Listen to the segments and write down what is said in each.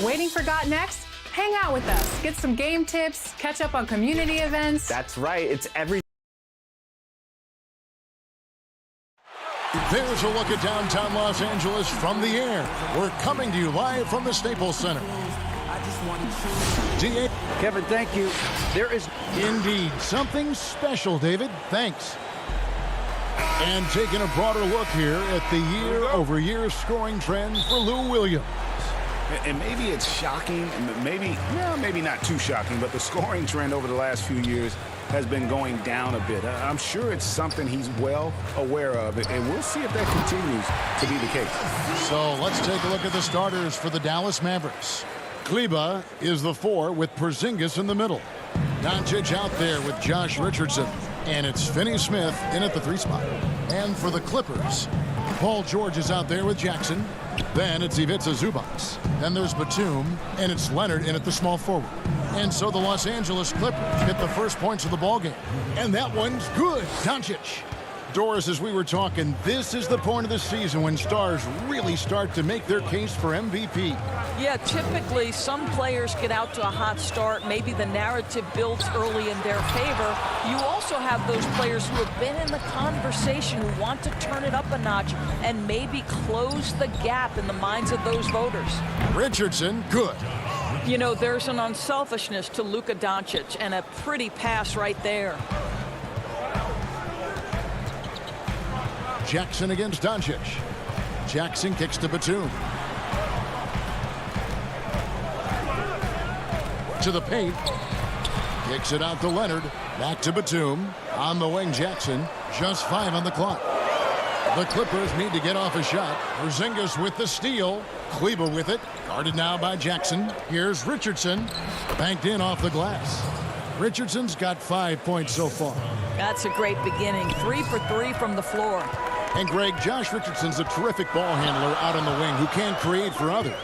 Waiting for Got Next? Hang out with us. Get some game tips, catch up on community events. That's right. It's every. There's a look at downtown Los Angeles from the air. We're coming to you live from the Staples Center. DA. Kevin, thank you. There is Indeed something special, David. Thanks. And taking a broader look here at the year-over-year scoring trend for Lou Williams. And maybe it's shocking, maybe not too shocking, but the scoring trend over the last few years has been going down a bit. I'm sure it's something he's well aware of, and we'll see if that continues to be the case. So let's take a look at the starters for the Dallas Mavericks. Kleba is the 4 with Porzingis in the middle. Doncic out there with Josh Richardson. And it's Finney-Smith in at the 3 spot. And for the Clippers, Paul George is out there with Jackson. Then it's Ivica Zubac. Then there's Batum, and it's Leonard in at the small forward. And so the Los Angeles Clippers get the first points of the ballgame. And that one's good. Doncic. Doris, as we were talking, this is the point of the season when stars really start to make their case for MVP. Yeah, typically some players get out to a hot start. Maybe the narrative builds early in their favor. You also have those players who have been in the conversation who want to turn it up a notch and maybe close the gap in the minds of those voters. Richardson, good. You know, there's an unselfishness to Luka Doncic and a pretty pass right there. Jackson against Doncic. Jackson kicks to Batum. To the paint. Kicks it out to Leonard. Back to Batum. On the wing, Jackson. Just 5 on the clock. The Clippers need to get off a shot. Porzingis with the steal. Kleba with it. Guarded now by Jackson. Here's Richardson. Banked in off the glass. Richardson's got 5 points so far. That's a great beginning. 3 for 3 from the floor. And Greg, Josh Richardson's a terrific ball handler out on the wing who can create for others.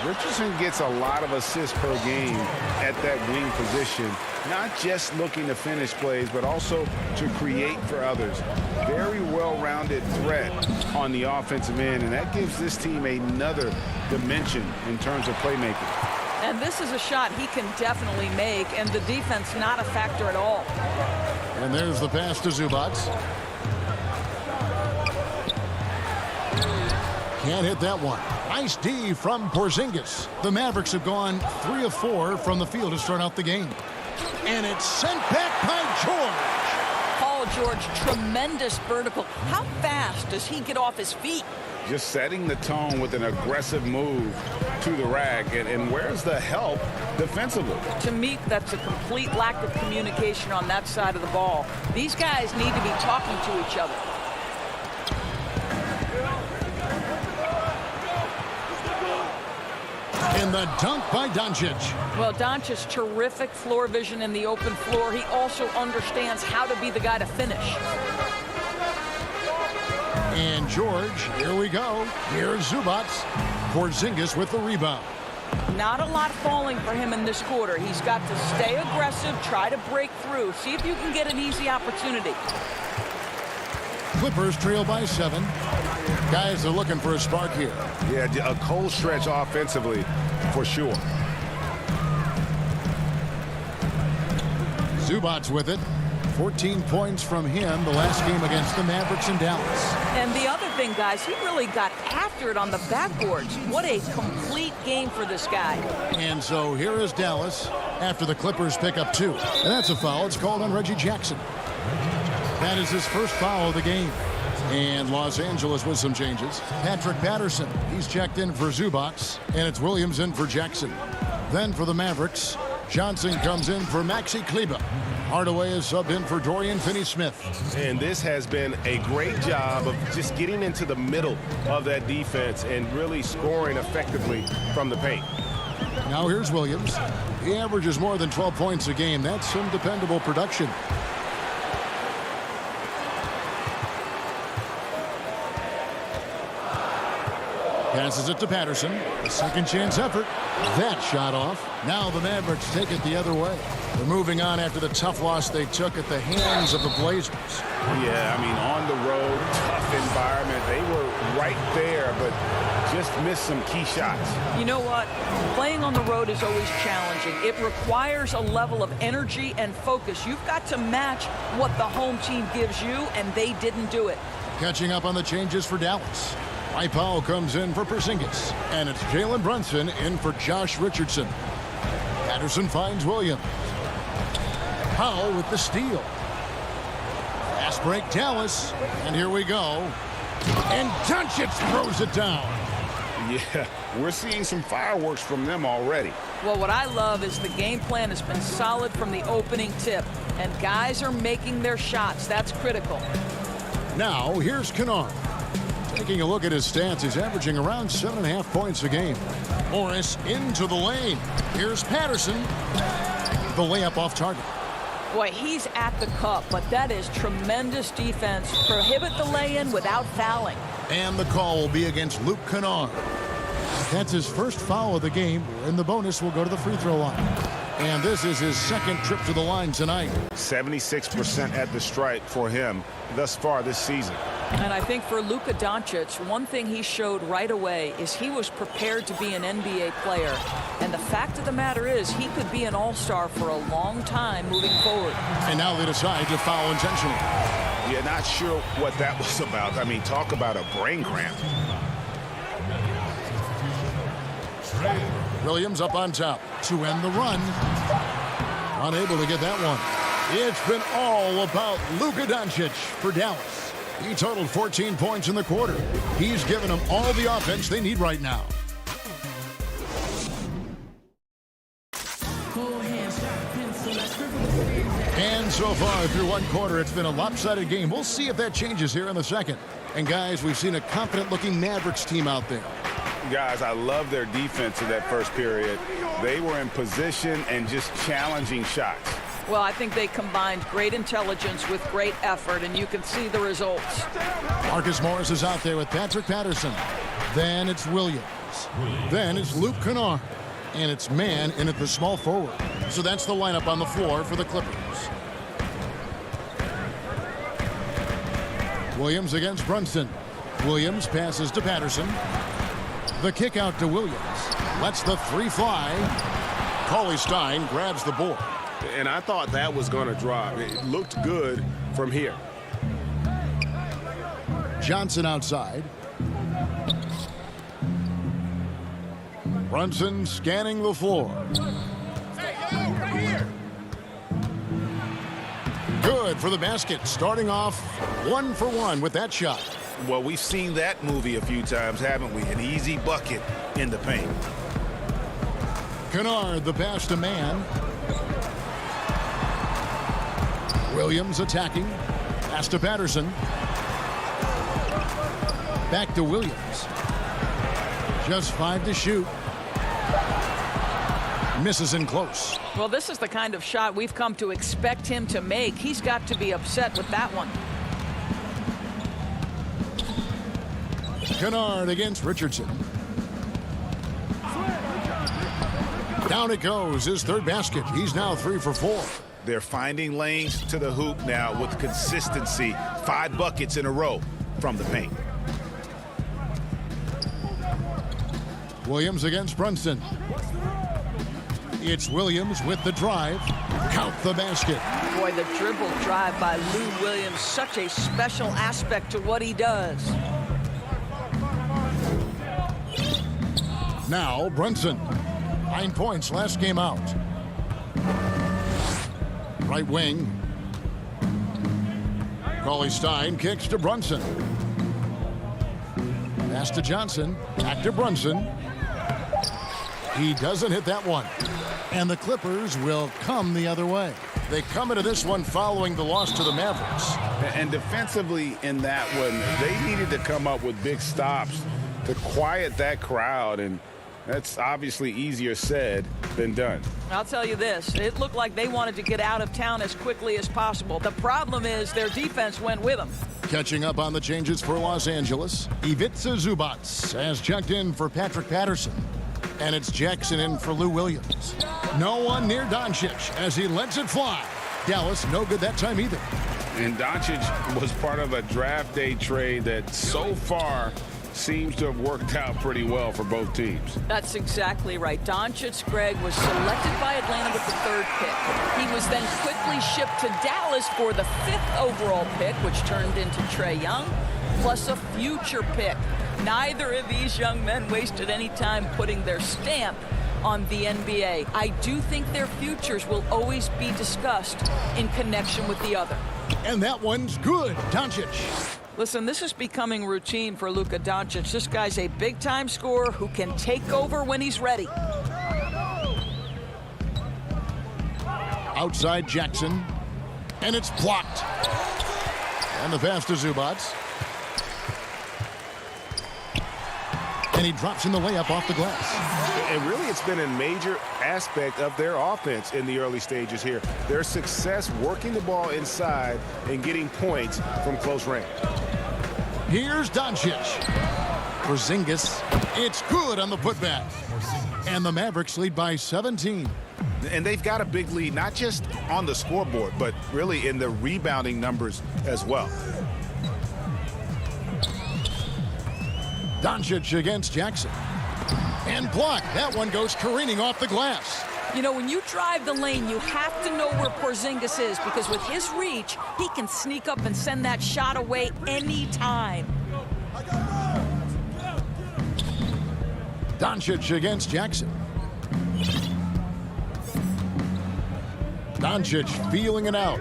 Richardson gets a lot of assists per game at that wing position, not just looking to finish plays, but also to create for others. Very well-rounded threat on the offensive end, and that gives this team another dimension in terms of playmaking. And this is a shot he can definitely make, and the defense not a factor at all. And there's the pass to Zubac. Can't hit that one. Nice D from Porzingis. The Mavericks have gone 3 of 4 from the field to start out the game. And it's sent back by George. Paul George, tremendous vertical. How fast does he get off his feet? Just setting the tone with an aggressive move to the rack. And where's the help defensively? To me, that's a complete lack of communication on that side of the ball. These guys need to be talking to each other. And the dunk by Doncic. Well, Doncic's terrific floor vision in the open floor. He also understands how to be the guy to finish. And George, here we go. Here's Zubac. Porzingis with the rebound. Not a lot falling for him in this quarter. He's got to stay aggressive, try to break through. See if you can get an easy opportunity. Clippers trail by 7. Guys are looking for a spark here. Yeah, a cold stretch offensively for sure. Zubac with it. 14 points from him the last game against the Mavericks in Dallas. And the other thing, guys, he really got after it on the backboards. What a complete game for this guy. And so here is Dallas after the Clippers pick up 2. And that's a foul. It's called on Reggie Jackson. That is his first foul of the game. And Los Angeles with some changes. Patrick Patterson, he's checked in for Zubac, and it's Williams in for Jackson. Then for the Mavericks, Johnson comes in for Maxi Kleba. Hardaway is subbed in for Dorian Finney-Smith. And this has been a great job of just getting into the middle of that defense and really scoring effectively from the paint. Now here's Williams. He averages more than 12 points a game. That's some dependable production. Passes it to Patterson. A second chance effort. That shot off. Now the Mavericks take it the other way. They're moving on after the tough loss they took at the hands of the Blazers. Yeah, I mean, on the road, tough environment. They were right there, but just missed some key shots. You know what? Playing on the road is always challenging. It requires a level of energy and focus. You've got to match what the home team gives you, and they didn't do it. Catching up on the changes for Dallas. Mike Powell comes in for Porzingis, and it's Jalen Brunson in for Josh Richardson. Patterson finds Williams. Powell with the steal. Fast break Dallas, and here we go. And Doncic throws it down. Yeah, we're seeing some fireworks from them already. Well, what I love is the game plan has been solid from the opening tip, and guys are making their shots. That's critical. Now, here's Kennard. Taking a look at his stats, he's averaging around 7.5 points a game. Morris into the lane. Here's Patterson. The layup off target. Boy, he's at the cup, but that is tremendous defense. Prohibit the lay-in without fouling. And the call will be against Luke Kennard. That's his first foul of the game, and the bonus will go to the free throw line. And this is his second trip to the line tonight. 76% at the stripe for him thus far this season. And I think for Luka Doncic, one thing he showed right away is he was prepared to be an NBA player. And the fact of the matter is he could be an all-star for a long time moving forward. And now they decide to foul intentionally. Yeah, not sure what that was about. I mean, talk about a brain cramp. Williams up on top to end the run. Unable to get that one. It's been all about Luka Doncic for Dallas. He totaled 14 points in the quarter. He's given them all the offense they need right now. And so far through one quarter, it's been a lopsided game. We'll see if that changes here in the second. And guys, we've seen a confident-looking Mavericks team out there. Guys, I love their defense in that first period. They were in position and just challenging shots. Well, I think they combined great intelligence with great effort, and you can see the results. Marcus Morris is out there with Patrick Patterson. Then it's Williams. Then it's Luke Kennard. And it's man in at the small forward. So that's the lineup on the floor for the Clippers. Williams against Brunson. Williams passes to Patterson. The kick out to Williams. Lets the three fly. Cauley-Stein grabs the board. And I thought that was going to drop. It looked good from here. Johnson outside. Brunson scanning the floor. Good for the basket. Starting off 1 for 1 with that shot. Well, we've seen that movie a few times, haven't we? An easy bucket in the paint. Kennard, the pass to man. Williams attacking. Pass to Patterson. Back to Williams. Just 5 to shoot. Misses in close. Well, this is the kind of shot we've come to expect him to make. He's got to be upset with that one. Kennard against Richardson. Down it goes. His third basket. He's now 3 for 4. They're finding lanes to the hoop now with consistency. 5 buckets in a row from the paint. Williams against Brunson. It's Williams with the drive. Count the basket. Boy, the dribble drive by Lou Williams, such a special aspect to what he does. Now Brunson. 9 points last game out. Right wing. Cauley-Stein kicks to Brunson. Pass to Johnson. Back to Brunson. He doesn't hit that one. And the Clippers will come the other way. They come into this one following the loss to the Mavericks. And defensively in that one, they needed to come up with big stops to quiet that crowd, and that's obviously easier said than done. I'll tell you this, it looked like they wanted to get out of town as quickly as possible. The problem is their defense went with them. Catching up on the changes for Los Angeles, Ivica Zubac has checked in for Patrick Patterson. And it's Jackson in for Lou Williams. No one near Doncic as he lets it fly. Dallas no good that time either. And Doncic was part of a draft day trade that so far seems to have worked out pretty well for both teams. That's exactly right. Doncic, Greg, was selected by Atlanta with the 3rd pick. He was then quickly shipped to Dallas for the 5th overall pick, which turned into Trae Young, plus a future pick. Neither of these young men wasted any time putting their stamp on the NBA. I do think their futures will always be discussed in connection with the other. And that one's good. Doncic. Listen, this is becoming routine for Luka Doncic. This guy's a big-time scorer who can take over when he's ready. Outside Jackson. And it's blocked. And the pass to Zubac. And he drops in the layup off the glass. And really, it's been a major aspect of their offense in the early stages here. Their success working the ball inside and getting points from close range. Here's Doncic. Porzingis. It's good on the putback. And the Mavericks lead by 17. And they've got a big lead, not just on the scoreboard, but really in the rebounding numbers as well. Doncic against Jackson. And blocked. That one goes careening off the glass. You know, when you drive the lane, you have to know where Porzingis is, because with his reach, he can sneak up and send that shot away anytime. Doncic against Jackson. Doncic feeling it out.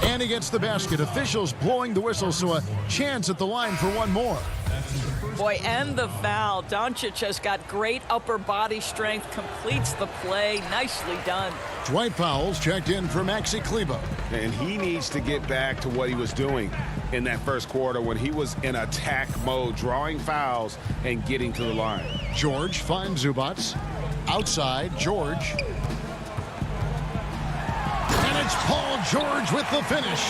And he gets the basket. Officials blowing the whistle, so a chance at the line for one more. Boy, and the foul. Doncic has got great upper body strength, completes the play. Nicely done. Dwight Powell's checked in for Maxi Kleber. And he needs to get back to what he was doing in that first quarter when he was in attack mode, drawing fouls and getting to the line. George finds Zubac. Outside, George. And it's Paul George with the finish.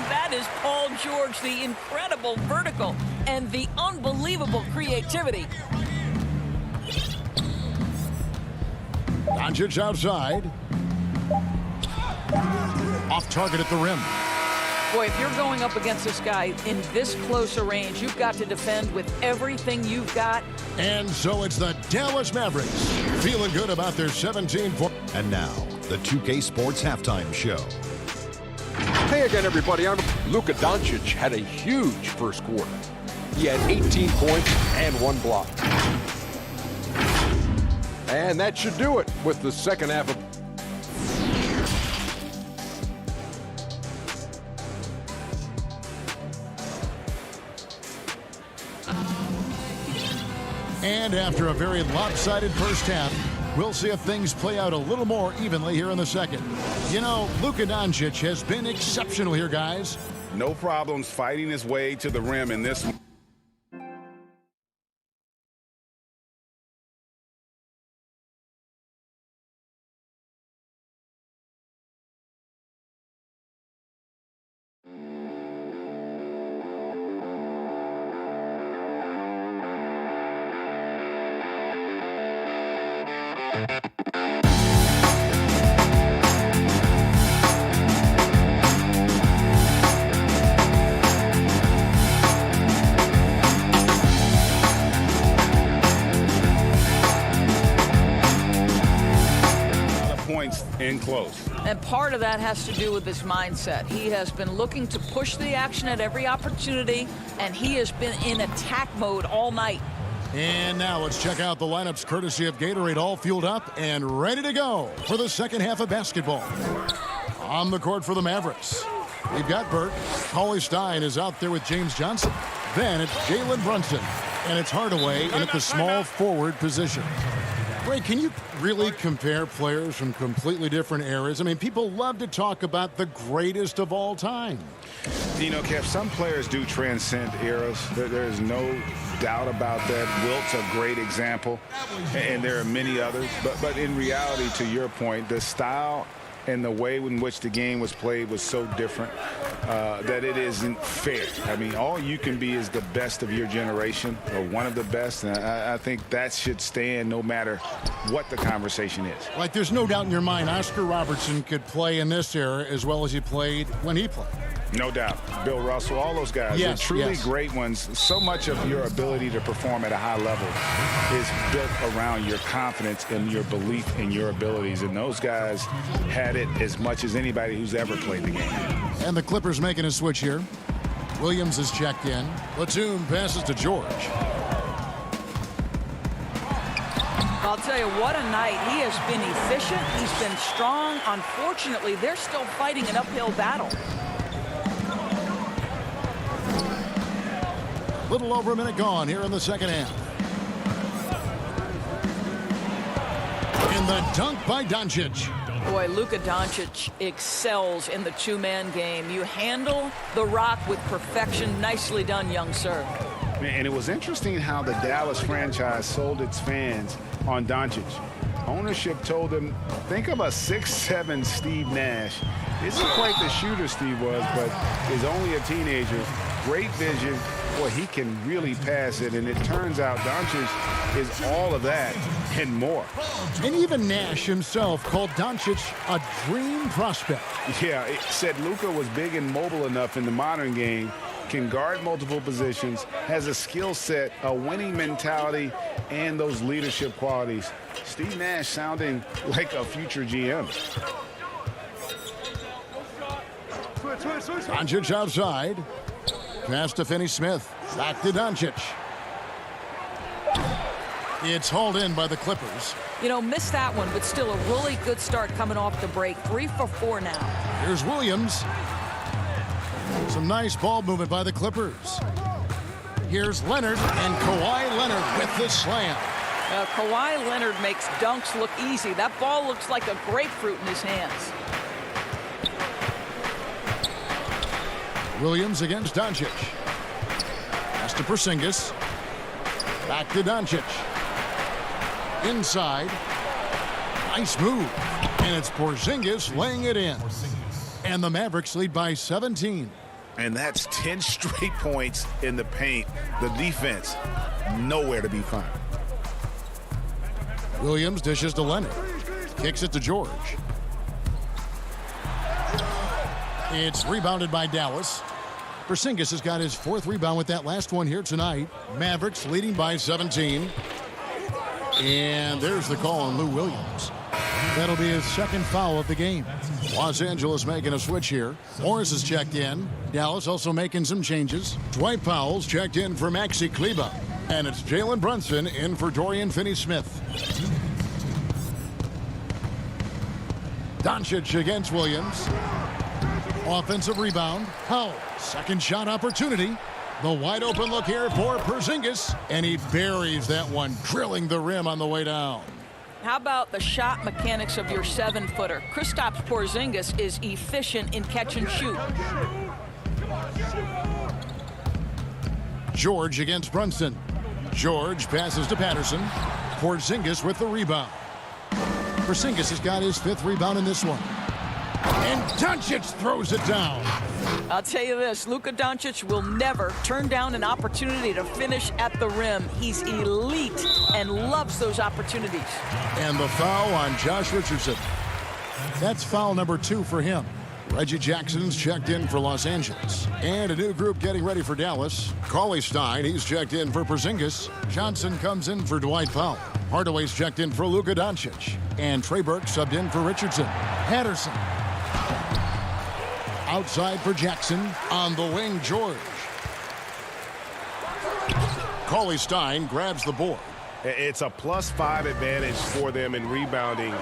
That is Paul George, the incredible vertical and the unbelievable creativity. Doncic outside. Off target at the rim. Boy, if you're going up against this guy in this close a range, you've got to defend with everything you've got. And so it's the Dallas Mavericks feeling good about their 17-point. And now, the 2K Sports Halftime Show. Hey again, everybody. Luka Doncic had a huge first quarter. He had 18 points and 1 block. And that should do it with the second half of... And after a very lopsided first half, we'll see if things play out a little more evenly here in the second. You know, Luka Doncic has been exceptional here, guys. No problems fighting his way to the rim in this one. In close. And part of that has to do with his mindset. He has been looking to push the action at every opportunity, and he has been in attack mode all night. And now let's check out the lineups courtesy of Gatorade, all fueled up and ready to go for the second half of basketball. On the court for the Mavericks, we've got Burke. Cauley Stein is out there with James Johnson. Then it's Jalen Brunson, and it's Hardaway in at the small forward position. Ray, can you really compare players from completely different eras? I mean, people love to talk about the greatest of all time. You know, Kev, some players do transcend eras. There's no doubt about that. Wilt's a great example, and there are many others. But in reality, to your point, the style and the way in which the game was played was so different that it isn't fair. I mean, all you can be is the best of your generation, or one of the best, and I think that should stand no matter what the conversation is. Like, there's no doubt in your mind Oscar Robertson could play in this era as well as he played when he played. No doubt. Bill Russell, all those guys. Yes, They're truly yes. great ones. So much of your ability to perform at a high level is built around your confidence and your belief in your abilities. And those guys had it as much as anybody who's ever played the game. And the Clippers making a switch here. Williams is checked in. Platoon passes to George. I'll tell you, what a night. He has been efficient. He's been strong. Unfortunately, they're still fighting an uphill battle. Little over a minute gone here in the second half. And the dunk by Doncic. Boy, Luka Doncic excels in the two-man game. You handle the rock with perfection. Nicely done, young sir. And it was interesting how the Dallas franchise sold its fans on Doncic. Ownership told them, think of a 6'7" Steve Nash. Isn't quite the shooter Steve was, but is only a teenager. Great vision. Boy, he can really pass it, and it turns out Doncic is all of that and more. And even Nash himself called Doncic a dream prospect. Yeah, it said Luka was big and mobile enough in the modern game, can guard multiple positions, has a skill set, a winning mentality, and those leadership qualities. Steve Nash sounding like a future GM. Doncic outside. Pass to Finney-Smith. Back to Doncic. It's hauled in by the Clippers. You know, missed that one, but still a really good start coming off the break. 3 for 4 now. Here's Williams. Some nice ball movement by the Clippers. Here's Leonard, and Kawhi Leonard with the slam. Kawhi Leonard makes dunks look easy. That ball looks like a grapefruit in his hands. Williams against Doncic. Pass to Porzingis. Back to Doncic. Inside. Nice move. And it's Porzingis laying it in. And the Mavericks lead by 17. And that's 10 straight points in the paint. The defense, nowhere to be found. Williams dishes to Leonard. Kicks it to George. It's rebounded by Dallas. Porzingis has got his 4th rebound with that last one here tonight. Mavericks leading by 17. And there's the call on Lou Williams. That'll be his 2nd foul of the game. Los Angeles making a switch here. Morris is checked in. Dallas also making some changes. Dwight Powell's checked in for Maxi Kleber. And it's Jalen Brunson in for Dorian Finney-Smith. Doncic against Williams. Offensive rebound. Powell. 2nd shot opportunity. The wide open look here for Porzingis. And he buries that one, drilling the rim on the way down. How about the shot mechanics of your 7-footer? Kristaps Porzingis is efficient in catch and shoot. George against Brunson. George passes to Patterson. Porzingis with the rebound. Porzingis has got his 5th rebound in this one. And Doncic throws it down. I'll tell you this, Luka Doncic will never turn down an opportunity to finish at the rim. He's elite and loves those opportunities. And the foul on Josh Richardson. That's foul number 2 for him. Reggie Jackson's checked in for Los Angeles. And a new group getting ready for Dallas. Cauley Stein, he's checked in for Porzingis. Johnson comes in for Dwight Powell. Hardaway's checked in for Luka Doncic. And Trey Burke subbed in for Richardson. Patterson. Outside for Jackson. On the wing, George. Cauley Stein grabs the board. It's a +5 advantage for them in rebounding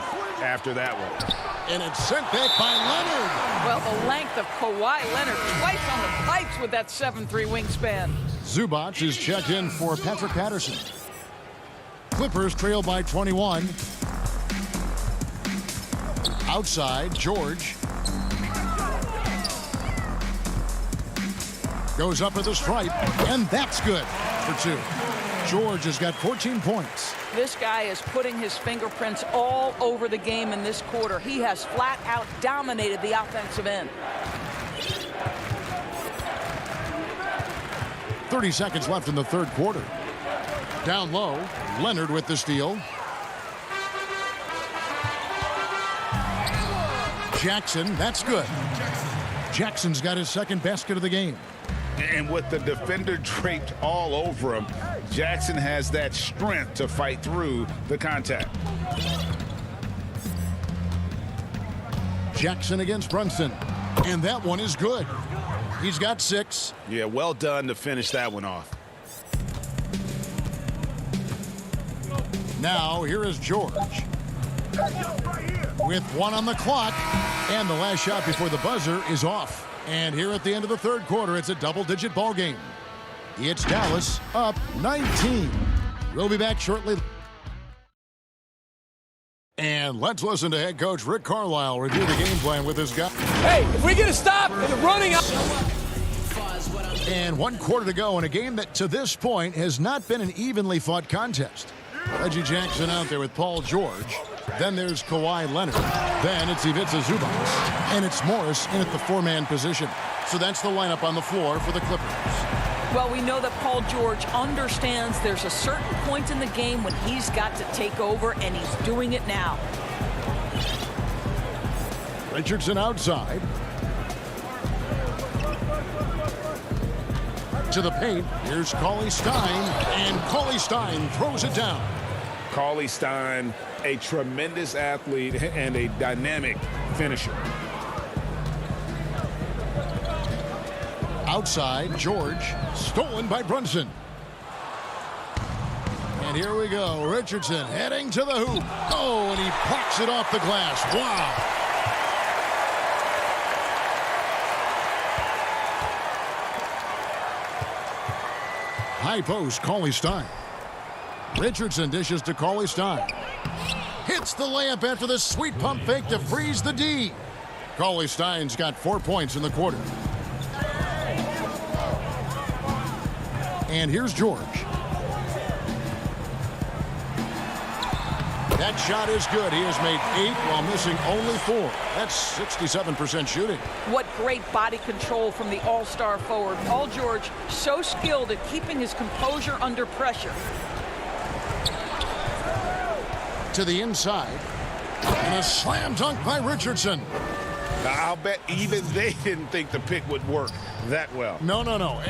after that one. And it's sent back by Leonard. Well, the length of Kawhi Leonard twice on the pipes with that 7'3" wingspan. Zubac is checked in for Patrick Patterson. Clippers trail by 21. Outside, George. Goes up with a stripe, and that's good for 2. George has got 14 points. This guy is putting his fingerprints all over the game in this quarter. He has flat out dominated the offensive end. 30 seconds left in the third quarter. Down low, Leonard with the steal. Jackson, that's good. Jackson's got his second basket of the game. And with the defender draped all over him, Jackson has that strength to fight through the contact. Jackson against Brunson. And that one is good. He's got 6. Yeah, well done to finish that one off. Now, here is George. With 1 on the clock. And the last shot before the buzzer is off. And here at the end of the third quarter, it's a double-digit ball game. It's Dallas up 19. We'll be back shortly. And let's listen to head coach Rick Carlisle review the game plan with his guy. Hey, if we get a stop in the running up. And 1 quarter to go in a game that to this point has not been an evenly fought contest. Reggie Jackson out there with Paul George. Then there's Kawhi Leonard. Then it's Ivica Zubac. And it's Morris in at the 4-man position. So that's the lineup on the floor for the Clippers. Well, we know that Paul George understands there's a certain point in the game when he's got to take over, and he's doing it now. Richardson outside. To the paint. Here's Cauley Stein. And Cauley Stein throws it down. Cauley Stein, a tremendous athlete and a dynamic finisher. Outside, George, stolen by Brunson. And here we go, Richardson heading to the hoop. Oh, and he plucks it off the glass. Wow. High post, Cauley Stein. Richardson dishes to Cauley Stein. Hits the layup after the sweet pump fake to freeze the D. Cauley Stein's got 4 points in the quarter. And here's George. That shot is good. He has made 8 while missing only 4. That's 67% shooting. What great body control from the all-star forward. Paul George, so skilled at keeping his composure under pressure. To the inside. And a slam dunk by Richardson. I'll bet even they didn't think the pick would work that well. No.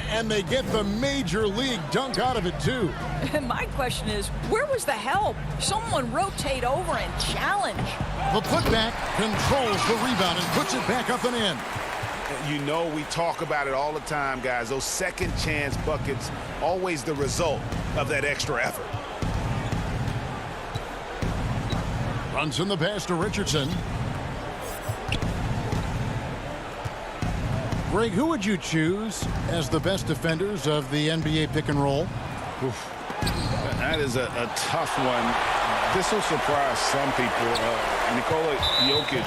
And they get the major league dunk out of it, too. And my question is, where was the help? Someone rotate over and challenge. The putback controls the rebound and puts it back up and in. You know, we talk about it all the time, guys. Those second chance buckets, always the result of that extra effort. Brunson the pass to Richardson. Greg, who would you choose as the best defenders of the NBA pick and roll? Oof. That is a tough one. This will surprise some people. Nikola Jokic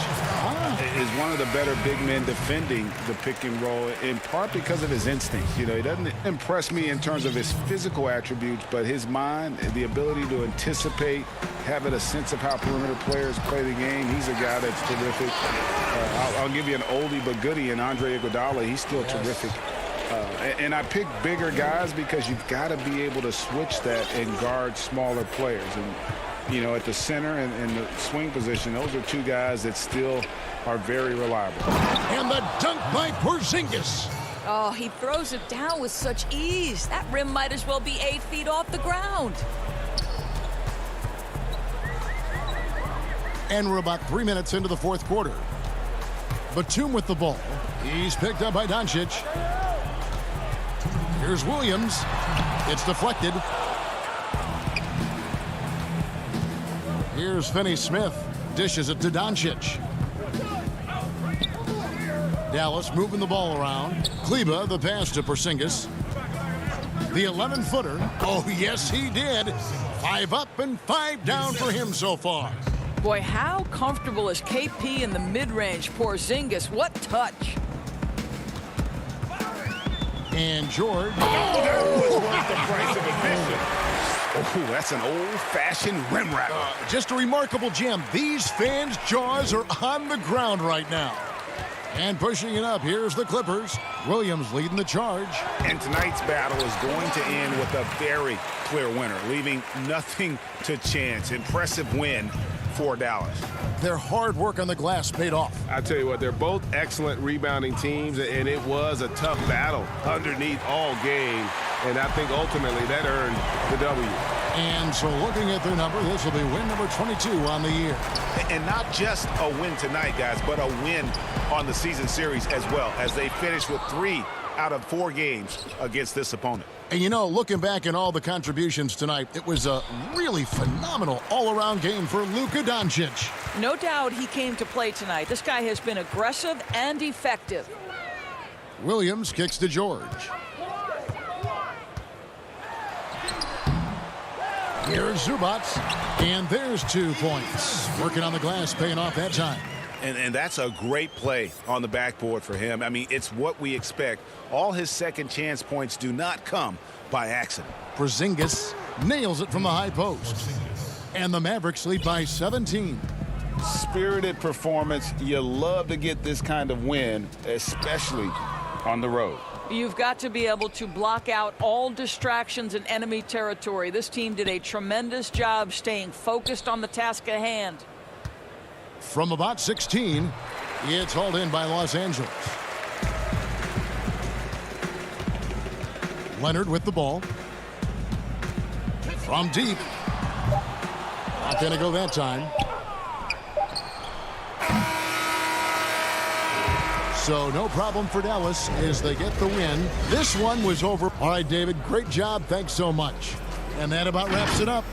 is one of the better big men defending the pick and roll, in part because of his instincts. You know, he doesn't impress me in terms of his physical attributes, but his mind, the ability to anticipate, having a sense of how perimeter players play the game. He's a guy that's terrific. I'll give you an oldie but goodie in Andre Iguodala. He's still terrific. And I pick bigger guys because you've got to be able to switch that and guard smaller players. And, you know, at the center and the swing position, those are 2 guys that still are very reliable. And the dunk by Porzingis. Oh, he throws it down with such ease. That rim might as well be 8 feet off the ground. And we're about 3 minutes into the fourth quarter. Batum with the ball. He's picked up by Doncic. Here's Williams. It's deflected. Here's Finney-Smith. Dishes it to Doncic. Dallas moving the ball around. Kleba, the pass to Porzingis. The 11-footer. Oh, yes, he did. 5 up and 5 down for him so far. Boy, how comfortable is KP in the mid-range? Porzingis, what touch. And George. Oh, that was worth the price of admission. Oh, that's an old-fashioned rim wrapper. Just a remarkable gem. These fans' jaws are on the ground right now. And pushing it up, here's the Clippers. Williams leading the charge. And tonight's battle is going to end with a very clear winner, leaving nothing to chance. Impressive win for Dallas. Their hard work on the glass paid off. I tell you what, they're both excellent rebounding teams, and it was a tough battle underneath all game. And I think ultimately that earned the W. And so looking at their number, this will be win number 22 on the year. And not just a win tonight, guys, but a win on the season series as well, as they finished with 3 out of 4 games against this opponent. And you know, looking back at all the contributions tonight, it was a really phenomenal all-around game for Luka Doncic. No doubt he came to play tonight. This guy has been aggressive and effective. Williams kicks to George. Here's Zubac, and there's 2 points. Working on the glass, paying off that time. And that's a great play on the backboard for him. I mean, it's what we expect. All his second chance points do not come by accident. Porzingis nails it from the high post. And the Mavericks lead by 17. Spirited performance. You love to get this kind of win, especially on the road. You've got to be able to block out all distractions in enemy territory. This team did a tremendous job staying focused on the task at hand. From about 16, it's hauled in by Los Angeles. Leonard with the ball. From deep. Not going to go that time. So no problem for Dallas as they get the win. This one was over. All right, David, great job. Thanks so much. And that about wraps it up.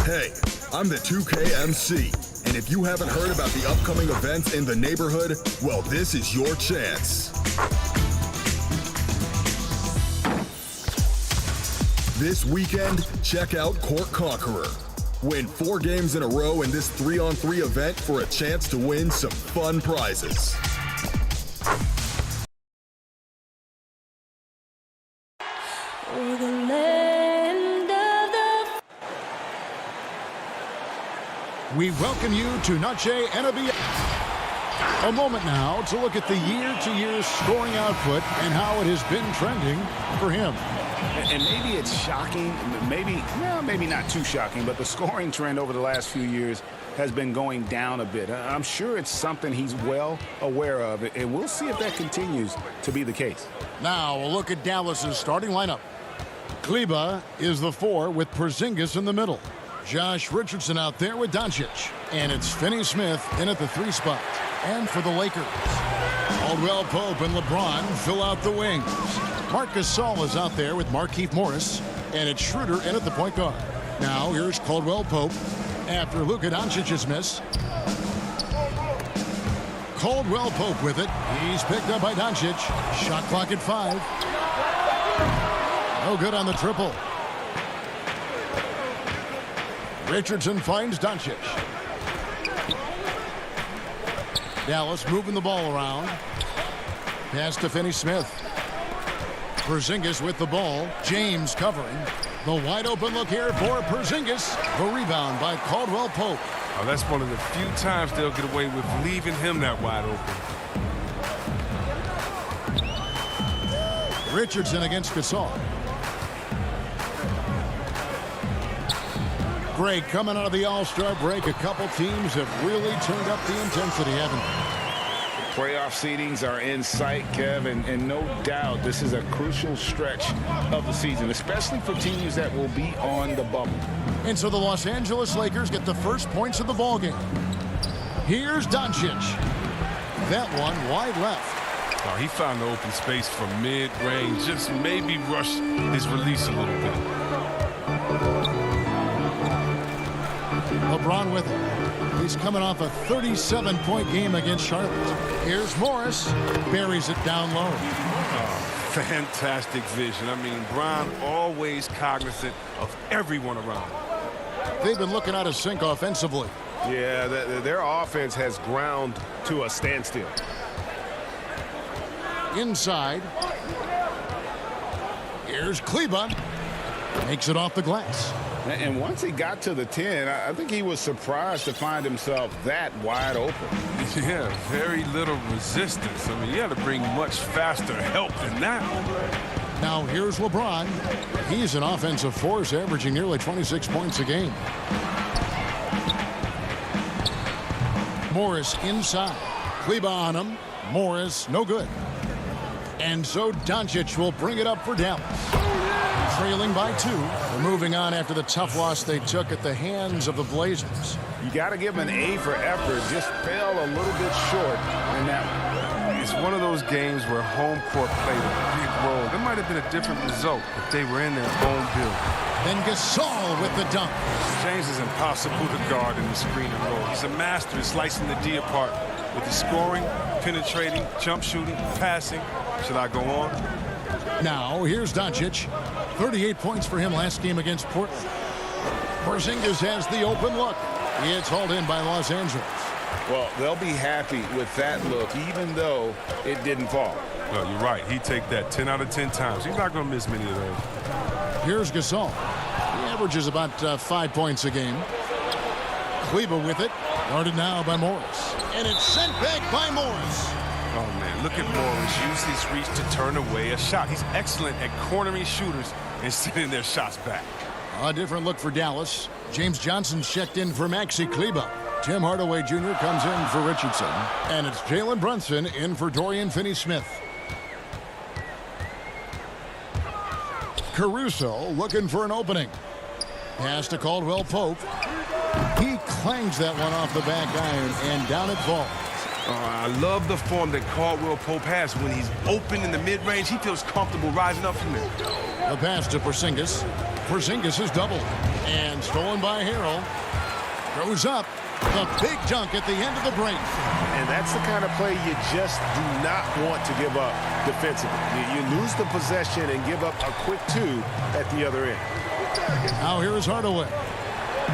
Hey, I'm the 2K MC, and if you haven't heard about the upcoming events in the neighborhood, well, this is your chance. This weekend, check out Court Conqueror. Win 4 games in a row in this 3-on-3 event for a chance to win some fun prizes. We welcome you to Noche NBA. A moment now to look at the year-to-year scoring output and how it has been trending for him. And maybe it's shocking, maybe not too shocking, but the scoring trend over the last few years has been going down a bit. I'm sure it's something he's well aware of, and we'll see if that continues to be the case. Now we'll look at Dallas's starting lineup. Kleba is the 4 with Porzingis in the middle. Josh Richardson out there with Doncic. And it's Finney Smith in at the 3 spot. And for the Lakers, Caldwell Pope and LeBron fill out the wings. Marcus Gasol is out there with Markieff Morris. And it's Schroeder in at the point guard. Now here's Caldwell Pope after Luka Doncic's miss. Caldwell Pope with it. He's picked up by Doncic. Shot clock at 5. No good on the triple. Richardson finds Doncic. Dallas moving the ball around. Pass to Finney Smith. Porzingis with the ball. James covering. The wide open look here for Porzingis. The rebound by Caldwell Pope. Oh, that's one of the few times they'll get away with leaving him that wide open. Richardson against Gasol. Greg, coming out of the All-Star break, a couple teams have really turned up the intensity, haven't they? Playoff seedings are in sight, Kev, and no doubt this is a crucial stretch of the season, especially for teams that will be on the bubble. And so the Los Angeles Lakers get the first points of the ballgame. Here's Doncic. That one wide left. Oh, he found the open space from mid-range. Just maybe rush his release a little bit. LeBron with it. He's coming off a 37-point game against Charlotte. Here's Morris. Buries it down low. Oh, fantastic vision. I mean, Bron always cognizant of everyone around him. They've been looking out of sync offensively. Yeah, their offense has ground to a standstill. Inside. Here's Kleber. Makes it off the glass. And once he got to the 10, I think he was surprised to find himself that wide open. Yeah, very little resistance. I mean, you had to bring much faster help than that. Now here's LeBron. He's an offensive force, averaging nearly 26 points a game. Morris inside. Kleber on him. Morris, no good. And so Doncic will bring it up for Dallas. Trailing by 2. They're moving on after the tough loss they took at the hands of the Blazers. You got to give him an A for effort. Just fell a little bit short in that one. It's one of those games where home court played a big role. There might have been a different result if they were in their own building. Then Gasol with the dunk. James is impossible to guard in the screen and roll. He's a master at slicing the D apart with his scoring, penetrating, jump shooting, passing. Should I go on? Now here's Doncic. 38 points for him last game against Portland. Porzingis has the open look. It's hauled in by Los Angeles. Well, they'll be happy with that look, even though it didn't fall. No, you're right. He'd take that 10 out of 10 times. He's not going to miss many of those. Here's Gasol. He averages about 5 points a game. Kleber with it. Guarded now by Morris. And it's sent back by Morris. Oh, man, look at Morris. Use his reach to turn away a shot. He's excellent at cornering shooters and sending their shots back. A different look for Dallas. James Johnson's checked in for Maxi Kleber. Tim Hardaway Jr. comes in for Richardson. And it's Jalen Brunson in for Dorian Finney-Smith. Caruso looking for an opening. Pass to Caldwell Pope. He clangs that one off the back iron, and down it falls. I love the form that Caldwell Pope has. When he's open in the mid-range, he feels comfortable rising up from there. The pass to Porzingis. Porzingis is doubled. And stolen by Harrell. Goes up. The big dunk at the end of the break. And that's the kind of play you just do not want to give up defensively. You lose the possession and give up a quick 2 at the other end. Now here is Hardaway.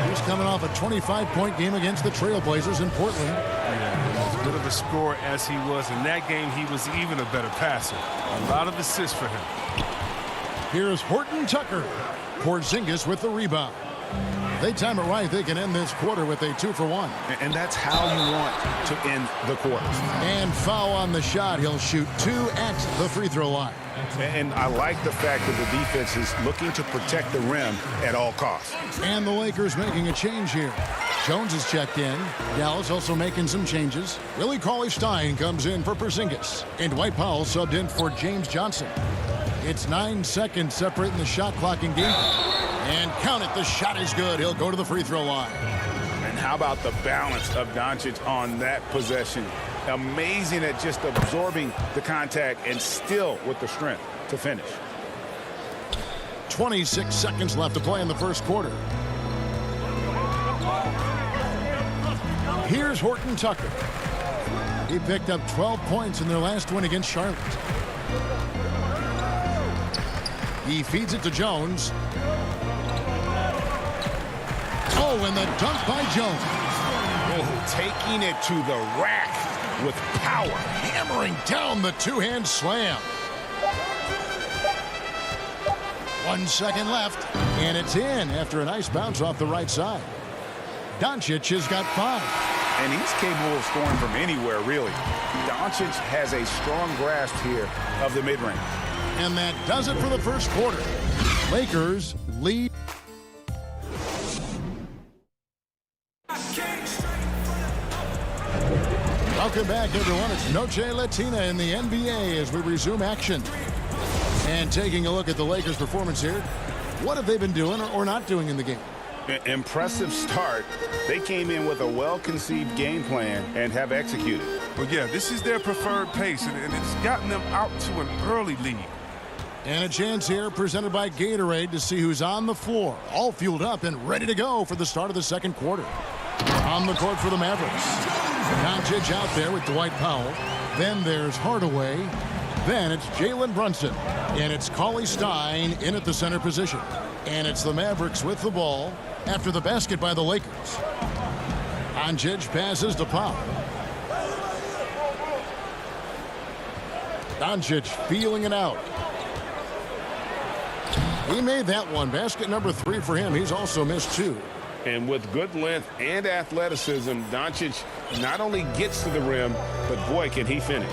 He's coming off a 25-point game against the Trailblazers in Portland. Yeah, as good of a scorer as he was in that game, he was even a better passer. A lot of assists for him. Here's Horton Tucker. Porzingis with the rebound. They time it right. They can end this quarter with a 2-for-1. And that's how you want to end the quarter. And foul on the shot. He'll shoot 2 at the free throw line. And I like the fact that the defense is looking to protect the rim at all costs. And the Lakers making a change here. Jones is checked in. Dallas also making some changes. Willie Cauley-Stein comes in for Porzingis. And Dwight Powell subbed in for James Johnson. It's 9 seconds separating the shot clock and game. And count it, the shot is good. He'll go to the free throw line. And how about the balance of Doncic on that possession? Amazing at just absorbing the contact and still with the strength to finish. 26 seconds left to play in the first quarter. Here's Horton Tucker. He picked up 12 points in their last win against Charlotte. He feeds it to Jones. Oh, and the dunk by Jones. Oh, taking it to the rack with power. Hammering down the two-hand slam. 1 second left, and it's in after a nice bounce off the right side. Doncic has got 5. And he's capable of scoring from anywhere, really. Doncic has a strong grasp here of the mid-range. And that does it for the first quarter. Lakers lead. Welcome back, everyone. It's Noche Latina in the NBA as we resume action. And taking a look at the Lakers' performance here, what have they been doing or not doing in the game? Impressive start. They came in with a well-conceived game plan and have executed. Well, yeah, this is their preferred pace, and it's gotten them out to an early lead. And a chance here presented by Gatorade to see who's on the floor, all fueled up and ready to go for the start of the second quarter. On the court for the Mavericks. Doncic out there with Dwight Powell. Then there's Hardaway. Then it's Jalen Brunson. And it's Cauley Stein in at the center position. And it's the Mavericks with the ball after the basket by the Lakers. Doncic passes to Powell. Doncic feeling it out. He made that one. Basket number 3 for him. He's also missed 2. And with good length and athleticism, Doncic not only gets to the rim, but boy, can he finish.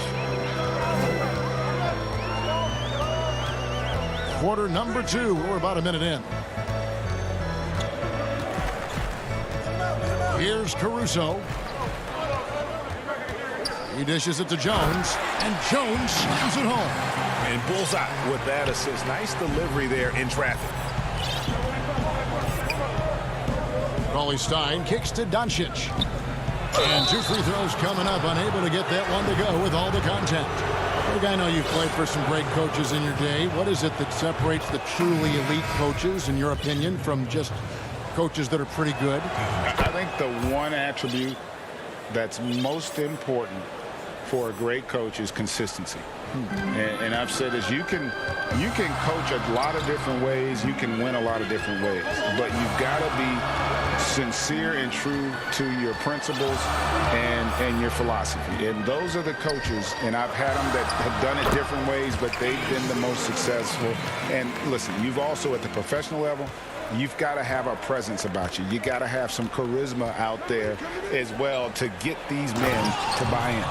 Quarter number 2. We're about a minute in. Here's Caruso. He dishes it to Jones, and Jones slams it home. And bullseye with that assist. Nice delivery there in traffic. Cauley Stein kicks to Doncic. And 2 free throws coming up, unable to get that one to go with all the contact. Look, I know you've played for some great coaches in your day. What is it that separates the truly elite coaches, in your opinion, from just coaches that are pretty good? I think the one attribute that's most important for a great coach is consistency. And I've said this, you can coach a lot of different ways, you can win a lot of different ways, but you've got to be sincere and true to your principles and your philosophy. And those are the coaches, and I've had them that have done it different ways, but they've been the most successful. And listen, you've also at the professional level, you've got to have a presence about you. You got to have some charisma out there as well to get these men to buy in.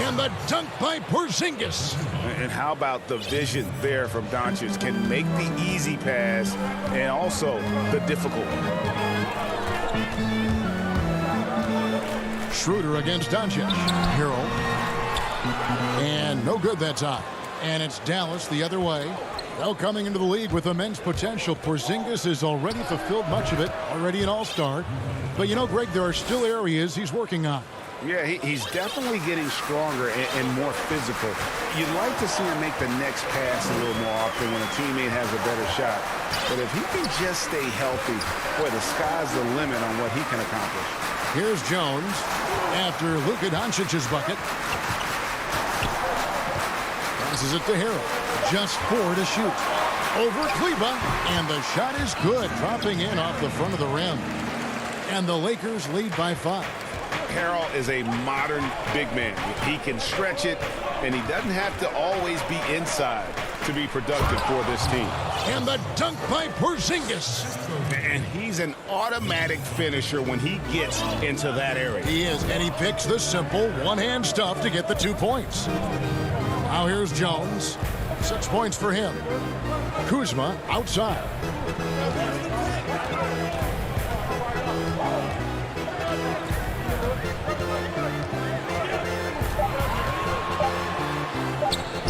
And the dunk by Porzingis. And how about the vision there from Doncic? Can make the easy pass and also the difficult one. Schroeder against Doncic. Hero. And no good that time. And it's Dallas the other way. Well, coming into the league with immense potential, Porzingis has already fulfilled much of it, already an all-star. But you know, Greg, there are still areas he's working on. Yeah, he's definitely getting stronger and more physical. You'd like to see him make the next pass a little more often when a teammate has a better shot. But if he can just stay healthy, boy, the sky's the limit on what he can accomplish. Here's Jones after Luka Doncic's bucket. Passes it to Harrell. Just 4 to shoot. Over Kleba, and the shot is good, dropping in off the front of the rim. And the Lakers lead by 5. Harrell is a modern big man. He can stretch it, and he doesn't have to always be inside to be productive for this team. And the dunk by Porzingis. And he's an automatic finisher when he gets into that area. He is, and he picks the simple one-hand stuff to get the 2 points. Now here's Jones. 6 points for him. Kuzma outside.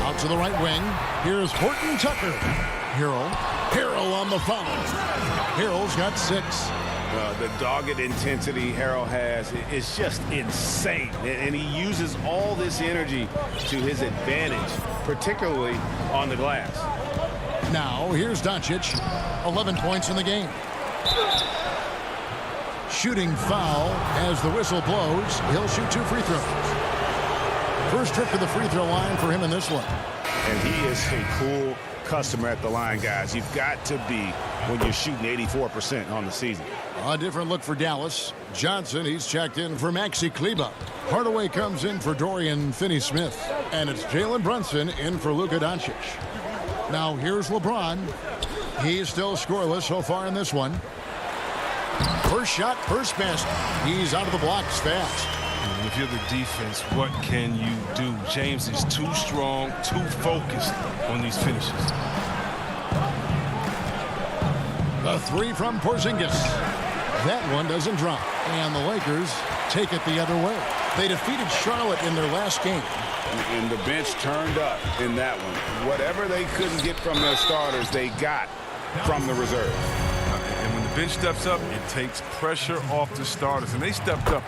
Out to the right wing. Here's Horton Tucker. Harrell on the foul. Harrell's got 6. The dogged intensity Harrell has is just insane. And he uses all this energy to his advantage, particularly on the glass. Now, here's Doncic. 11 points in the game. Shooting foul as the whistle blows. He'll shoot 2 free throws. First trip to the free throw line for him in this one. And he is a cool customer at the line, guys. You've got to be when you're shooting 84% on the season. A different look for Dallas. Johnson, he's checked in for Maxi Kleba. Hardaway comes in for Dorian Finney-Smith. And it's Jalen Brunson in for Luka Doncic. Now here's LeBron. He's still scoreless so far in this one. First shot, first basket. He's out of the blocks fast. If you're the defense, what can you do? James is too strong, too focused on these finishes. The 3 from Porzingis. That one doesn't drop. And the Lakers take it the other way. They defeated Charlotte in their last game. And the bench turned up in that one. Whatever they couldn't get from their starters, they got from the reserves. And when the bench steps up, it takes pressure off the starters. And they stepped up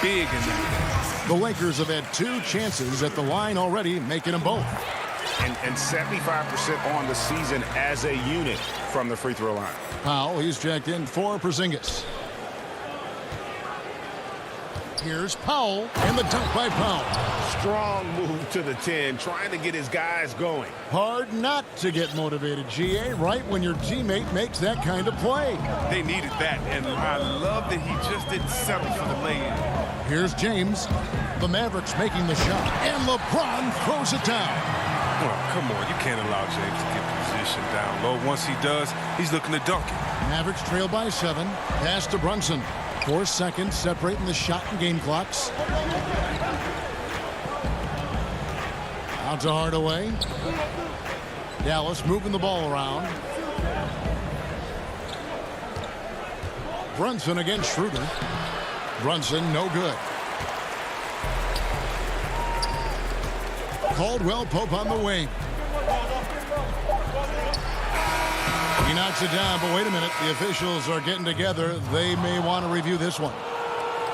big in that game. The Lakers have had 2 chances at the line already, making them both. And 75% on the season as a unit from the free throw line. Powell, he's checked in for Porzingis. Here's Powell, and the dunk by Powell. Strong move to the 10, trying to get his guys going. Hard not to get motivated, GA, right when your teammate makes that kind of play. They needed that, and I love that he just didn't settle for the lay-in. Here's James. The Mavericks making the shot, and LeBron throws it down. Oh, come on, you can't allow James to get position down low. Once he does, he's looking to dunk it. Mavericks trail by 7. Pass to Brunson. 4 seconds separating the shot and game clocks. Out to Hardaway. Dallas moving the ball around. Brunson against Schroeder. Brunson no good. Caldwell Pope on the wing. He knocks it down, but wait a minute. The officials are getting together. They may want to review this one.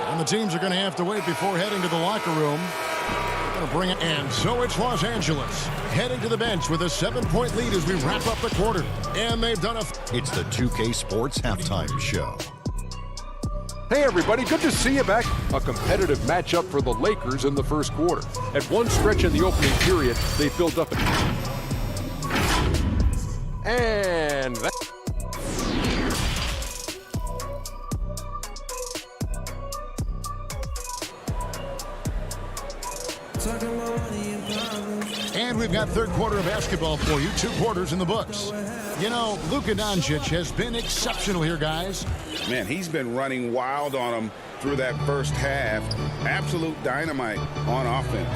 And the teams are going to have to wait before heading to the locker room. They're going to bring it in. So it's Los Angeles heading to the bench with a 7-point lead as we wrap up the quarter. And they've done It's the 2K Sports Halftime Show. Hey everybody, good to see you back. A competitive matchup for the Lakers in the first quarter. At one stretch in the opening period, they filled up and that. And we've got third quarter of basketball for you. 2 quarters in the books. You know, Luka Doncic has been exceptional here, guys. Man, he's been running wild on them through that first half. Absolute dynamite on offense.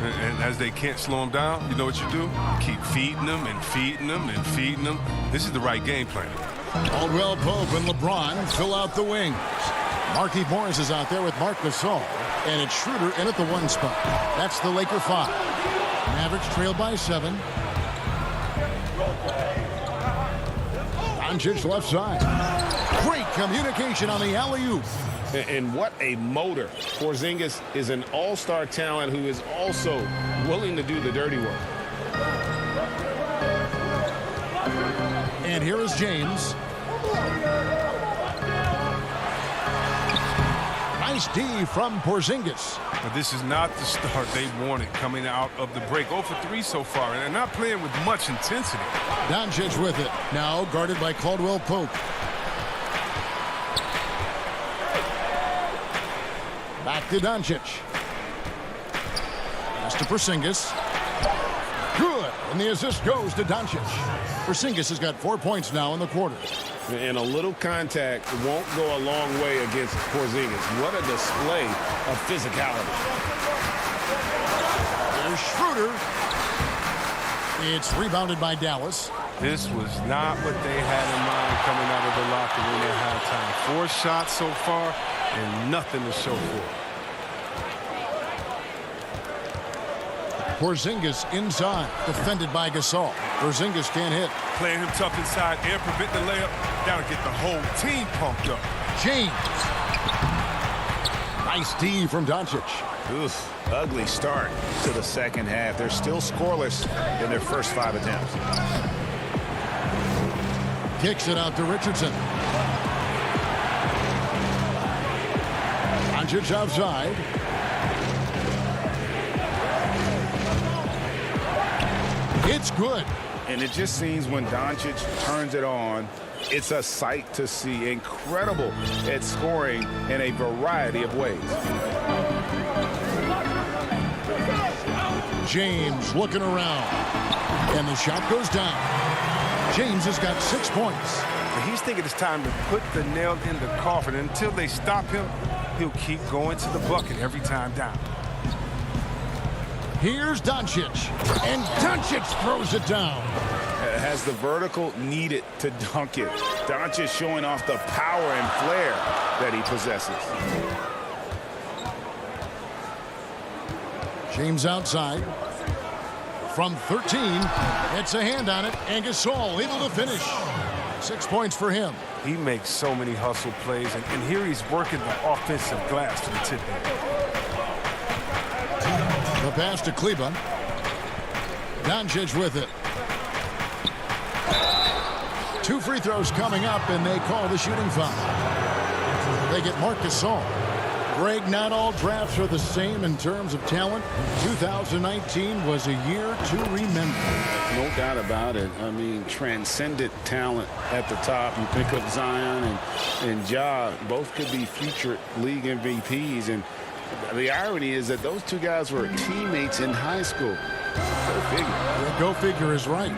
And as they can't slow him down, you know what you do? Keep feeding them and feeding them and feeding them. This is the right game plan. Caldwell Pope and LeBron fill out the wings. Markieff Morris is out there with Marc Gasol. And it's Schroeder in at the 1 spot. That's the Laker 5. Mavericks trail by 7. Doncic left side. Great communication on the alley-oop. And what a motor. Porzingis is an all-star talent who is also willing to do the dirty work. And here is James. Nice D from Porzingis. But this is not the start they wanted coming out of the break. 0 for 3 so far, and they're not playing with much intensity. Doncic with it. Now guarded by Caldwell Pope. Back to Doncic. Pass to Porzingis. Good. And the assist goes to Doncic. Porzingis has got 4 points now in the quarter. And a little contact won't go a long way against Porzingis. What a display of physicality. There's Schroeder. It's rebounded by Dallas. This was not what they had in mind coming out of the locker room at halftime. 4 shots so far and nothing to show for it. Porzingis inside, defended by Gasol. Porzingis can't hit. Playing him tough inside and prevent the layup. That'll get the whole team pumped up. James. Nice D from Doncic. Oof, ugly start to the second half. They're still scoreless in their first 5 attempts. Kicks it out to Richardson. Doncic outside. It's good. And it just seems when Doncic turns it on, it's a sight to see. Incredible at scoring in a variety of ways. James looking around. And the shot goes down. James has got 6 points. And he's thinking it's time to put the nail in the coffin. And until they stop him, he'll keep going to the bucket every time down. Here's Doncic. And Doncic throws it down. Has the vertical needed to dunk it. Doncic showing off the power and flair that he possesses. James outside. From 13, it's a hand on it, and Gasol able to finish. 6 points for him. He makes so many hustle plays, and here he's working the offensive glass to the tip end. The pass to Kleba. Doncic with it. 2 free throws coming up, and they call the shooting foul. They get Marc Gasol. Greg, not all drafts are the same in terms of talent. 2019 was a year to remember. No doubt about it. I mean, transcendent talent at the top. You pick up Zion and Ja. Both could be future league MVPs. And the irony is that those two guys were teammates in high school. Go figure. Yeah, go figure is right.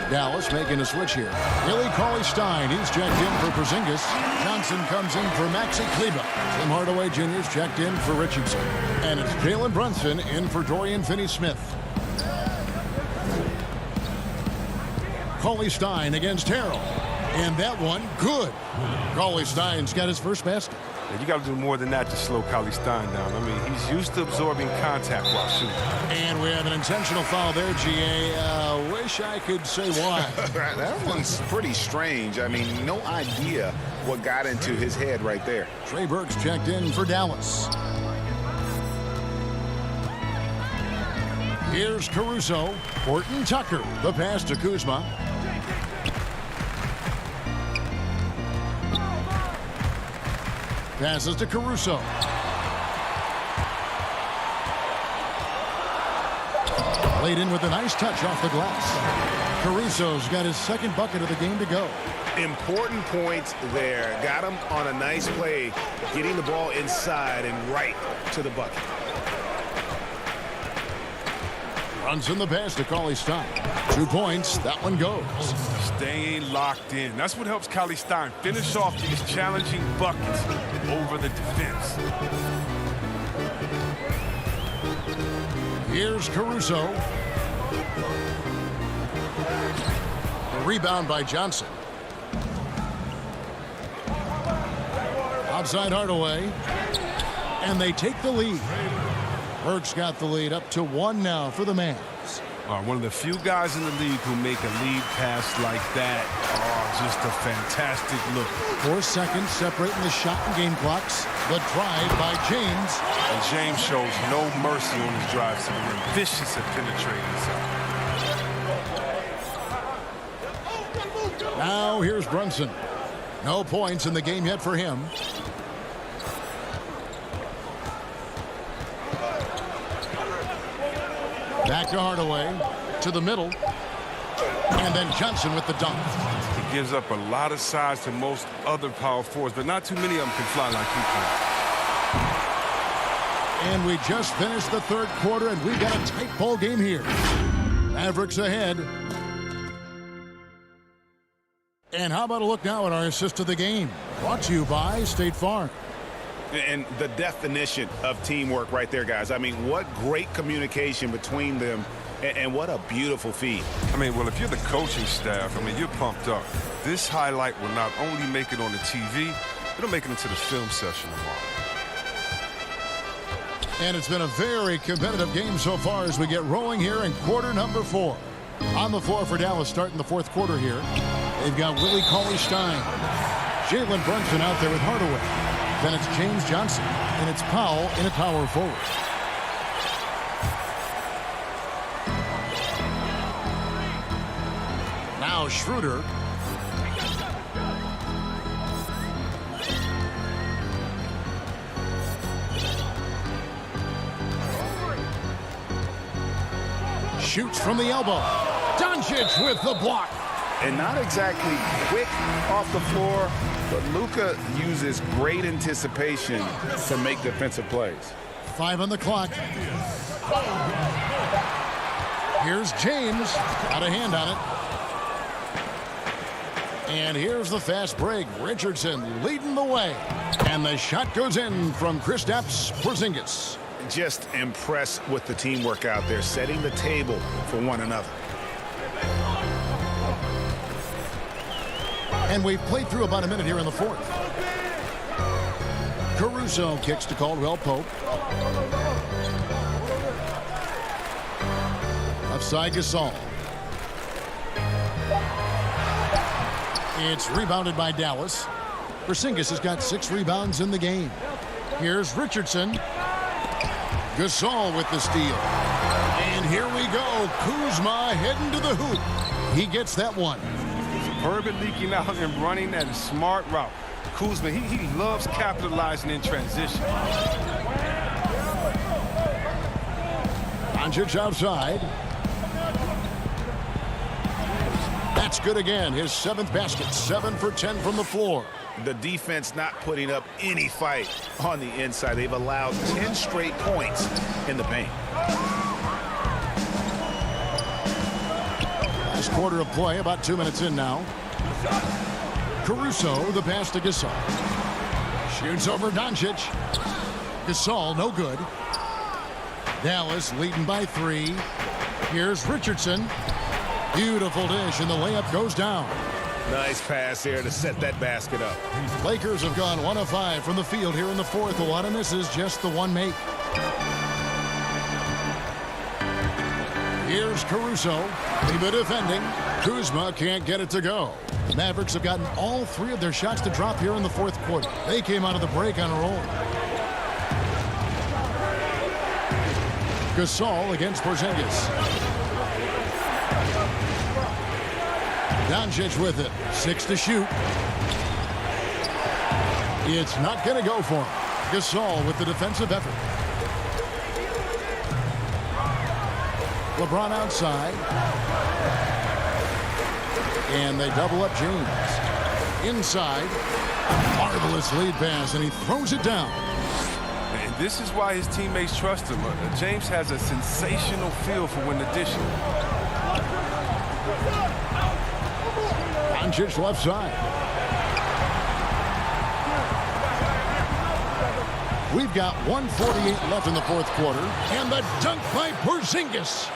Dallas making a switch here. Willie Cauley-Stein, he's checked in for Porzingis. Johnson comes in for Maxi Kleba. Tim Hardaway Jr.'s checked in for Richardson. And it's Jalen Brunson in for Dorian Finney-Smith. Cauley-Stein against Harrell. And that one, good. Cauley-Stein's got his first basket. You got to do more than that to slow Cauley-Stein down. I mean, he's used to absorbing contact while shooting. And we have an intentional foul there, GA. Wish I could say why. That one's pretty strange. I mean, no idea what got into his head right there. Trey Burke's checked in for Dallas. Here's Caruso. Horton Tucker. The pass to Kuzma. Passes to Caruso. Laid in with a nice touch off the glass. Caruso's got his second bucket of the game to go. Important points there. Got him on a nice play, getting the ball inside and right to the bucket. Runs in the pass to Cauley-Stein. 2 points. That one goes. Staying locked in. That's what helps Cauley-Stein finish off these challenging buckets over the defense. Here's Caruso. A rebound by Johnson. Outside Hardaway. And they take the lead. Burke's got the lead up to 1 now for the Mavs. One of the few guys in the league who make a lead pass like that. Just a fantastic look. 4 seconds separating the shot and game clocks. The drive by James. And James shows no mercy on his drives to the rim. Vicious at penetrating inside. Now here's Brunson. No points in the game yet for him. Back to Hardaway, to the middle, and then Johnson with the dunk. He gives up a lot of size to most other power forwards, but not too many of them can fly like he can. And we just finished the third quarter, and we've got a tight ball game here. Mavericks ahead. And how about a look now at our assist of the game? Brought to you by State Farm. And the definition of teamwork right there, guys. I mean, what great communication between them, and what a beautiful feed. I mean, well, if you're the coaching staff, I mean, you're pumped up. This highlight will not only make it on the TV, it'll make it into the film session tomorrow. And it's been a very competitive game so far as we get rolling here in quarter number 4. On the floor for Dallas starting the fourth quarter here. They've got Willie Cauley-Stein. Jalen Brunson out there with Hardaway. Then it's James Johnson, and it's Powell in a power forward. Now Schroeder. Shoots from the elbow. Doncic with the block. And not exactly quick off the floor, but Luka uses great anticipation to make defensive plays. 5 on the clock. Here's James. Got a hand on it. And here's the fast break. Richardson leading the way. And the shot goes in from Kristaps Porzingis. Just impressed with the teamwork out there, setting the table for one another. And we've played through about a minute here in the fourth. Caruso kicks to Caldwell Pope. side, Gasol. It's rebounded by Dallas. Porzingis has got 6 rebounds in the game. Here's Richardson. Gasol with the steal. And here we go. Kuzma heading to the hoop. He gets that one. Superb leaking out and running at a smart route. Kuzma, he loves capitalizing in transition. Doncic outside. That's good again. His 7th basket. 7 for 10 from the floor. The defense not putting up any fight on the inside. They've allowed 10 straight points in the paint. Last quarter of play, about 2 minutes in now. Caruso, the pass to Gasol. Shoots over Doncic. Gasol, no good. Dallas leading by 3. Here's Richardson. Beautiful dish, and the layup goes down. Nice pass there to set that basket up. Lakers have gone 1 of 5 from the field here in the 4th. A lot of misses, just the one make. Here's Caruso. Kleba defending. Kuzma can't get it to go. The Mavericks have gotten all 3 of their shots to drop here in the 4th quarter. They came out of the break on a roll. Gasol against Porzingis. Doncic with it. 6 to shoot. It's not going to go for him. Gasol with the defensive effort. LeBron outside. And they double up James. Inside. Marvelous lead pass, and he throws it down. And this is why his teammates trust him. James has a sensational feel for when to dish it. Doncic left side. We've got 1:48 left in the 4th quarter. And the dunk by Porzingis.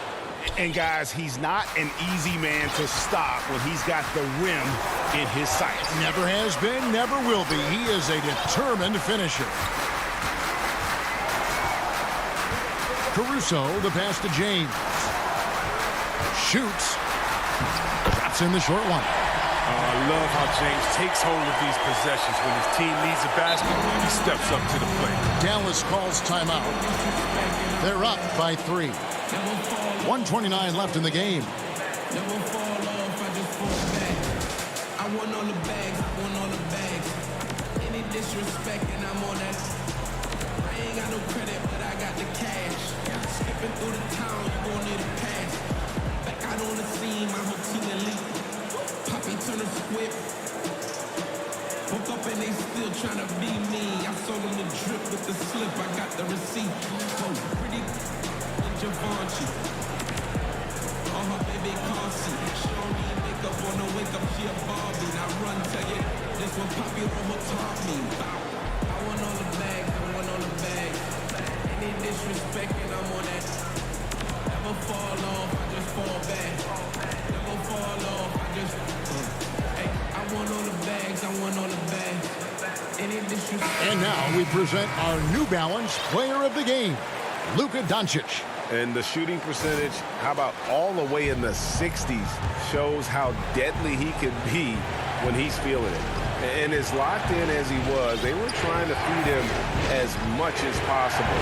And guys, he's not an easy man to stop when he's got the rim in his sights. Never has been, never will be. He is a determined finisher. Caruso, the pass to James. Shoots. Drops in the short one. I love how James takes hold of these possessions. When his team needs a basket, he steps up to the plate. Dallas calls timeout. They're up by 3. 1:29 left in the game. Never fall off, I just fall back. I want all the bags, I want all the bags. Any disrespect and I'm on that. I ain't got no credit, but I got the cash. Skipping through the town, you gon' need a pass. Back out on the scene, my whole team elite. Poppy turn a squib. Woke up and they still tryna be me. I saw them the drip with the slip, I got the receipt. So pretty Givenchy. On her baby car seat. She don't need makeup on the wake up, she a Barbie. Now run, tell you, this one Poppy Roma taught me. I want all the bags, I want all the bags. Any disrespect and I'm on that. Never fall off, I just fall back. Never fall off, I just hey, I want all the bags, I want all the bags. Any disrespect. And now we present our New Balance player of the game, Luka Doncic. And the shooting percentage, how about all the way in the 60s, shows how deadly he can be when he's feeling it. And as locked in as he was, they were trying to feed him as much as possible.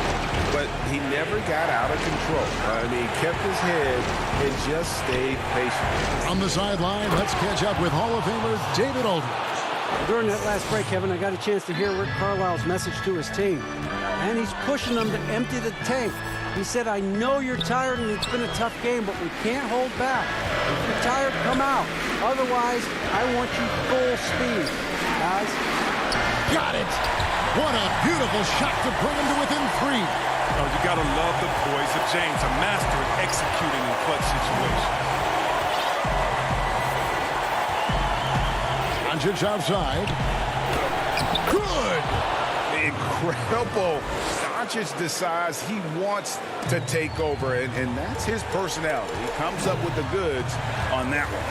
But he never got out of control. I mean, he kept his head and just stayed patient. On the sideline, let's catch up with Hall of Famer David Aldridge. During that last break, Kevin, I got a chance to hear Rick Carlisle's message to his team. And he's pushing them to empty the tank. He said, I know you're tired and it's been a tough game, but we can't hold back. If you're tired, come out. Otherwise, I want you full speed. Guys. Got it. What a beautiful shot to bring him to within 3. Oh, you got to love the poise of James, a master at executing in clutch situations. Doncic outside. Good. Incredible. Doncic decides he wants to take over, and that's his personality. He comes up with the goods on that one.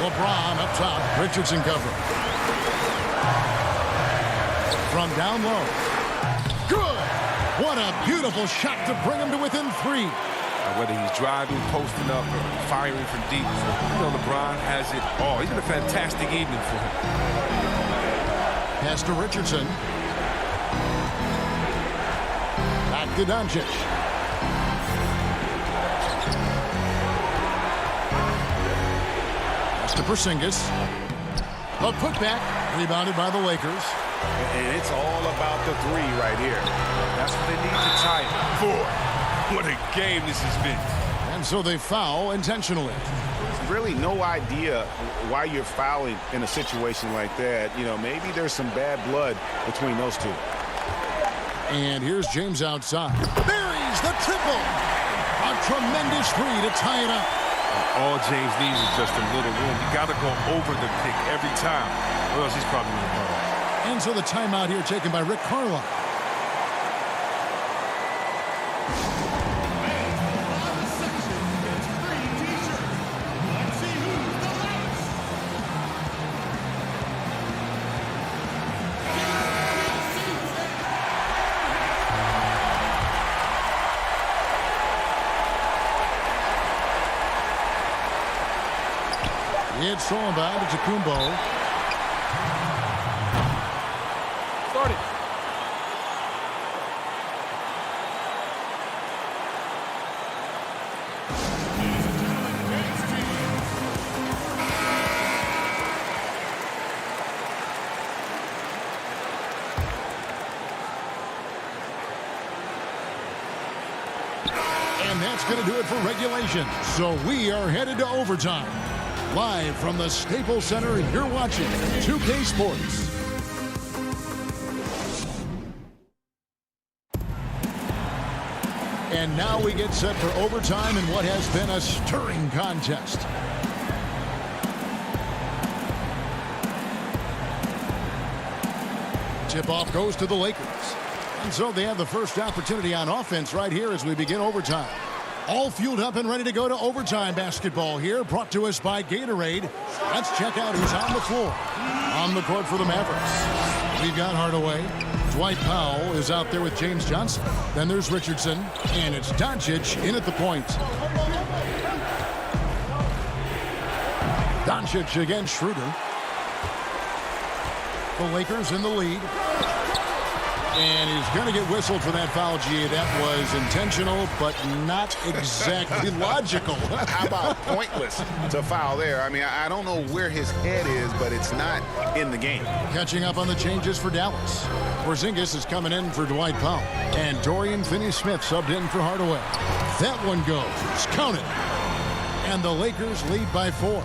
LeBron up top. Richardson cover. From down low. Good. What a beautiful shot to bring him to within 3. Whether he's driving, posting up, or firing from deep, LeBron has it all. It's been a fantastic evening for him. Pass to Richardson. Back to Doncic. Pass to Porzingis. A putback, rebounded by the Lakers. And it's all about the 3 right here. That's what they need to tie it. 4. What a game this has been. And so they foul intentionally. Really no idea why you're fouling in a situation like that. You know, maybe there's some bad blood between those two. And here's James outside. Buries the triple. A tremendous 3 to tie it up. All James needs is just a little room. You got to go over the pick every time, or else he's probably going to ball. And so the timeout here taken by Rick Carlisle. It's all about to Kumbo. Started. And that's going to do it for regulation. So we are headed to overtime. Live from the Staples Center, you're watching 2K Sports. And now we get set for overtime in what has been a stirring contest. Tip-off goes to the Lakers. And so they have the first opportunity on offense right here as we begin overtime. All fueled up and ready to go to overtime basketball here, brought to us by Gatorade. Let's check out who's on the floor. On the court for the Mavericks, we've got Hardaway. Dwight Powell is out there with James Johnson. Then there's Richardson, and it's Doncic in at the point. Doncic against Schroeder. The Lakers in the lead. And he's going to get whistled for that foul, G. That was intentional, but not exactly logical. How about pointless to foul there? I mean, I don't know where his head is, but it's not in the game. Catching up on the changes for Dallas. Porzingis is coming in for Dwight Powell. And Dorian Finney-Smith subbed in for Hardaway. That one goes. Count it. And the Lakers lead by 4.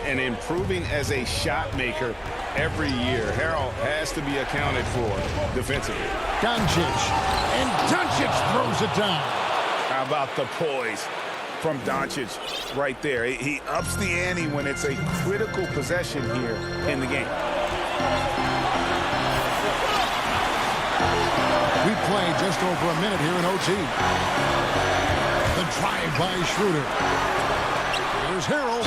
And improving as a shot maker every year. Harrell has to be accounted for defensively. Doncic. And Doncic throws it down. How about the poise from Doncic right there? He ups the ante when it's a critical possession here in the game. We play just over a minute here in OT. The drive by Schroeder. Here's Harrell.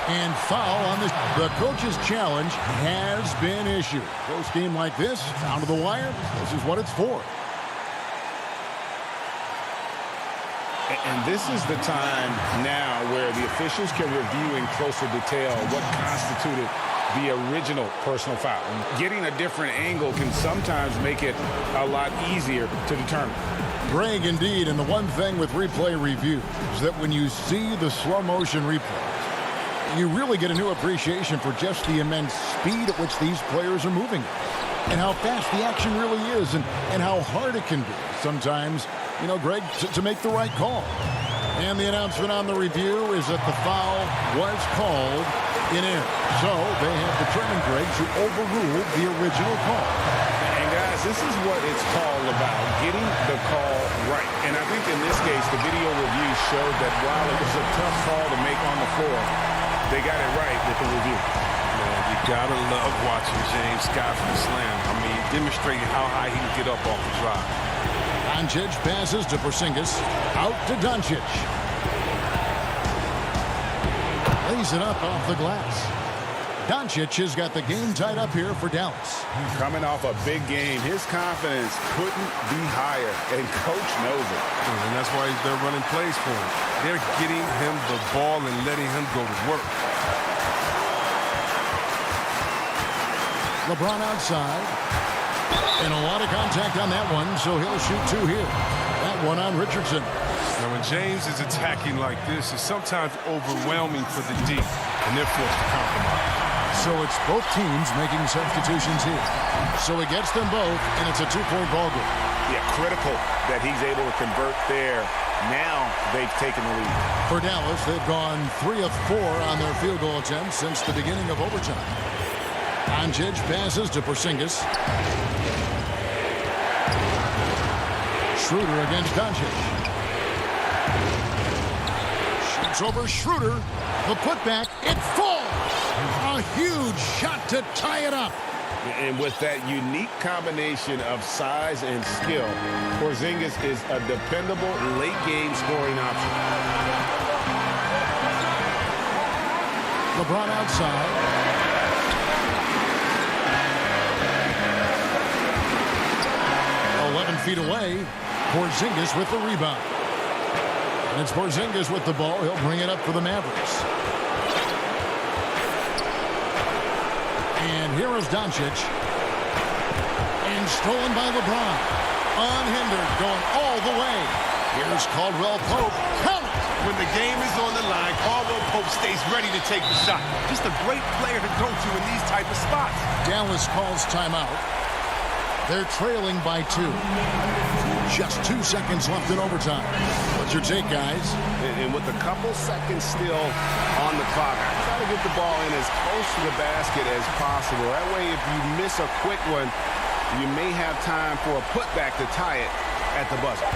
And foul on this. The coach's challenge has been issued. Close game like this, down to the wire, this is what it's for. And this is the time now where the officials can review in closer detail what constituted the original personal foul. And getting a different angle can sometimes make it a lot easier to determine. Greg, indeed, and the one thing with replay review is that when you see the slow motion replay, you really get a new appreciation for just the immense speed at which these players are moving and how fast the action really is and how hard it can be sometimes, you know, Greg, to make the right call. And the announcement on the review is that the foul was called in error. So they have determined, Greg, to overrule the original call. And guys, this is what it's all about, getting the call right. And I think in this case, the video review showed that while it was a tough call to make on the floor, they got it right with the review. Man, you gotta love watching James Scott from the slam. I mean, demonstrating how high he can get up off the drive. Doncic passes to Porzingis. Out to Doncic. Lays it up off the glass. Doncic has got the game tied up here for Dallas. Coming off a big game, his confidence couldn't be higher, and coach knows it. And that's why they're running plays for him. They're getting him the ball and letting him go to work. LeBron outside. And a lot of contact on that one, so he'll shoot two here. That one on Richardson. Now, when James is attacking like this, it's sometimes overwhelming for the D, and they're forced to compromise. So it's both teams making substitutions here. So he gets them both, and it's a two-point ball game. Yeah, critical that he's able to convert there. Now they've taken the lead. For Dallas, they've gone 3 of 4 on their field goal attempts since the beginning of overtime. Doncic passes to Porzingis. Schroeder against Doncic. Shoots over Schroeder. The putback. It falls. A huge shot to tie it up. And with that unique combination of size and skill, Porzingis is a dependable late-game scoring option. LeBron outside. Feet away. Porzingis with the rebound. And it's Porzingis with the ball. He'll bring it up for the Mavericks. And here is Doncic. And stolen by LeBron. Unhindered, going all the way. Here's Caldwell Pope. Count it! When the game is on the line, Caldwell Pope stays ready to take the shot. Just a great player to go to in these type of spots. Dallas calls timeout. They're trailing by 2. Just 2 seconds left in overtime. What's your take, guys? And with a couple seconds still on the clock, try to get the ball in as close to the basket as possible. That way, if you miss a quick one, you may have time for a putback to tie it at the buzzer.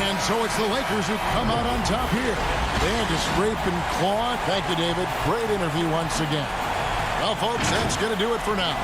And so it's the Lakers who come out on top here. They had to scrape and claw. Thank you, David. Great interview once again. Well, folks, that's going to do it for now.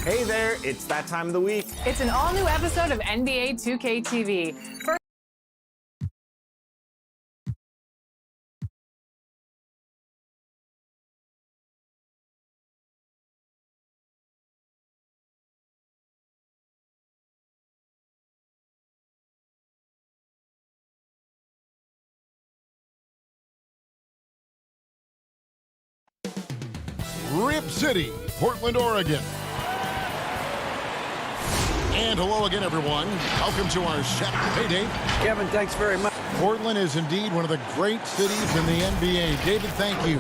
Hey there, it's that time of the week. It's an all-new episode of NBA 2K TV. First Rip City, Portland, Oregon. And hello again, everyone. Welcome to our Saturday Payday. Kevin, thanks very much. Portland is indeed one of the great cities in the NBA. David, thank you.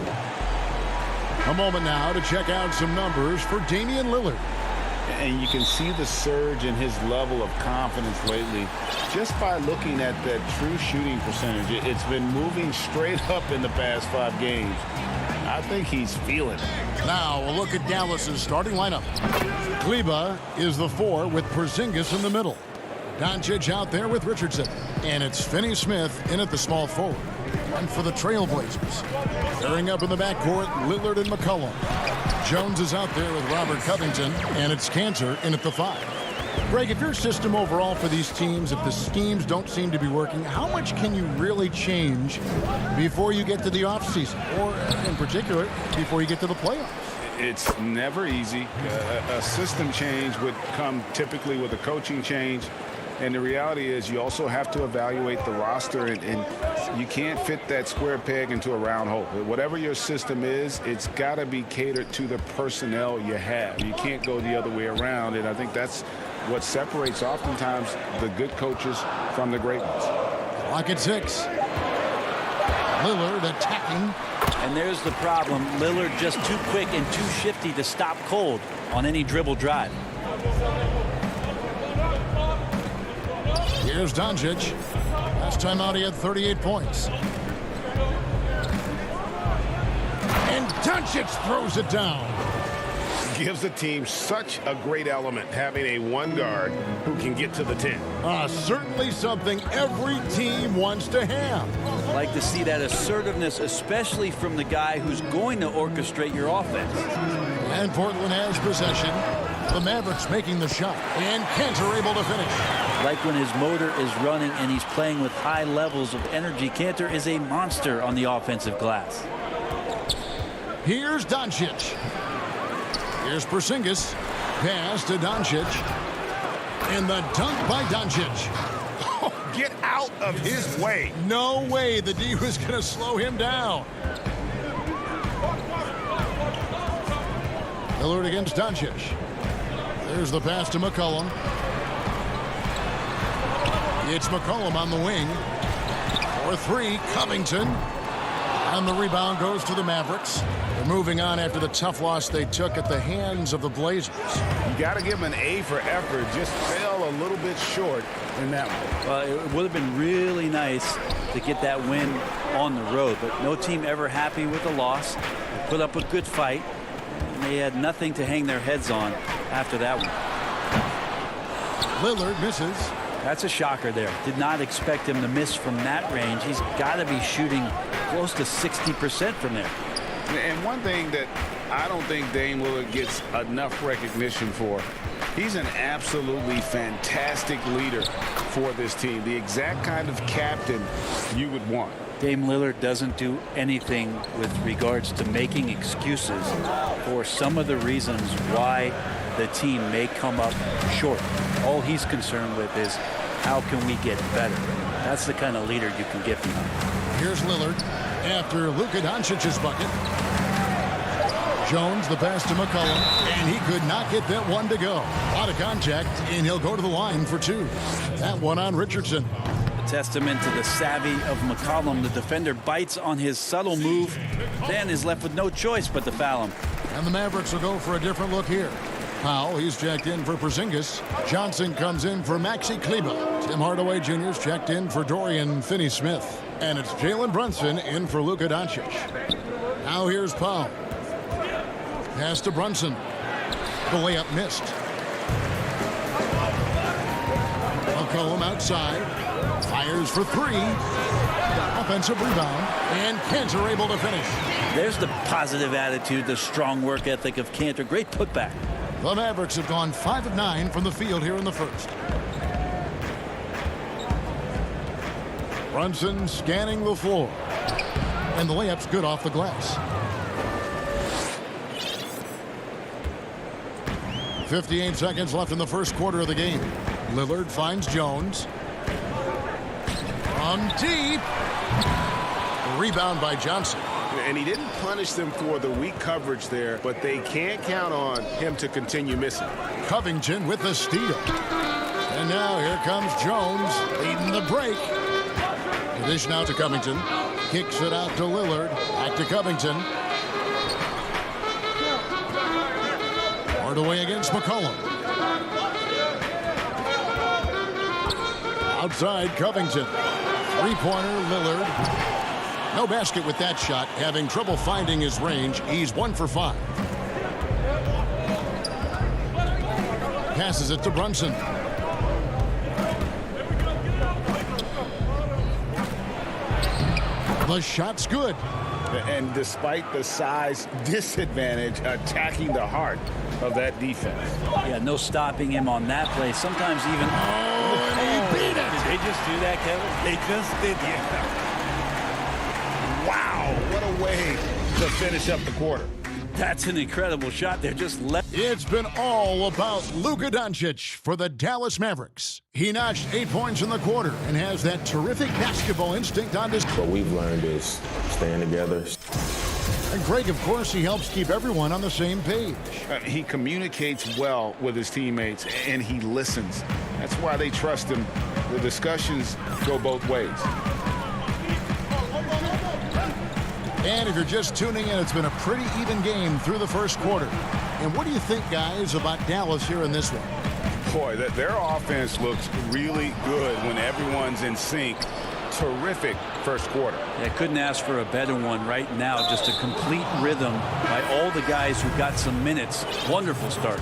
A moment now to check out some numbers for Damian Lillard. And you can see the surge in his level of confidence lately just by looking at that true shooting percentage. It's been moving straight up in the past 5 games. I think he's feeling it. Now a look at Dallas's starting lineup. Kleber is the 4 with Porzingis in the middle. Doncic out there with Richardson. And it's Finney-Smith in at the small forward. And for the Trailblazers, pairing up in the backcourt, Lillard and McCollum. Jones is out there with Robert Covington, and it's Cantor in at the 5. Greg, if your system overall for these teams, if the schemes don't seem to be working, how much can you really change before you get to the offseason, or in particular, before you get to the playoffs? It's never easy. A system change would come typically with a coaching change. And the reality is you also have to evaluate the roster, and you can't fit that square peg into a round hole. Whatever your system is, it's got to be catered to the personnel you have. You can't go the other way around, and I think that's what separates oftentimes the good coaches from the great ones. Clock at 6. Lillard attacking. And there's the problem. Lillard just too quick and too shifty to stop cold on any dribble drive. Here's Doncic. Last time out he had 38 points. And Doncic throws it down. Gives the team such a great element having a 1 guard who can get to the 10. Certainly something every team wants to have. Like to see that assertiveness, especially from the guy who's going to orchestrate your offense. And Portland has possession. The Mavericks making the shot. And Cantor able to finish. Like when his motor is running and he's playing with high levels of energy, Cantor is a monster on the offensive glass. Here's Doncic. Here's Porzingis. Pass to Doncic. And the dunk by Doncic. Oh, get out of his way. No way the D was going to slow him down. Lillard against Doncic. There's the pass to McCollum. It's McCollum on the wing. For 3, Covington. And the rebound goes to the Mavericks. They're moving on after the tough loss they took at the hands of the Blazers. You got to give him an A for effort. Just fell a little bit short in that one. Well, it would have been really nice to get that win on the road, but no team ever happy with a loss. They put up a good fight, and they had nothing to hang their heads on after that one. Lillard misses. That's a shocker there. Did not expect him to miss from that range. He's got to be shooting close to 60% from there. And one thing that I don't think Dame Lillard gets enough recognition for, he's an absolutely fantastic leader for this team. The exact kind of captain you would want. Dame Lillard doesn't do anything with regards to making excuses for some of the reasons why the team may come up short. All he's concerned with is how can we get better. That's the kind of leader you can get from him. Here's Lillard after Luka Doncic's bucket. Jones the pass to McCollum, and he could not get that one to go. Out of contact, and he'll go to the line for 2. That one on Richardson. A testament to the savvy of McCollum. The defender bites on his subtle move, then is left with no choice but to foul him. And the Mavericks will go for a different look here. Powell, he's checked in for Porzingis. Johnson comes in for Maxi Kleber. Tim Hardaway Jr.'s checked in for Dorian Finney-Smith. And it's Jalen Brunson in for Luka Doncic. Now here's Powell. Pass to Brunson. The layup missed. McCollum outside. Fires for 3. Offensive rebound. And Cantor able to finish. There's the positive attitude, the strong work ethic of Cantor. Great putback. The Mavericks have gone 5 of 9 from the field here in the first. Brunson scanning the floor. And the layup's good off the glass. 58 seconds left in the first quarter of the game. Lillard finds Jones. From deep. Rebound by Johnson. And he didn't punish them for the weak coverage there, but they can't count on him to continue missing. Covington with the steal. And now here comes Jones leading the break. The dish now to Covington. Kicks it out to Lillard. Back to Covington. Hardaway against McCollum. Outside, Covington. Three-pointer, Lillard. No basket with that shot. Having trouble finding his range. He's 1 for 5. Passes it to Brunson. The shot's good. And despite the size disadvantage, attacking the heart of that defense. Yeah, no stopping him on that play. Sometimes even... and he beat it. Did they just do that, Kevin? They just did. Yeah. Wow, what a way to finish up the quarter. That's an incredible shot. They're just left. It's been all about Luka Doncic for the Dallas Mavericks. He notched 8 points in the quarter and has that terrific basketball instinct on his... What we've learned is staying together. And Greg, of course, he helps keep everyone on the same page. He communicates well with his teammates, and he listens. That's why they trust him. The discussions go both ways. And if you're just tuning in, it's been a pretty even game through the first quarter. And what do you think, guys, about Dallas here in this one? Boy, their offense looks really good when everyone's in sync. Terrific first quarter. I couldn't ask for a better one right now. Just a complete rhythm by all the guys who got some minutes. Wonderful start.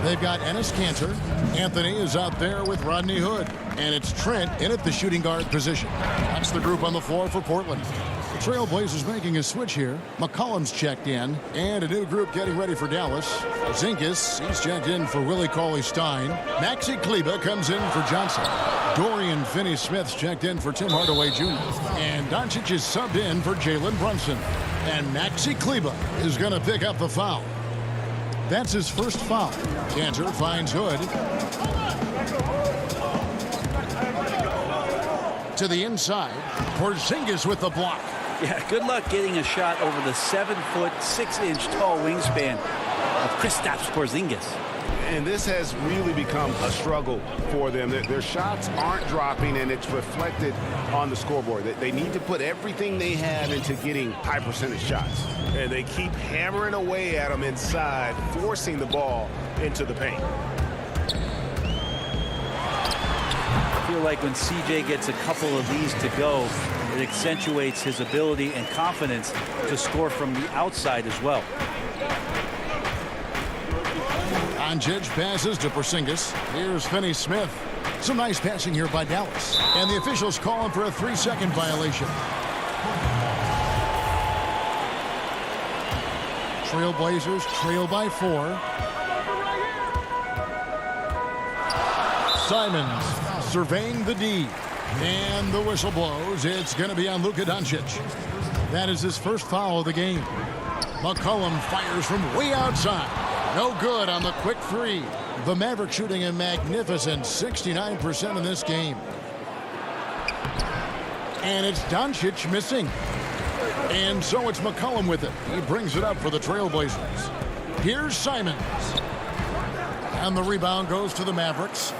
They've got Enes Kanter. Anthony is out there with Rodney Hood. And it's Trent in at the shooting guard position. That's the group on the floor for Portland. The Trailblazers making a switch here. McCollum's checked in. And a new group getting ready for Dallas. Zingas, he's checked in for Willie Cauley-Stein. Maxi Kleber comes in for Johnson. Dorian Finney-Smith's checked in for Tim Hardaway Jr. And Doncic is subbed in for Jalen Brunson. And Maxi Kleber is going to pick up the foul. That's his first foul. Kanter finds Hood. To the inside. Porzingis with the block. Yeah, good luck getting a shot over the 7-foot, 6-inch tall wingspan of Kristaps Porzingis. And this has really become a struggle for them. Their shots aren't dropping, and it's reflected on the scoreboard. They need to put everything they have into getting high percentage shots. And they keep hammering away at them inside, forcing the ball into the paint. I feel like when CJ gets a couple of these to go, it accentuates his ability and confidence to score from the outside as well. Doncic passes to Porzingis. Here's Finney-Smith. Some nice passing here by Dallas. And the officials calling for a 3-second violation. Trailblazers trail by 4. Simons surveying the D. And the whistle blows. It's going to be on Luka Doncic. That is his first foul of the game. McCollum fires from way outside. No good on the quick 3. The Mavericks shooting a magnificent 69% in this game. And it's Doncic missing. And so it's McCollum with it. He brings it up for the Trailblazers. Here's Simons. And the rebound goes to the Mavericks.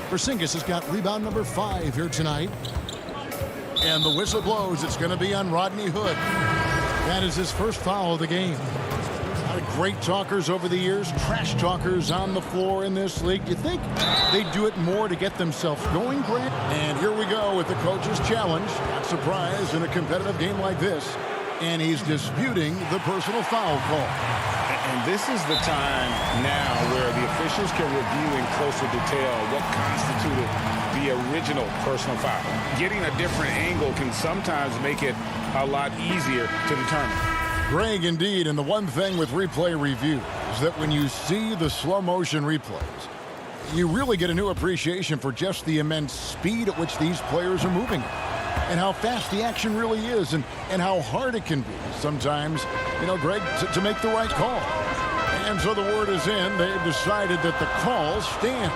Porzingis has got rebound number 5 here tonight. And the whistle blows. It's going to be on Rodney Hood. That is his first foul of the game. Great talkers over the years, trash talkers on the floor in this league. You think they do it more to get themselves going, Grant? And here we go with the coach's challenge. Not surprised in a competitive game like this. And he's disputing the personal foul call. And this is the time now where the officials can review in closer detail what constituted the original personal foul. Getting a different angle can sometimes make it a lot easier to determine. Greg, indeed, and the one thing with replay review is that when you see the slow motion replays, you really get a new appreciation for just the immense speed at which these players are moving and how fast the action really is and how hard it can be sometimes, Greg, to make the right call. And so the word is in. They've decided that the call stands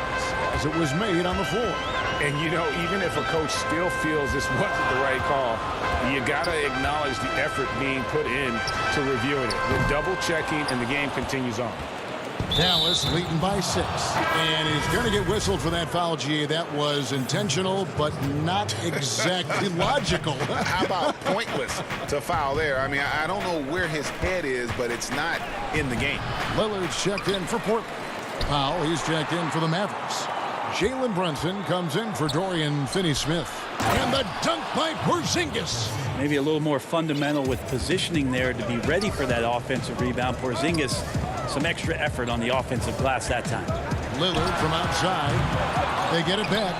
as it was made on the floor. And, even if a coach still feels this wasn't the right call, you got to acknowledge the effort being put in to reviewing it. They're double checking, and the game continues on. Dallas leading by 6. And he's going to get whistled for that foul, G. That was intentional, but not exactly logical. How about pointless to foul there? I mean, I don't know where his head is, but it's not in the game. Lillard's checked in for Portland. Powell, he's checked in for the Mavericks. Jalen Brunson comes in for Dorian Finney-Smith. And the dunk by Porzingis. Maybe a little more fundamental with positioning there to be ready for that offensive rebound. Porzingis, some extra effort on the offensive glass that time. Lillard from outside. They get it back.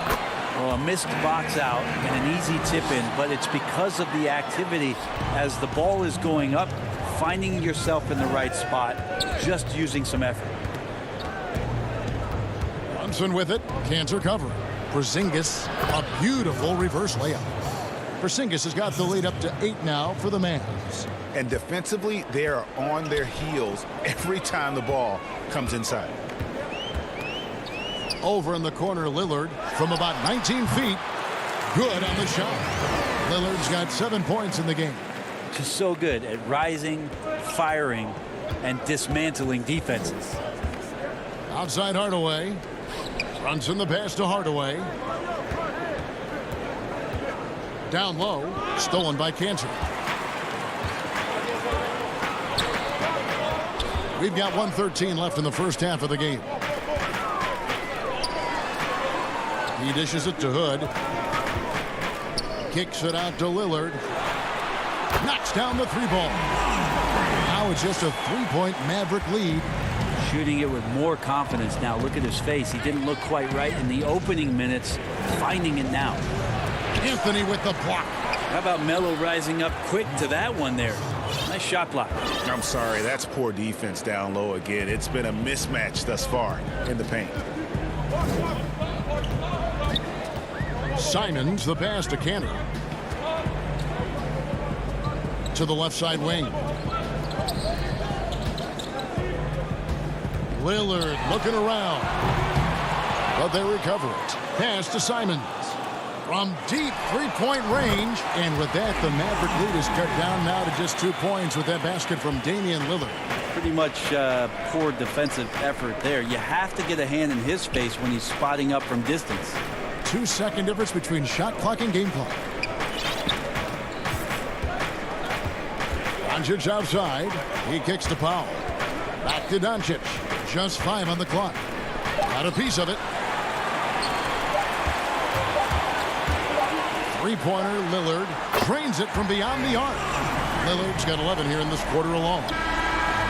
Well, a missed box out and an easy tip in, but it's because of the activity as the ball is going up, finding yourself in the right spot, just using some effort. Brunson with it, can't recover. Porzingis, a beautiful reverse layup. Porzingis has got the lead up to 8 now for the Mavs. And defensively, they are on their heels every time the ball comes inside. Over in the corner, Lillard from about 19 feet. Good on the shot. Lillard's got 7 points in the game. Just so good at rising, firing, and dismantling defenses. Outside Hardaway. Brunson the pass to Hardaway. Down low. Stolen by Cantor. We've got 1:13 left in the first half of the game. He dishes it to Hood. Kicks it out to Lillard. Knocks down the 3-ball. Now it's just a 3-point Maverick lead. Shooting it with more confidence now. Look at his face. He didn't look quite right in the opening minutes. Finding it now. Anthony with the block. How about Melo rising up quick to that one there? Nice shot block. I'm sorry, that's poor defense down low again. It's been a mismatch thus far in the paint. Simons the pass to Cantor. To the left side wing. Lillard looking around. But they recover it. Pass to Simons. From deep 3-point range. And with that, the Maverick lead is cut down now to just 2 points with that basket from Damian Lillard. Pretty much poor defensive effort there. You have to get a hand in his face when he's spotting up from distance. 2-second difference between shot clock and game clock. Doncic outside. He kicks to Powell. Back to Doncic. Just 5 on the clock. Got a piece of it. 3-pointer Lillard drains it from beyond the arc. Lillard's got 11 here in this quarter alone.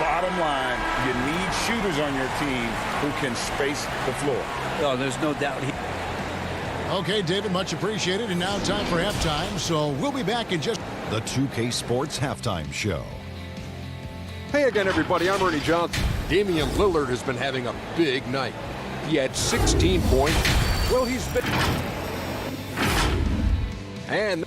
Bottom line, you need shooters on your team who can space the floor. Oh, there's no doubt. Okay, David, much appreciated. And now time for halftime. So we'll be back in just... The 2K Sports Halftime Show. Hey again, everybody. I'm Ernie Johnson. Damian Lillard has been having a big night. He had 16 points. Well, he's been... And...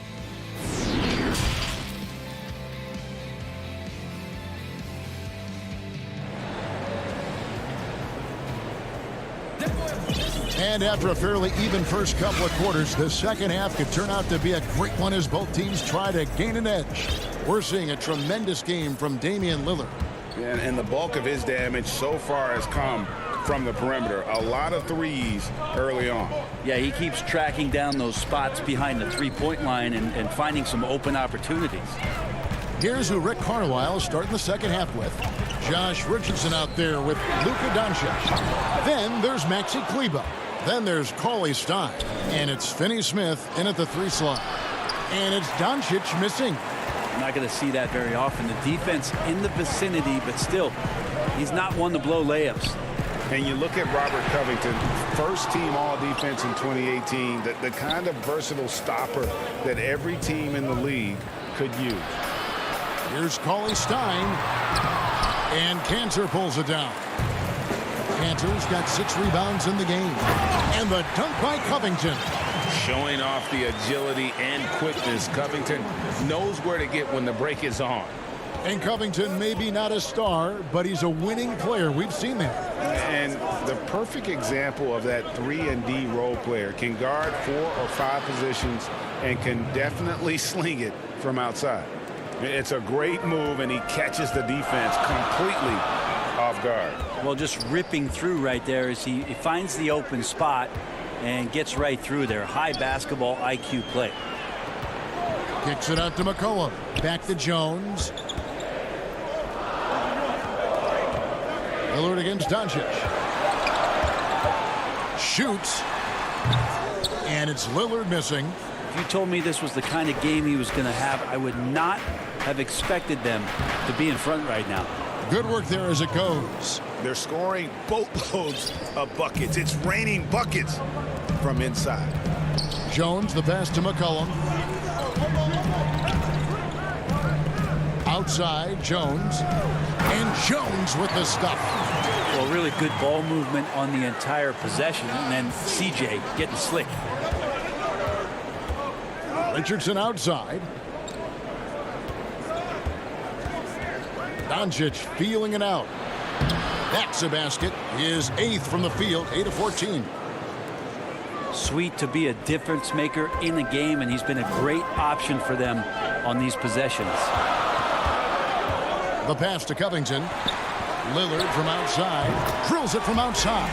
And after a fairly even first couple of quarters, the second half could turn out to be a great one as both teams try to gain an edge. We're seeing a tremendous game from Damian Lillard. And the bulk of his damage so far has come from the perimeter. A lot of threes early on. Yeah, he keeps tracking down those spots behind the 3-point line and finding some open opportunities. Here's who Rick Carlisle is starting the second half with. Josh Richardson out there with Luka Doncic. Then there's Maxi Kleber. Then there's Cauley Stein. And it's Finney-Smith in at the 3 slot. And it's Doncic missing. I'm not going to see that very often. The defense in the vicinity, but still, he's not one to blow layups. And you look at Robert Covington, first team all-defense in 2018, the kind of versatile stopper that every team in the league could use. Here's Cauley Stein. And Cantor pulls it down. Cantor's got 6 rebounds in the game. And the dunk by Covington. Showing off the agility and quickness. Covington knows where to get when the break is on. And Covington may be not a star, but he's a winning player. We've seen that. And the perfect example of that 3-and-D role player. Can guard 4 or 5 positions and can definitely sling it from outside. It's a great move, and he catches the defense completely off guard. Well, just ripping through right there as he finds the open spot and gets right through there. High basketball IQ play. Kicks it out to McCollum. Back to Jones. Lillard against Doncic. Shoots. And it's Lillard missing. If you told me this was the kind of game he was going to have, I would not have expected them to be in front right now. Good work there as it goes. They're scoring boatloads of buckets. It's raining buckets from inside. Jones, the pass to McCollum. Outside, Jones. And Jones with the stuff. Well, really good ball movement on the entire possession. And then CJ getting slick. Richardson outside. Doncic feeling it out. That's a basket. His 8th from the field, 8 of 14. Sweet to be a difference maker in the game, and he's been a great option for them on these possessions. The pass to Covington. Lillard from outside. Drills it from outside.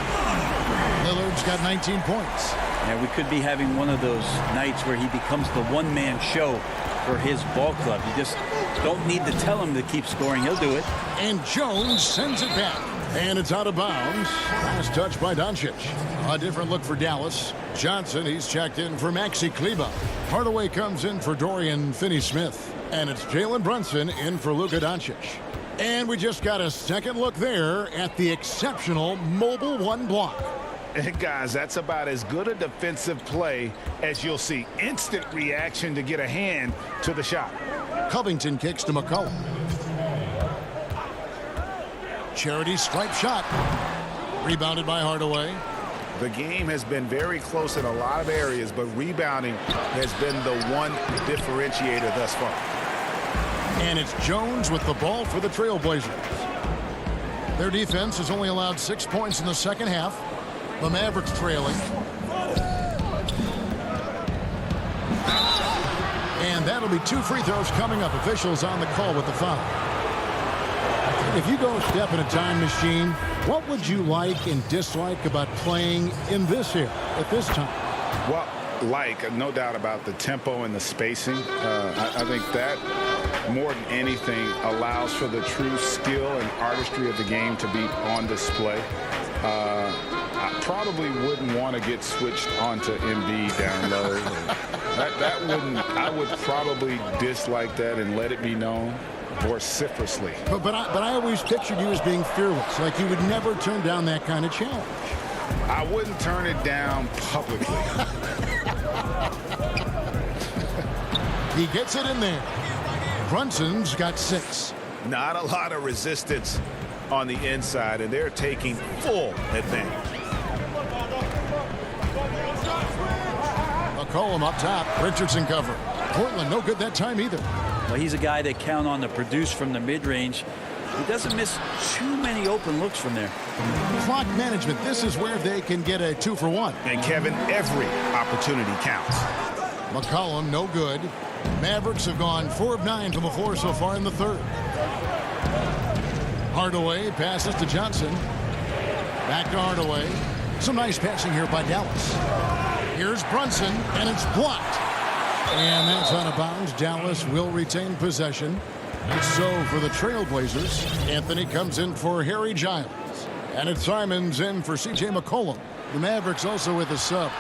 Lillard's got 19 points. And we could be having one of those nights where he becomes the one-man show for his ball club. You just don't need to tell him to keep scoring. He'll do it. And Jones sends it back. And it's out of bounds. Last touch by Doncic. A different look for Dallas. Johnson, he's checked in for Maxi Kleber. Hardaway comes in for Dorian Finney-Smith. And it's Jalen Brunson in for Luka Doncic. And we just got a second look there at the exceptional mobile one block. And guys, that's about as good a defensive play as you'll see. Instant reaction to get a hand to the shot. Covington kicks to McCollum. Charity stripe shot. Rebounded by Hardaway. The game has been very close in a lot of areas, but rebounding has been the one differentiator thus far. And it's Jones with the ball for the Trailblazers. Their defense has only allowed 6 points in the second half. The Mavericks trailing. And that'll be 2 free throws coming up. Officials on the call with the foul. If you go step in a time machine, what would you like and dislike about playing in this era at this time? Well, no doubt about the tempo and the spacing. I think that more than anything allows for the true skill and artistry of the game to be on display. I probably wouldn't want to get switched onto Embiid down low. I would probably dislike that and let it be known vociferously. But I always pictured you as being fearless, like you would never turn down that kind of challenge. I wouldn't turn it down publicly. He gets it in there. Brunson's got 6. Not a lot of resistance on the inside, and they're taking full advantage. McCollum up top. Richardson cover. Portland no good that time either. Well, he's a guy they count on to produce from the mid-range. He doesn't miss too many open looks from there. Clock management. This is where they can get a 2 for 1. And Kevin, every opportunity counts. McCollum no good. Mavericks have gone 4 of 9 from the floor so far in the third. Hardaway passes to Johnson. Back to Hardaway. Some nice passing here by Dallas. Here's Brunson, and it's blocked. And that's out of bounds. Dallas will retain possession. So for the Trailblazers, Anthony comes in for Harry Giles. And it's Simons in for C.J. McCollum. The Mavericks also with a sub.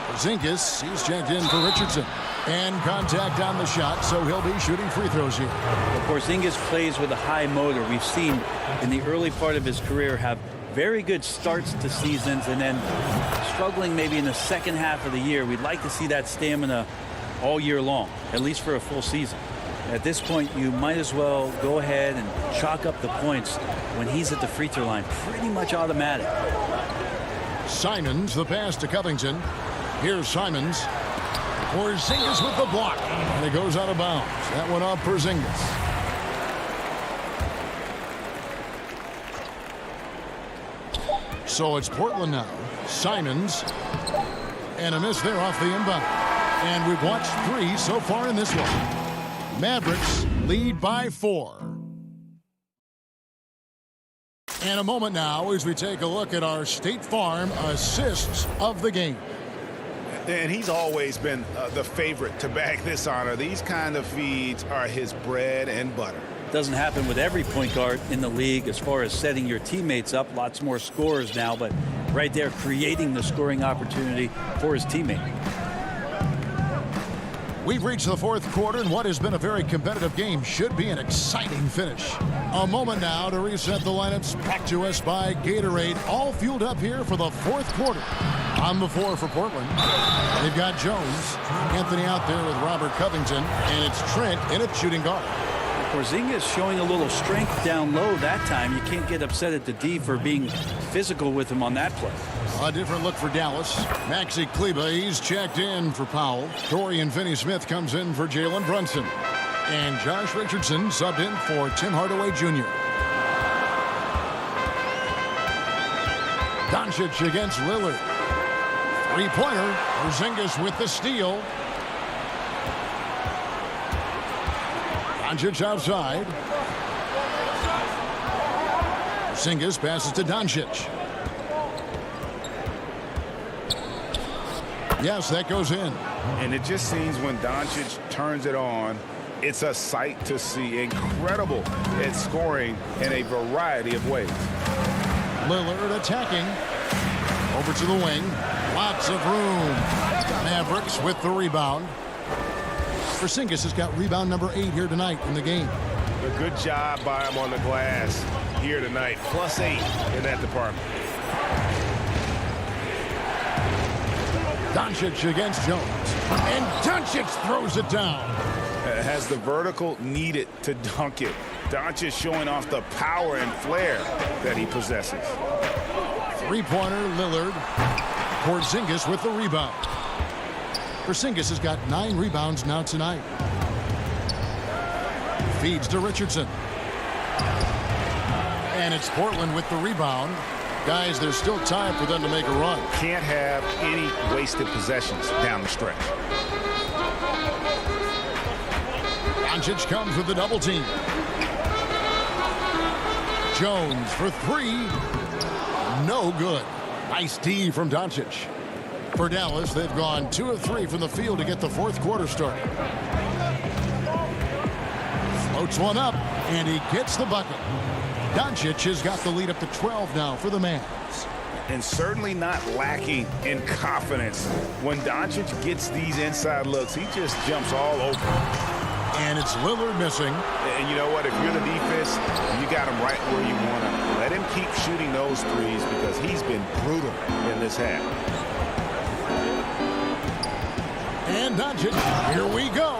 Porzingis, he's checked in for Richardson. And contact on the shot, so he'll be shooting free throws here. Well, Porzingis plays with a high motor. We've seen in the early part of his career have very good starts to seasons and then struggling maybe in the second half of the year. We'd like to see that stamina all year long, at least for a full season. At this point, you might as well go ahead and chalk up the points when he's at the free throw line. Pretty much automatic. Simons, the pass to Covington. Here's Simons. Porzingis with the block. And it goes out of bounds. That one off Porzingis. So it's Portland now. Simons. And a miss there off the inbound. And we've watched 3 so far in this one. Mavericks lead by 4. And a moment now as we take a look at our State Farm assists of the game. And he's always been the favorite to bag this honor. These kind of feeds are his bread and butter. Doesn't happen with every point guard in the league as far as setting your teammates up. Lots more scorers now, but right there creating the scoring opportunity for his teammate. We've reached the fourth quarter, and what has been a very competitive game should be an exciting finish. A moment now to reset the lineups brought to us by Gatorade, all fueled up here for the fourth quarter. On the floor for Portland, they've got Jones, Anthony out there with Robert Covington, and it's Trent in at shooting guard. Porzingis showing a little strength down low that time. You can't get upset at the D for being physical with him on that play. A different look for Dallas. Maxi Kleber, he's checked in for Powell. Dorian Finney-Smith comes in for Jalen Brunson. And Josh Richardson subbed in for Tim Hardaway Jr. Doncic against Lillard. Three-pointer. Porzingis with the steal. Doncic outside. Porzingis passes to Doncic. Yes, that goes in. And it just seems when Doncic turns it on, it's a sight to see. Incredible at scoring in a variety of ways. Lillard attacking. Over to the wing. Lots of room. Mavericks with the rebound. Porzingis has got rebound number 8 here tonight in the game. A good job by him on the glass here tonight. +8 in that department. Doncic against Jones. And Doncic throws it down. Has the vertical needed to dunk it. Doncic showing off the power and flair that he possesses. Three-pointer, Lillard. Porzingis with the rebound. Porzingis has got 9 rebounds now tonight. Feeds to Richardson. And it's Portland with the rebound. Guys, there's still time for them to make a run. Can't have any wasted possessions down the stretch. Doncic comes with the double team. Jones for 3. No good. Nice D from Doncic. For Dallas, they've gone 2 of 3 from the field to get the fourth quarter started. Floats one up, and he gets the bucket. Doncic has got the lead up to 12 now for the Mavs. And certainly not lacking in confidence. When Doncic gets these inside looks, he just jumps all over. And it's Lillard missing. And you know what? If you're the defense, you got him right where you want him. Let him keep shooting those threes because he's been brutal in this half. And Doncic, here we go.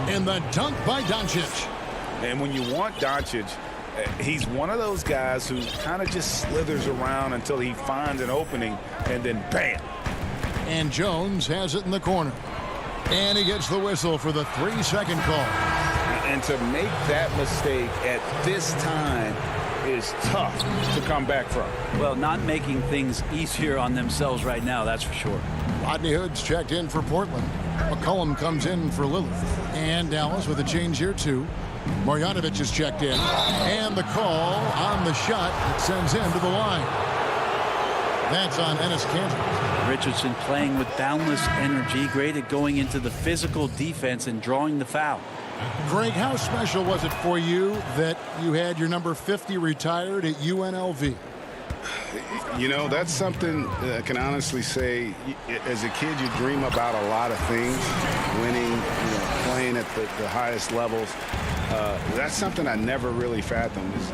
And the dunk by Doncic. And when you want Doncic, he's one of those guys who kind of just slithers around until he finds an opening, and then bam. And Jones has it in the corner. And he gets the whistle for the 3-second call. And to make that mistake at this time is tough to come back from. Well, not making things easier on themselves right now, that's for sure. Rodney Hood's checked in for Portland. McCollum comes in for Lillard. And Dallas with a change here, too. Marjanovic is checked in. And the call on the shot that sends him to the line. That's on Enes Kanter. Richardson playing with boundless energy, great at going into the physical defense and drawing the foul. Greg, how special was it for you that you had your number 50 retired at UNLV? You know, that's something I can honestly say. As a kid, you dream about a lot of things, winning, playing at the highest levels. That's something I never really fathomed, is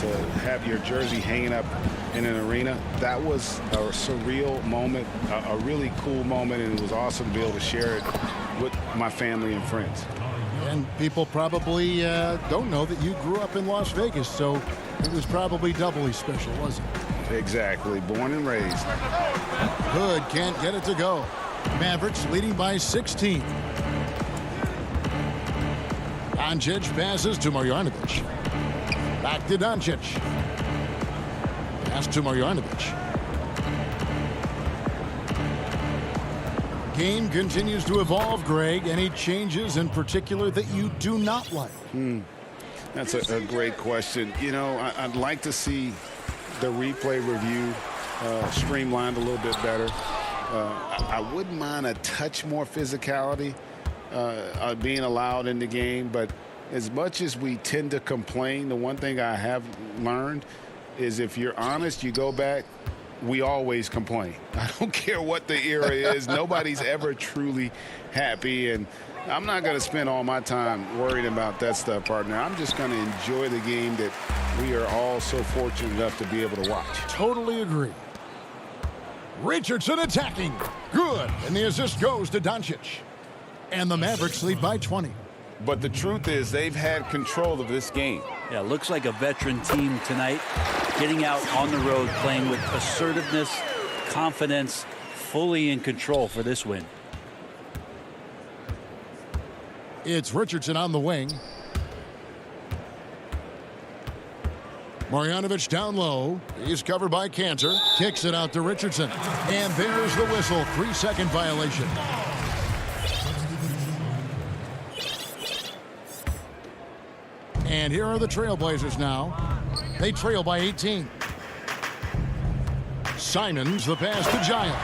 to have your jersey hanging up in an arena. That was a surreal moment, a really cool moment, and it was awesome to be able to share it with my family and friends. And people probably don't know that you grew up in Las Vegas, so it was probably doubly special, wasn't it? Exactly. Born and raised. Hood can't get it to go. Mavericks leading by 16. Doncic passes to Marjanovic. Back to Doncic. Pass to Marjanovic. Game continues to evolve, Greg. Any changes in particular that you do not like? That's a great question. You know, I'd like to see the replay review streamlined a little bit better. I wouldn't mind a touch more physicality being allowed in the game, but as much as we tend to complain, the one thing I have learned is if you're honest, you go back, we always complain. I don't care what the era is. Nobody's ever truly happy, and I'm not going to spend all my time worrying about that stuff, partner. I'm just going to enjoy the game that we are all so fortunate enough to be able to watch. Totally agree. Richardson attacking. Good. And the assist goes to Doncic. And the Mavericks lead by 20. But the truth is they've had control of this game. Yeah, looks like a veteran team tonight, getting out on the road, playing with assertiveness, confidence, fully in control for this win. It's Richardson on the wing. Marjanovic down low. He's covered by Cantor. Kicks it out to Richardson. And there's the whistle. 3-second violation. And here are the Trailblazers now. They trail by 18. Simons, the pass to Giant.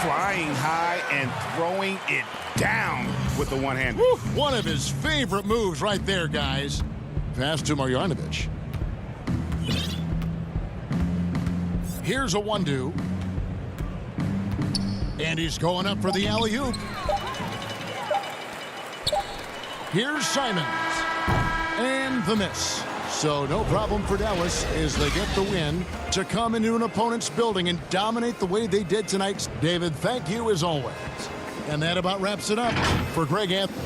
Flying high and throwing it down with the one-hand. One of his favorite moves right there, guys. Pass to Marjanovic. Here's a 1-2. And he's going up for the alley-oop. Here's Simons. And the miss. So no problem for Dallas as they get the win to come into an opponent's building and dominate the way they did tonight. David, thank you as always. And that about wraps it up for Greg Anthony.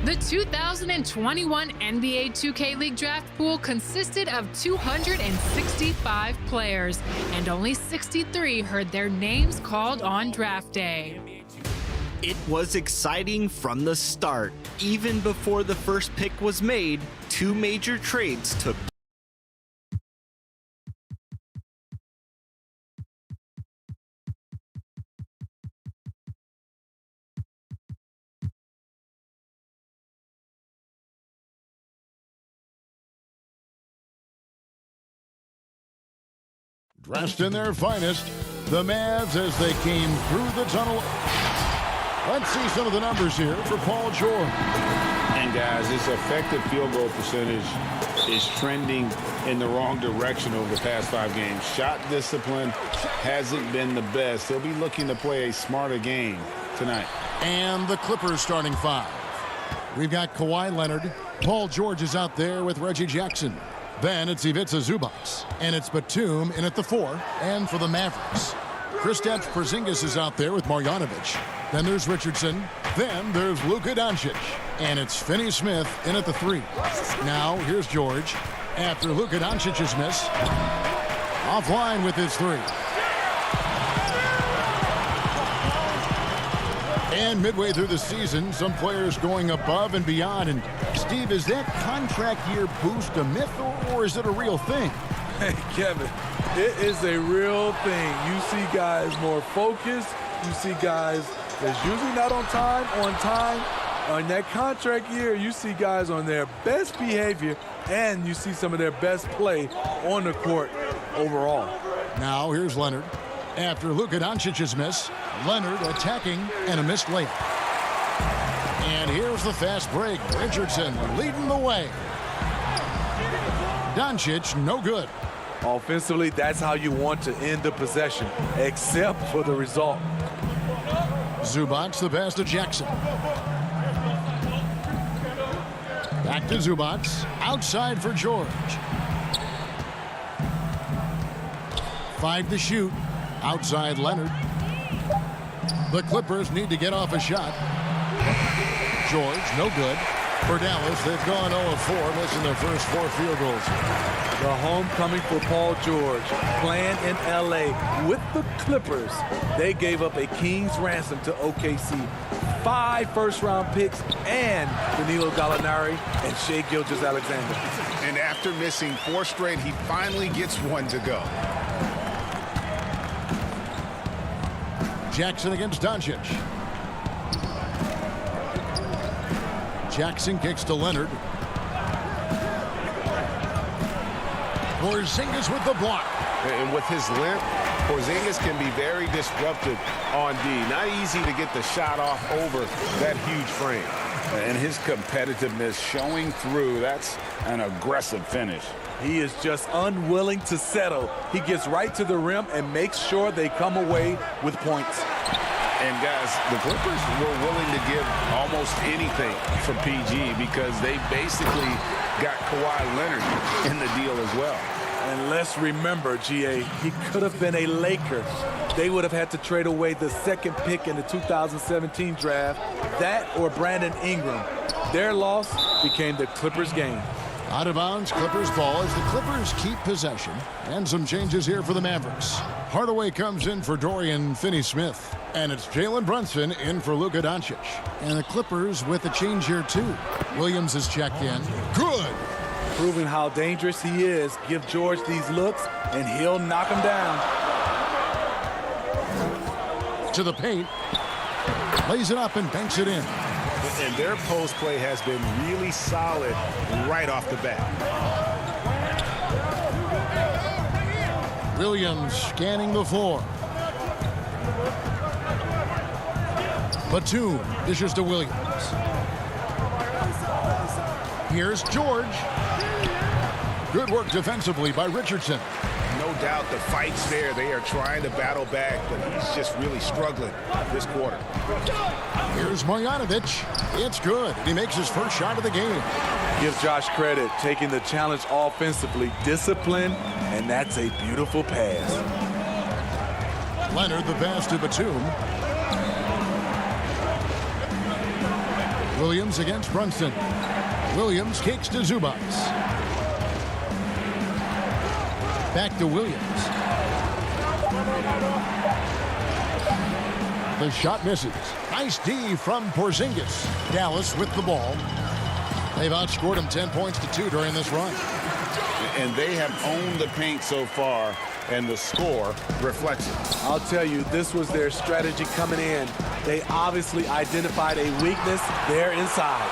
The 2021 NBA 2K League draft pool consisted of 265 players, and only 63 heard their names called on draft day. It was exciting from the start. Even before the first pick was made, two major trades took place. Dressed in their finest, the Mavs as they came through the tunnel. Let's see some of the numbers here for Paul George. And guys, his effective field goal percentage is trending in the wrong direction over the past 5 games. Shot discipline hasn't been the best. He'll be looking to play a smarter game tonight. And the Clippers starting 5. We've got Kawhi Leonard. Paul George is out there with Reggie Jackson. Then it's Ivica Zubac, and it's Batum in at the 4, and for the Mavericks. Kristaps Porzingis is out there with Marjanovic. Then there's Richardson. Then there's Luka Doncic, and it's Finney-Smith in at the 3. Now here's George after Luka Doncic's miss. Offline with his 3. And midway through the season, some players going above and beyond. And Steve, is that contract year boost a myth or is it a real thing? Hey, Kevin, it is a real thing. You see guys more focused. You see guys that's usually not on time. On that contract year, you see guys on their best behavior, and you see some of their best play on the court overall. Now here's Leonard. After Luka Doncic's miss, Leonard attacking and a missed layup. And here's the fast break. Richardson leading the way. Doncic, no good. Offensively, that's how you want to end the possession, except for the result. Zubac, the pass to Jackson. Back to Zubac. Outside for George. 5 to shoot. Outside Leonard. The Clippers need to get off a shot. George, no good. For Dallas, they've gone 0-4, missing their first 4 field goals. The homecoming for Paul George, playing in L.A. with the Clippers. They gave up a king's ransom to OKC. 5 first-round picks and Danilo Gallinari and Shai Gilgeous-Alexander. And after missing 4 straight, he finally gets 1 to go. Jackson against Doncic. Jackson kicks to Leonard. Porzingis with the block. And with his length, Porzingis can be very disruptive on D. Not easy to get the shot off over that huge frame. And his competitiveness showing through. That's an aggressive finish. He is just unwilling to settle. He gets right to the rim and makes sure they come away with points. And guys, the Clippers were willing to give almost anything for PG because they basically got Kawhi Leonard in the deal as well. And let's remember, GA, he could have been a Laker. They would have had to trade away the 2nd pick in the 2017 draft, that or Brandon Ingram. Their loss became the Clippers' gain. Out of bounds, Clippers ball as the Clippers keep possession. And some changes here for the Mavericks. Hardaway comes in for Dorian Finney-Smith. And it's Jalen Brunson in for Luka Doncic. And the Clippers with a change here, too. Williams has checked in. Good. Proving how dangerous he is. Give George these looks, and he'll knock him down. To the paint. Lays it up and banks it in. And their post play has been really solid right off the bat. Williams scanning the floor. Batum dishes to Williams. Here's George. Good work defensively by Richardson. No doubt the fight's there. They are trying to battle back, but he's just really struggling this quarter. Here's Marjanovic. It's good. He makes his first shot of the game. Give Josh credit, taking the challenge offensively, discipline, and that's a beautiful pass. Leonard, the pass to Batum. Williams against Brunson. Williams kicks to Zubats. Back to Williams. The shot misses. Nice D from Porzingis. Dallas with the ball. They've outscored him 10 points to 2 during this run. And they have owned the paint so far, and the score reflects it. I'll tell you, this was their strategy coming in. They obviously identified a weakness there inside.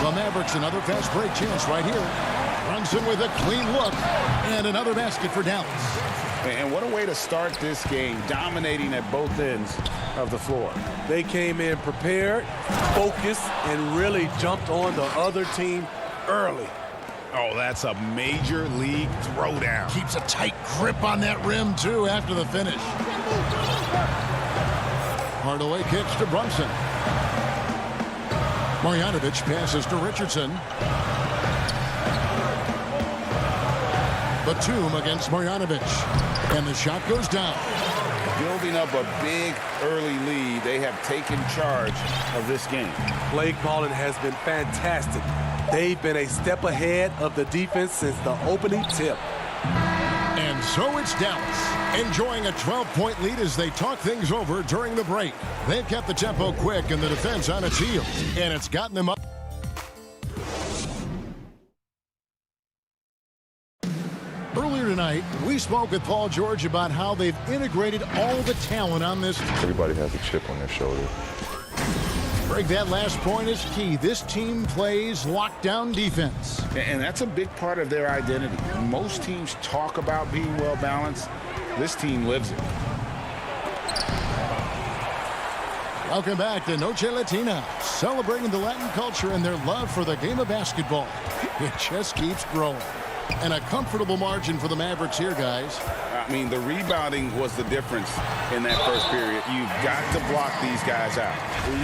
The Mavericks another fast break chance right here. Brunson with a clean look and another basket for Dallas. And what a way to start this game, dominating at both ends of the floor. They came in prepared, focused, and really jumped on the other team early. Oh, that's a major league throwdown. Keeps a tight grip on that rim, too, after the finish. Hardaway kicks to Brunson. Marjanovic passes to Richardson. Batum against Marjanovic. And the shot goes down. Building up a big early lead, they have taken charge of this game. Play calling has been fantastic. They've been a step ahead of the defense since the opening tip. And so it's Dallas, enjoying a 12-point lead as they talk things over during the break. They've kept the tempo quick and the defense on its heels, and it's gotten them up. Earlier tonight, we spoke with Paul George about how they've integrated all the talent on this. Everybody has a chip on their shoulder. Greg, that last point is key. This team plays lockdown defense. And that's a big part of their identity. Most teams talk about being well-balanced. This team lives it. Welcome back to Noche Latina, celebrating the Latin culture and their love for the game of basketball. It just keeps growing. And a comfortable margin for the Mavericks here, guys. I mean, the rebounding was the difference in that first period. You've got to block these guys out.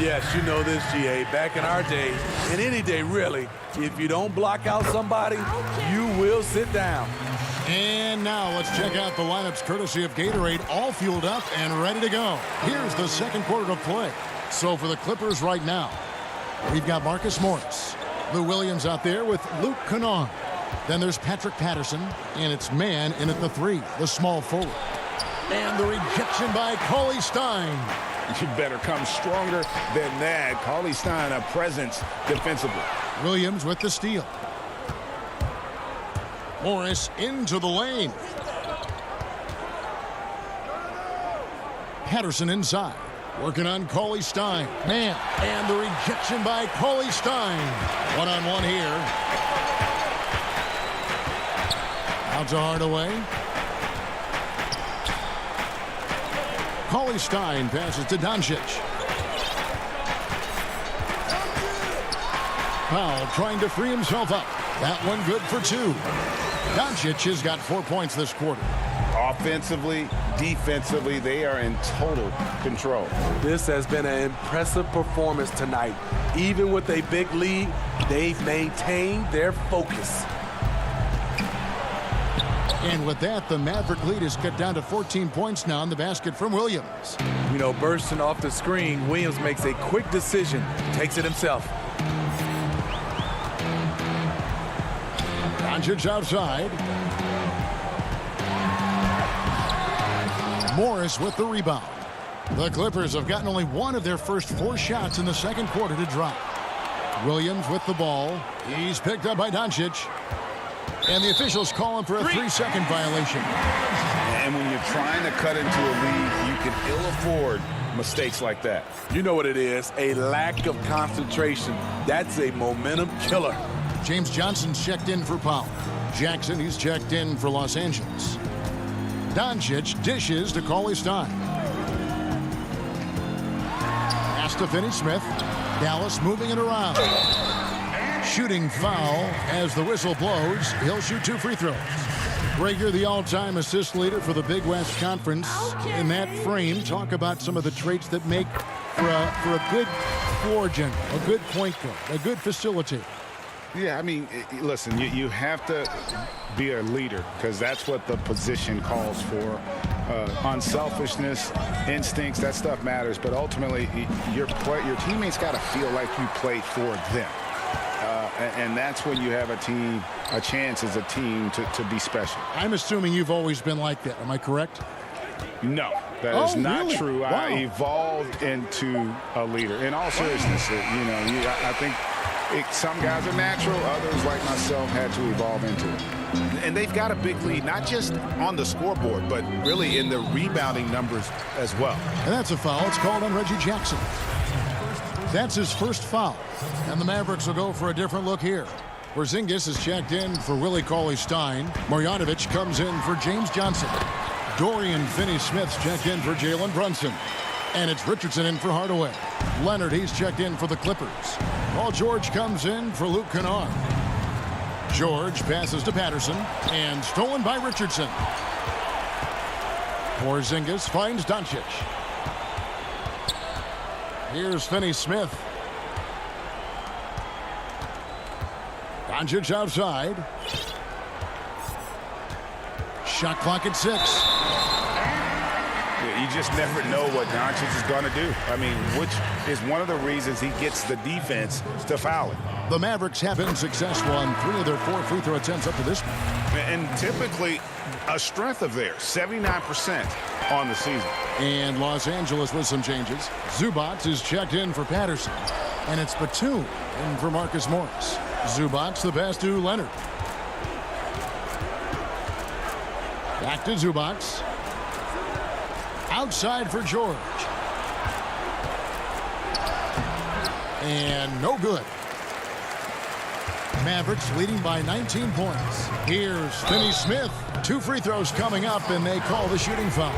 Yes, you know this, GA. Back in our day, and any day really, if you don't block out somebody, you will sit down. And now let's check out the lineups courtesy of Gatorade, all fueled up and ready to go. Here's the second quarter of play. So for the Clippers right now, we've got Marcus Morris. Lou Williams out there with Luke Kennard. Then there's Patrick Patterson, and it's man in at the 3, the small forward. And the rejection by Cauley Stein. You better come stronger than that. Cauley Stein, a presence defensively. Williams with the steal. Morris into the lane. Patterson inside. Working on Cauley Stein. Man, and the rejection by Cauley Stein. One-on-one here. Out to Hardaway. Cauley Stein passes to Doncic. Powell trying to free himself up. That one good for 2. Doncic has got 4 points this quarter. Offensively, defensively, they are in total control. This has been an impressive performance tonight. Even with a big lead, they've maintained their focus. And with that, the Maverick lead is cut down to 14 points now in the basket from Williams. You know, bursting off the screen, Williams makes a quick decision, takes it himself. Doncic outside. Morris with the rebound. The Clippers have gotten only one of their first 4 shots in the second quarter to drop. Williams with the ball. He's picked up by Doncic. And the officials call him for a 3-second violation. And when you're trying to cut into a lead, you can ill afford mistakes like that. You know what it is, a lack of concentration. That's a momentum killer. James Johnson's checked in for Powell. Jackson, he's checked in for Los Angeles. Doncic dishes to Cauley Stein. Pass to Finney-Smith. Dallas moving it around. Shooting foul as the whistle blows. He'll shoot 2 free throws. Greg, you're the all-time assist leader for the Big West Conference. In that frame, talk about some of the traits that make for a good floor general, a good point guard, a good facilitator. Yeah, I mean, listen, you have to be a leader because that's what the position calls for. unselfishness, instincts, that stuff matters. But ultimately, your teammates got to feel like you played for them. And that's when you have a chance as a team to be special. I'm assuming you've always been like that. Am I correct? No, that is not really? true. Wow. I evolved into a leader. In all seriousness, I think some guys are natural. Others, like myself, had to evolve into it. And they've got a big lead, not just on the scoreboard, but really in the rebounding numbers as well. And that's a foul. It's called on Reggie Jackson. That's his first foul. And the Mavericks will go for a different look here. Porzingis is checked in for Willie Cauley-Stein. Marjanovic comes in for James Johnson. Dorian Finney-Smith's checked in for Jalen Brunson. And it's Richardson in for Hardaway. Leonard, he's checked in for the Clippers. Paul George comes in for Luke Kennard. George passes to Patterson and stolen by Richardson. Porzingis finds Doncic. Here's Finney-Smith. Doncic outside. Shot clock at 6. You just never know what Doncic is going to do. I mean, which is one of the reasons he gets the defense to foul him. The Mavericks have been successful on 3 of their 4 free throw attempts up to this point. And typically a strength of theirs, 79% on the season. And Los Angeles with some changes. Zubac is checked in for Patterson. And it's Batum in for Marcus Morris. Zubac the pass to Leonard. Back to Zubac. Outside for George. And no good. Mavericks leading by 19 points. Here's Finney-Smith. 2 free throws coming up, and they call the shooting foul.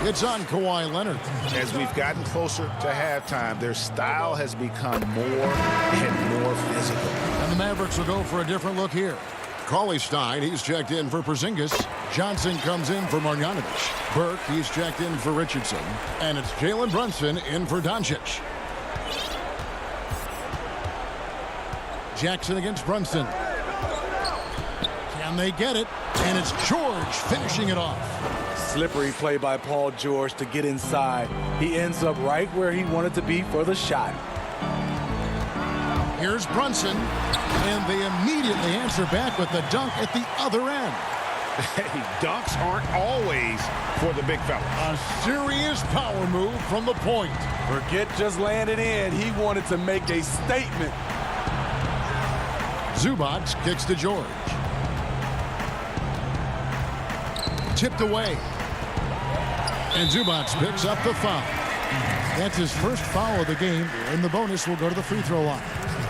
It's on Kawhi Leonard. As we've gotten closer to halftime, their style has become more and more physical. And the Mavericks will go for a different look here. Cauley-Stein, he's checked in for Porzingis. Johnson comes in for Marjanovic. Burke, he's checked in for Richardson. And it's Jalen Brunson in for Doncic. Jackson against Brunson. Can they get it? And it's George finishing it off. Slippery play by Paul George to get inside. He ends up right where he wanted to be for the shot. Here's Brunson, and they immediately answer back with the dunk at the other end. Hey, dunks aren't always for the big fella. A serious power move from the point. Forget just laying it in. He wanted to make a statement. Zubac kicks to George. Tipped away. And Zubac picks up the foul. That's his first foul of the game, and the bonus will go to the free throw line.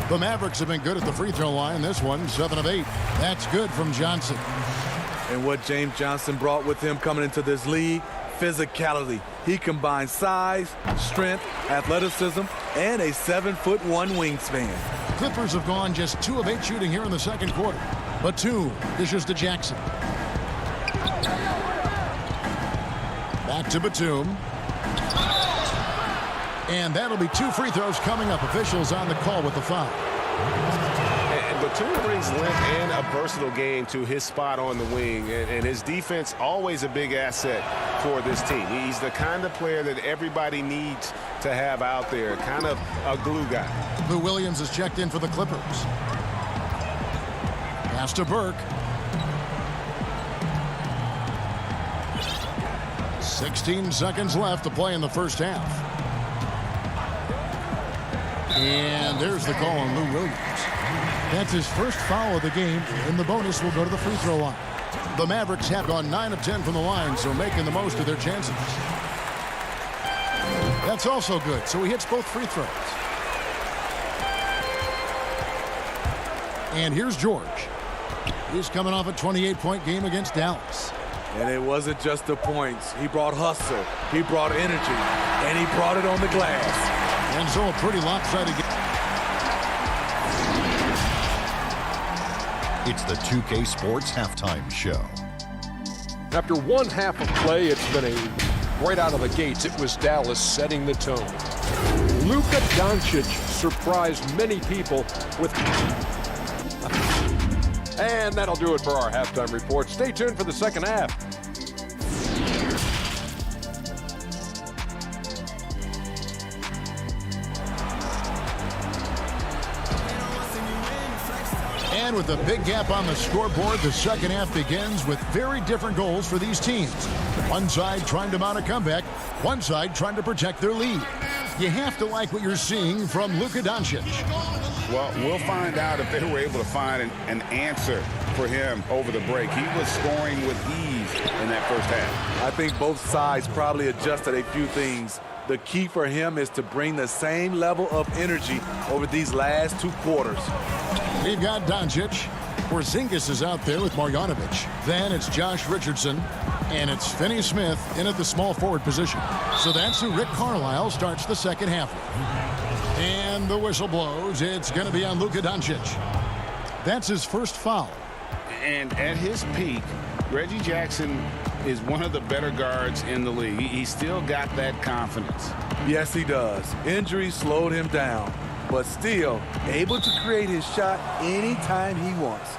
The Mavericks have been good at the free throw line. This one, 7 of 8. That's good from Johnson. And what James Johnson brought with him coming into this league, physicality. He combines size, strength, athleticism, and a 7'1" wingspan. Clippers have gone just 2 of 8 shooting here in the second quarter. Batum dishes to Jackson. Back to Batum. And that'll be 2 free throws coming up. Officials on the call with the foul. And Batum brings length and a versatile game to his spot on the wing. And his defense, always a big asset for this team. He's the kind of player that everybody needs to have out there. Kind of a glue guy. Lou Williams is checked in for the Clippers. Pass to Burke. 16 seconds left to play in the first half. And there's the call on Lou Williams. That's his first foul of the game, and the bonus will go to the free throw line. The Mavericks have gone 9 of 10 from the line, so making the most of their chances. That's also good, so he hits both free throws. And here's George. He's coming off a 28-point game against Dallas. And it wasn't just the points. He brought hustle, he brought energy, and he brought it on the glass. And so a pretty lopsided game. It's the 2K Sports Halftime Show. After one half of play, it's been right out of the gates. It was Dallas setting the tone. Luka Doncic surprised many people with... And that'll do it for our halftime report. Stay tuned for the second half. And with a big gap on the scoreboard, the second half begins with very different goals for these teams. One side trying to mount a comeback, one side trying to protect their lead. You have to like what you're seeing from Luka Doncic. Well, we'll find out if they were able to find an answer for him over the break. He was scoring with ease in that first half. I think both sides probably adjusted a few things. The key for him is to bring the same level of energy over these last 2 quarters. We've got Doncic. Porzingis is out there with Marjanovic. Then it's Josh Richardson. And it's Finney-Smith in at the small forward position. So that's who Rick Carlisle starts the second half with. And the whistle blows. It's going to be on Luka Doncic. That's his first foul. And at his peak, Reggie Jackson is one of the better guards in the league. He's still got that confidence. Yes, he does. Injury slowed him down, but still able to create his shot anytime he wants.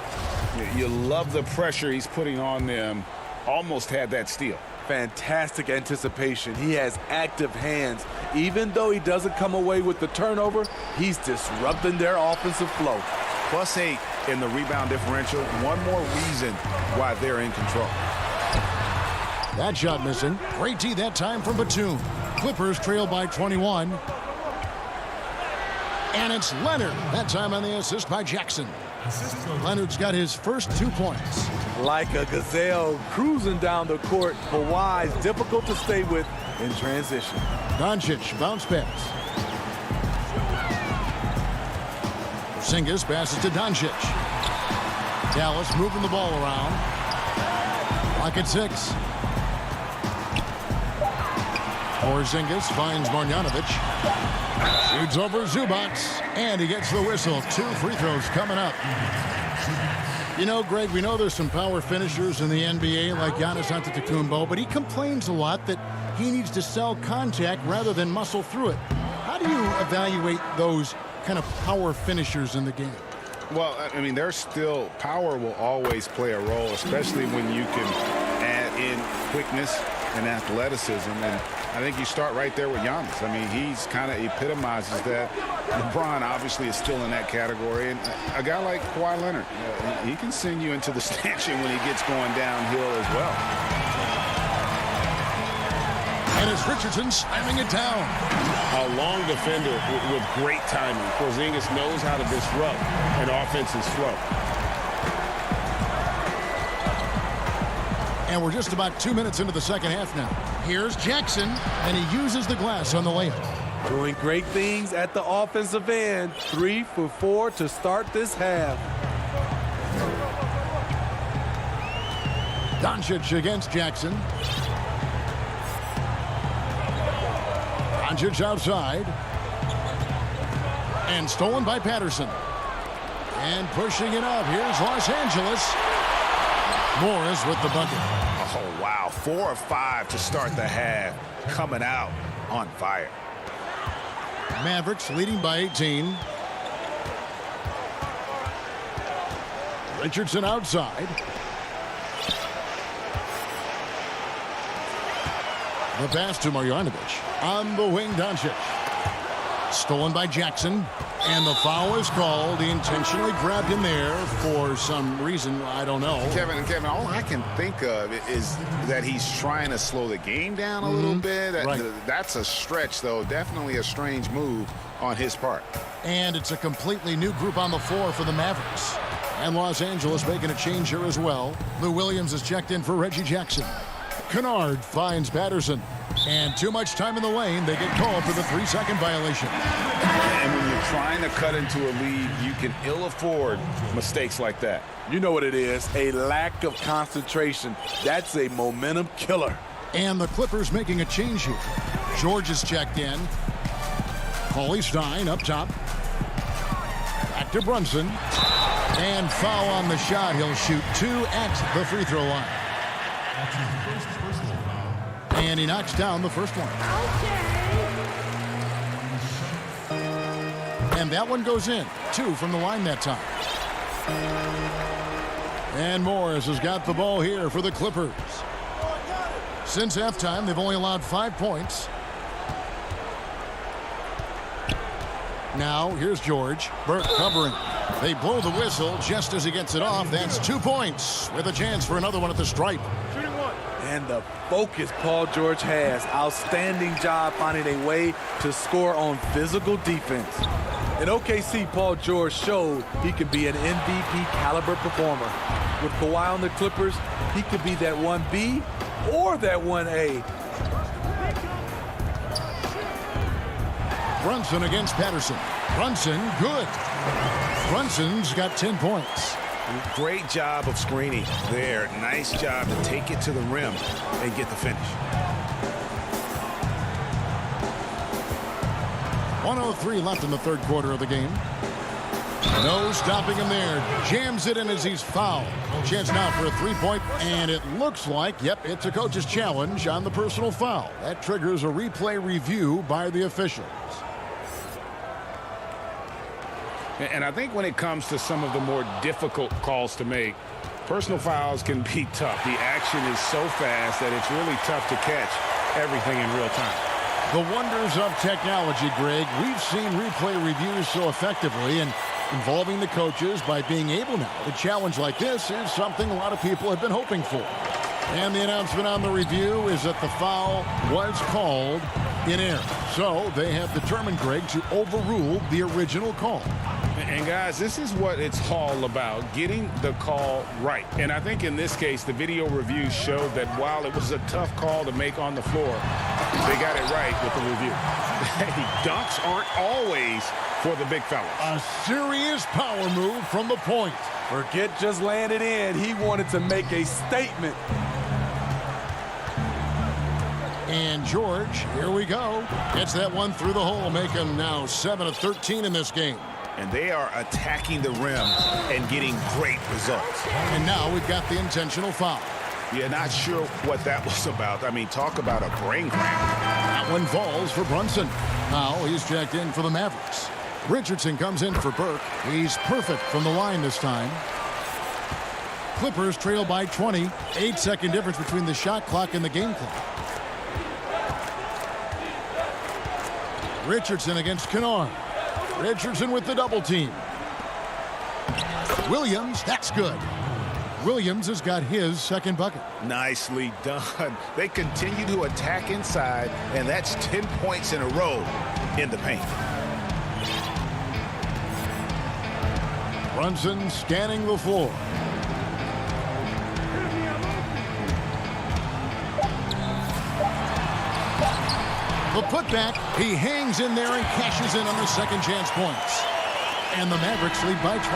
You love the pressure he's putting on them. Almost had that steal. Fantastic anticipation. He has active hands. Even though he doesn't come away with the turnover, he's disrupting their offensive flow. +8 in the rebound differential. One more reason why they're in control. That shot missing. Great D that time from Batum. Clippers trail by 21. And it's Leonard. That time on the assist by Jackson. Leonard's got his first 2 points. Like a gazelle cruising down the court, Kawhi's difficult to stay with in transition. Doncic bounce pass. Porzingis passes to Doncic. Dallas moving the ball around. Clock at 6. Porzingis finds Marjanovic. Shoots over Zubac. And he gets the whistle. 2 free throws coming up. You know, Greg, we know there's some power finishers in the NBA like Giannis Antetokounmpo, but he complains a lot that he needs to sell contact rather than muscle through it. How do you evaluate those kind of power finishers in the game? Well, I mean, there's still power will always play a role, especially when you can add in quickness and athleticism. And I think you start right there with Giannis. I mean, he's kind of epitomizes that. LeBron obviously is still in that category. And a guy like Kawhi Leonard, he can send you into the stanchion when he gets going downhill as well. And it's Richardson slamming it down. A long defender with great timing. Porzingis knows how to disrupt an offensive flow. And we're just about 2 minutes into the second half now. Here's Jackson, and he uses the glass on the layup. Doing great things at the offensive end. 3 for 4 to start this half. Doncic against Jackson. Doncic outside. And stolen by Patterson. And pushing it up. Here's Los Angeles. Morris with the bucket. Oh, wow. 4 of 5 to start the half. Coming out on fire. Mavericks leading by 18. Richardson outside. The pass to Marjanovic. On the wing, Doncic. Stolen by Jackson. And the foul is called. He intentionally grabbed him there for some reason. I don't know. Kevin, all I can think of is that he's trying to slow the game down a little bit. Right. That's a stretch, though. Definitely a strange move on his part. And it's a completely new group on the floor for the Mavericks. And Los Angeles making a change here as well. Lou Williams is checked in for Reggie Jackson. Kennard finds Patterson. And too much time in the lane. They get called for the 3-second violation. And when you're trying to cut into a lead, you can ill afford mistakes like that. You know what it is, a lack of concentration. That's a momentum killer. And the Clippers making a change here. George is checked in. Cauley Stein up top. Back to Brunson. And foul on the shot. He'll shoot 2 at the free throw line. And he knocks down the first one. And that one goes in. 2 from the line that time. And Morris has got the ball here for the Clippers. Since halftime, they've only allowed 5 points. Now, here's George. Burke covering. They blow the whistle just as he gets it off. That's 2 points with a chance for another one at the stripe. And the focus Paul George has. Outstanding job finding a way to score on physical defense. In OKC, Paul George showed he could be an MVP caliber performer. With Kawhi on the Clippers, he could be that 1B or that 1A. Brunson against Patterson. Brunson, good. Brunson's got 10 points. Great job of screening there. Nice job to take it to the rim and get the finish. 1:03 left in the third quarter of the game. No stopping him there. Jams it in as he's fouled. Chance now for a three-point, and it looks like, yep, it's a coach's challenge on the personal foul. That triggers a replay review by the officials. And I think when it comes to some of the more difficult calls to make, personal fouls can be tough. The action is so fast that it's really tough to catch everything in real time. The wonders of technology, Greg. We've seen replay reviews so effectively, and involving the coaches by being able now to challenge like this is something a lot of people have been hoping for. And the announcement on the review is that the foul was called in error. So they have determined, Greg, to overrule the original call. And guys, this is what it's all about, getting the call right. And I think in this case, the video review showed that while it was a tough call to make on the floor, they got it right with the review. Dunks aren't always for the big fellas. A serious power move from the point. Forget just landed in. He wanted to make a statement. And George, here we go. Gets that one through the hole, make him now 7 of 13 in this game. And they are attacking the rim and getting great results. And now we've got the intentional foul. Yeah, not sure what that was about. I mean, talk about a brain cramp. That one falls for Brunson. Now he's checked in for the Mavericks. Richardson comes in for Burke. He's perfect from the line this time. Clippers trail by 20. 8-second difference between the shot clock and the game clock. Richardson against Kennard. Richardson with the double team. Williams, that's good. Williams has got his second bucket. Nicely done. They continue to attack inside, and that's 10 points in a row in the paint. Brunson scanning the floor. The putback, he hangs in there and cashes in on the second chance points. And the Mavericks lead by 20.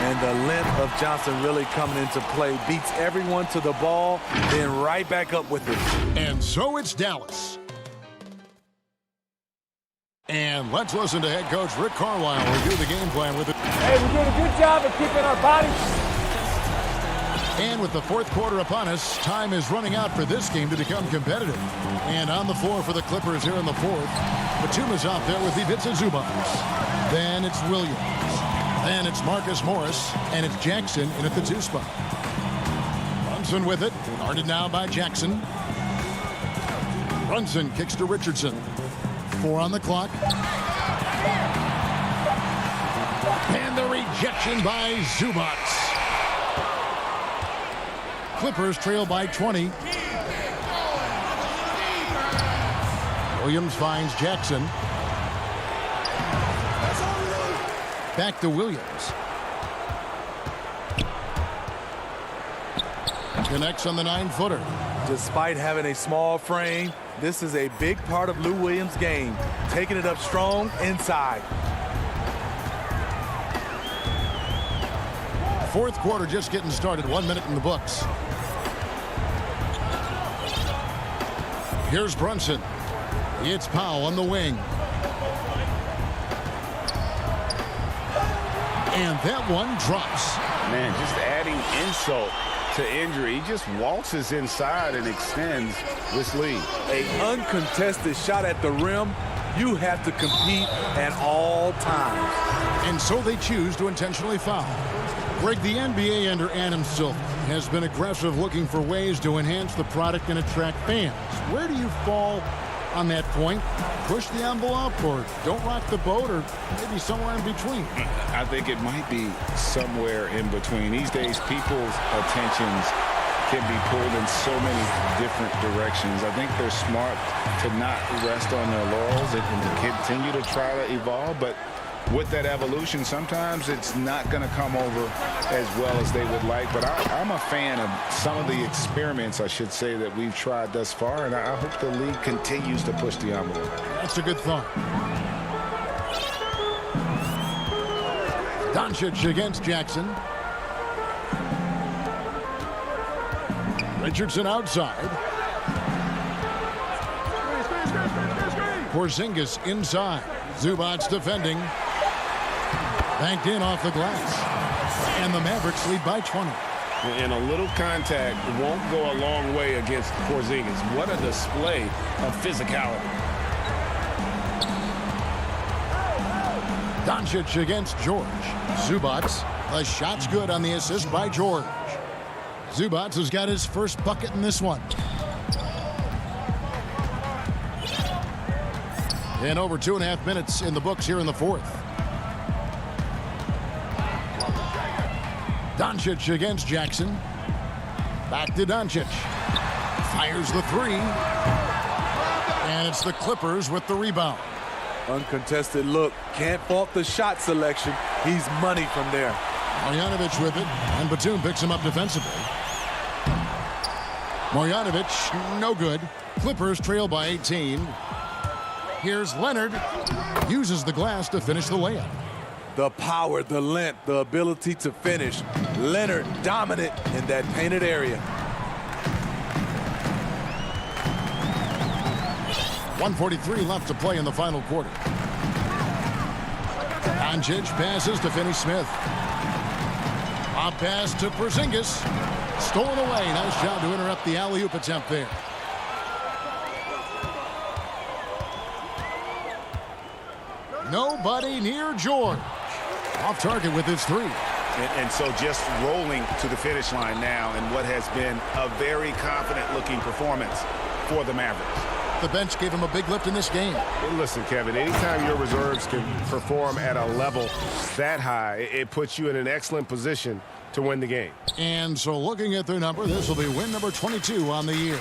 And the length of Johnson really coming into play. Beats everyone to the ball, then right back up with it. And so it's Dallas. And let's listen to head coach Rick Carlisle review the game plan with it. Hey, we're doing a good job of keeping our bodies. And with the fourth quarter upon us, time is running out for this game to become competitive. And on the floor for the Clippers here in the fourth, Batum is out there with Ivica Zubac. Then it's Williams. Then it's Marcus Morris. And it's Jackson in at the 2 spot. Brunson with it. Guarded now by Jackson. Brunson kicks to Richardson. 4 on the clock. And the rejection by Zubac. Clippers trail by 20. Williams finds Jackson. Back to Williams. Connects on the 9-footer. Despite having a small frame, this is a big part of Lou Williams' game. Taking it up strong inside. Fourth quarter just getting started. 1 minute in the books. Here's Brunson. It's Powell on the wing. And that one drops. Man, just adding insult to injury. He just waltzes inside and extends this lead. An uncontested shot at the rim. You have to compete at all times. And so they choose to intentionally foul. Greg, the NBA under Adam Silver has been aggressive looking for ways to enhance the product and attract fans. Where do you fall on that point? Push the envelope or don't rock the boat, or maybe somewhere in between? I think it might be somewhere in between. These days, people's attentions can be pulled in so many different directions. I think they're smart to not rest on their laurels and to continue to try to evolve. But with that evolution, sometimes it's not going to come over as well as they would like. But I'm a fan of some of the experiments, I should say, that we've tried thus far. And I hope the league continues to push the envelope. That's a good thought. Doncic against Jackson. Richardson outside. Porzingis inside. Zubac's defending. Banked in off the glass. And the Mavericks lead by 20. And a little contact won't go a long way against Porzingis. What a display of physicality. Doncic against George. Zubac. The shot's good on the assist by George. Zubac has got his first bucket in this one. And over 2.5 minutes in the books here in the fourth. Doncic against Jackson. Back to Doncic. Fires the three. And it's the Clippers with the rebound. Uncontested look. Can't fault the shot selection. He's money from there. Marjanovic with it. And Batum picks him up defensively. Marjanovic, no good. Clippers trail by 18. Here's Leonard. Uses the glass to finish the layup. The power, the length, the ability to finish. Leonard dominant in that painted area. 1:43 left to play in the final quarter. Doncic passes to Finney-Smith. A pass to Porzingis. Stolen away. Nice job to interrupt the alley-oop attempt there. Nobody near George. Off target with his three. And so just rolling to the finish line now in what has been a very confident-looking performance for the Mavericks. The bench gave him a big lift in this game. Hey, listen, Kevin, anytime your reserves can perform at a level that high, it puts you in an excellent position to win the game. And so looking at their number, this will be win number 22 on the year.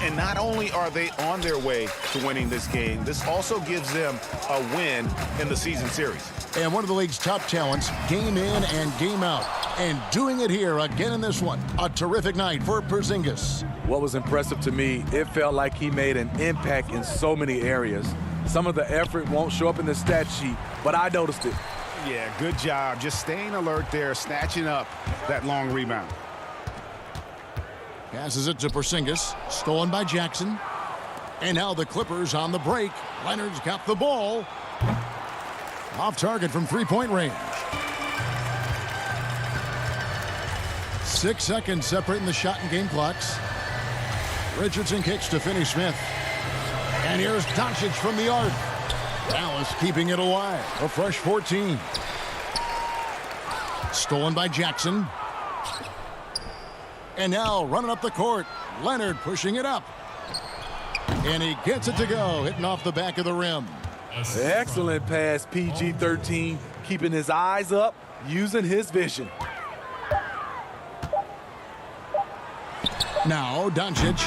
And not only are they on their way to winning this game, this also gives them a win in the season series. And one of the league's top talents, game in and game out. And doing it here again in this one. A terrific night for Porzingis. What was impressive to me, it felt like he made an impact in so many areas. Some of the effort won't show up in the stat sheet, but I noticed it. Yeah, good job. Just staying alert there, snatching up that long rebound. Passes it to Porzingis. Stolen by Jackson. And now the Clippers on the break. Leonard's got the ball. Off target from three-point range. 6 seconds separating the shot and game clocks. Richardson kicks to Finney-Smith. And here's Doncic from the arc. Dallas keeping it alive. A fresh 14. Stolen by Jackson. And now running up the court. Leonard pushing it up. And he gets it to go, hitting off the back of the rim. Excellent pass, PG-13, keeping his eyes up, using his vision. Now, Doncic.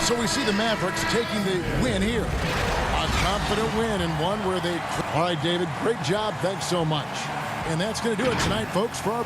So we see the Mavericks taking the win here. A confident win and one where they... All right, David, great job. Thanks so much. And that's going to do it tonight, folks, for our...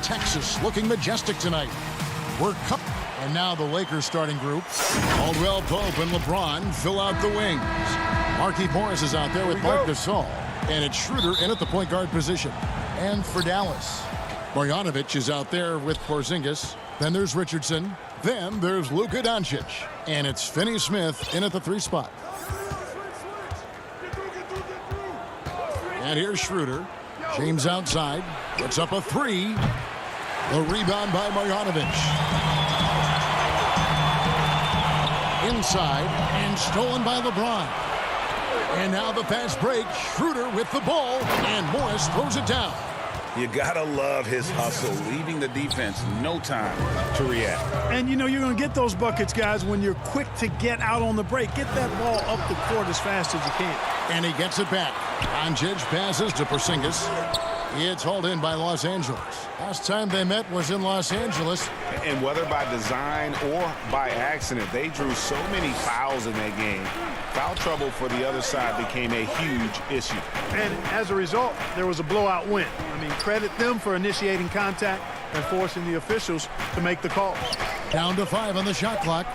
Texas looking majestic tonight. Work Cup. And now the Lakers starting group. Caldwell Pope and LeBron fill out the wings. Marquise Morris is out there with Marc Gasol. And it's Schroeder in at the point guard position. And for Dallas, Bogdanovic is out there with Porzingis. Then there's Richardson. Then there's Luka Doncic. And it's Finney Smith in at the 3 spot. And here's Schroeder. James outside. Puts up a 3. The rebound by Bogdanovic. Inside and stolen by LeBron. And now the fast break. Schroeder with the ball. And Morris throws it down. You gotta love his hustle, leaving the defense no time to react. And you know you're going to get those buckets, guys, when you're quick to get out on the break. Get that ball up the court as fast as you can. And he gets it back. Doncic passes to Porzingis. It's hauled in by Los Angeles. Last time they met was in Los Angeles. And whether by design or by accident, they drew so many fouls in that game. Foul trouble for the other side became a huge issue. And as a result, there was a blowout win. I mean, credit them for initiating contact and forcing the officials to make the call. Down to 5 on the shot clock.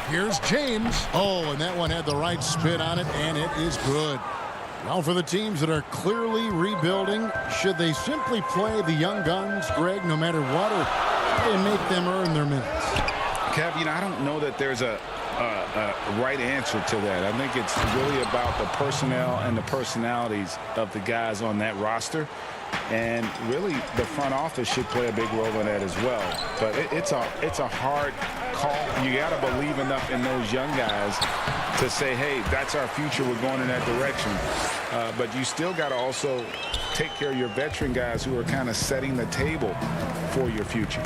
Here's James. Oh, and that one had the right spin on it, and it is good. Now for the teams that are clearly rebuilding, should they simply play the young guns, Greg, no matter what, or should they make them earn their minutes? Kev, I don't know that there's a right answer to that. I think it's really about the personnel and the personalities of the guys on that roster. And really, the front office should play a big role in that as well. But it's a hard call. You got to believe enough in those young guys to say, hey, that's our future. We're going in that direction. But you still got to also take care of your veteran guys who are kind of setting the table for your future.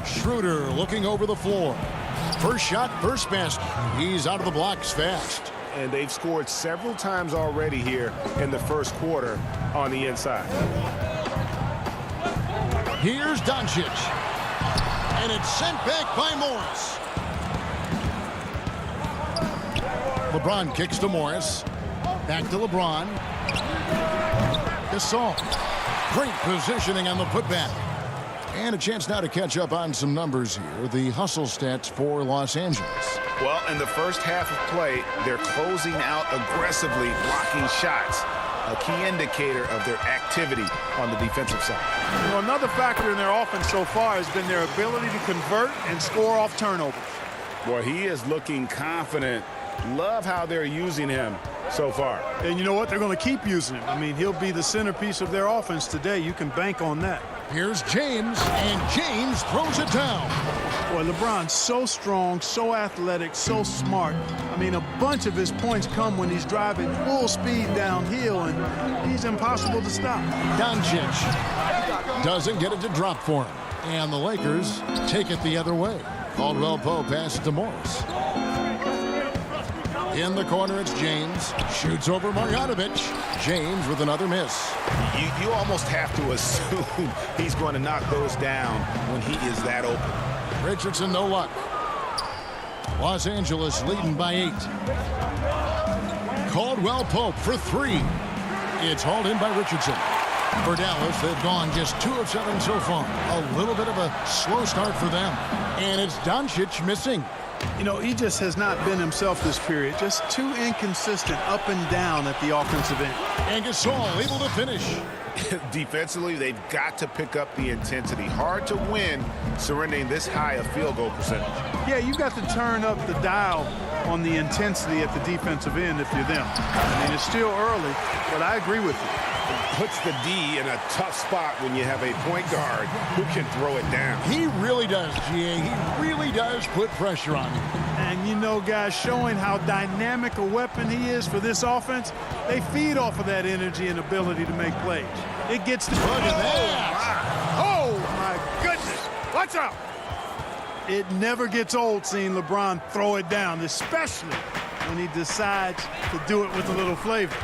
Schroeder looking over the floor. First shot, first basket. He's out of the blocks fast. And they've scored several times already here in the first quarter on the inside. Here's Doncic. And it's sent back by Morris. LeBron kicks to Morris. Back to LeBron. Gasol. Great positioning on the putback. And a chance now to catch up on some numbers here. The hustle stats for Los Angeles. Well, in the first half of play, they're closing out aggressively, blocking shots. A key indicator of their activity on the defensive side. You know, another factor in their offense so far has been their ability to convert and score off turnovers. Boy, he is looking confident. Love how they're using him so far. And you know what? They're going to keep using him. I mean, he'll be the centerpiece of their offense today. You can bank on that. Here's James, and James throws it down. Boy, LeBron's so strong, so athletic, so smart. I mean, a bunch of his points come when he's driving full speed downhill, and he's impossible to stop. Doncic doesn't get it to drop for him. And the Lakers take it the other way. Caldwell Pope passes to Morris. In the corner, it's James. Shoots over Bogdanovic. James with another miss. You almost have to assume he's going to knock those down when he is that open. Richardson, no luck. Los Angeles leading by 8. Caldwell Pope for 3. It's hauled in by Richardson. For Dallas, they've gone just 2 of 7 so far. A little bit of a slow start for them. And it's Doncic missing. You know, he just has not been himself this period. Just too inconsistent up and down at the offensive end. And Gasol able to finish. Defensively, they've got to pick up the intensity. Hard to win surrendering this high a field goal percentage. Yeah, you got to turn up the dial on the intensity at the defensive end if you're them. I mean, it's still early, but I agree with you. It puts the D in a tough spot when you have a point guard who can throw it down. He really does, GA. He really does put pressure on you. And, you know, guys, showing how dynamic a weapon he is for this offense, they feed off of that energy and ability to make plays. It gets to... Look at that! Oh, my goodness! Watch out! It never gets old seeing LeBron throw it down, especially when he decides to do it with a little flavor.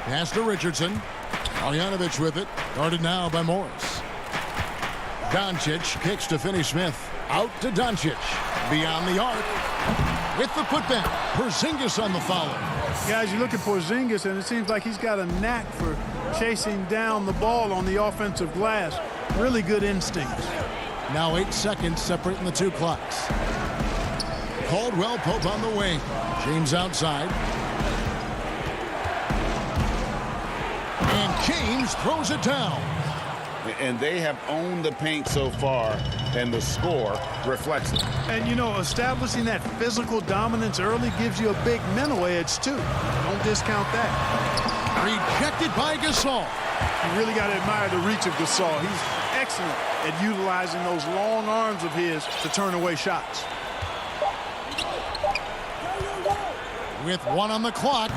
Pass to Richardson. Bogdanovic with it. Guarded now by Morris. Doncic kicks to Finney Smith. Out to Doncic. Beyond the arc. With the putback. Porzingis on the follow. Guys, you look at Porzingis, and it seems like he's got a knack for chasing down the ball on the offensive glass. Really good instincts. Now 8 seconds separating the two clocks. Caldwell Pope on the wing. James outside. And James throws it down. And they have owned the paint so far, and the score reflects it. And, you know, establishing that physical dominance early gives you a big mental edge, too. Don't discount that. Rejected by Gasol. You really got to admire the reach of Gasol. He's excellent at utilizing those long arms of his to turn away shots. With 1 on the clock.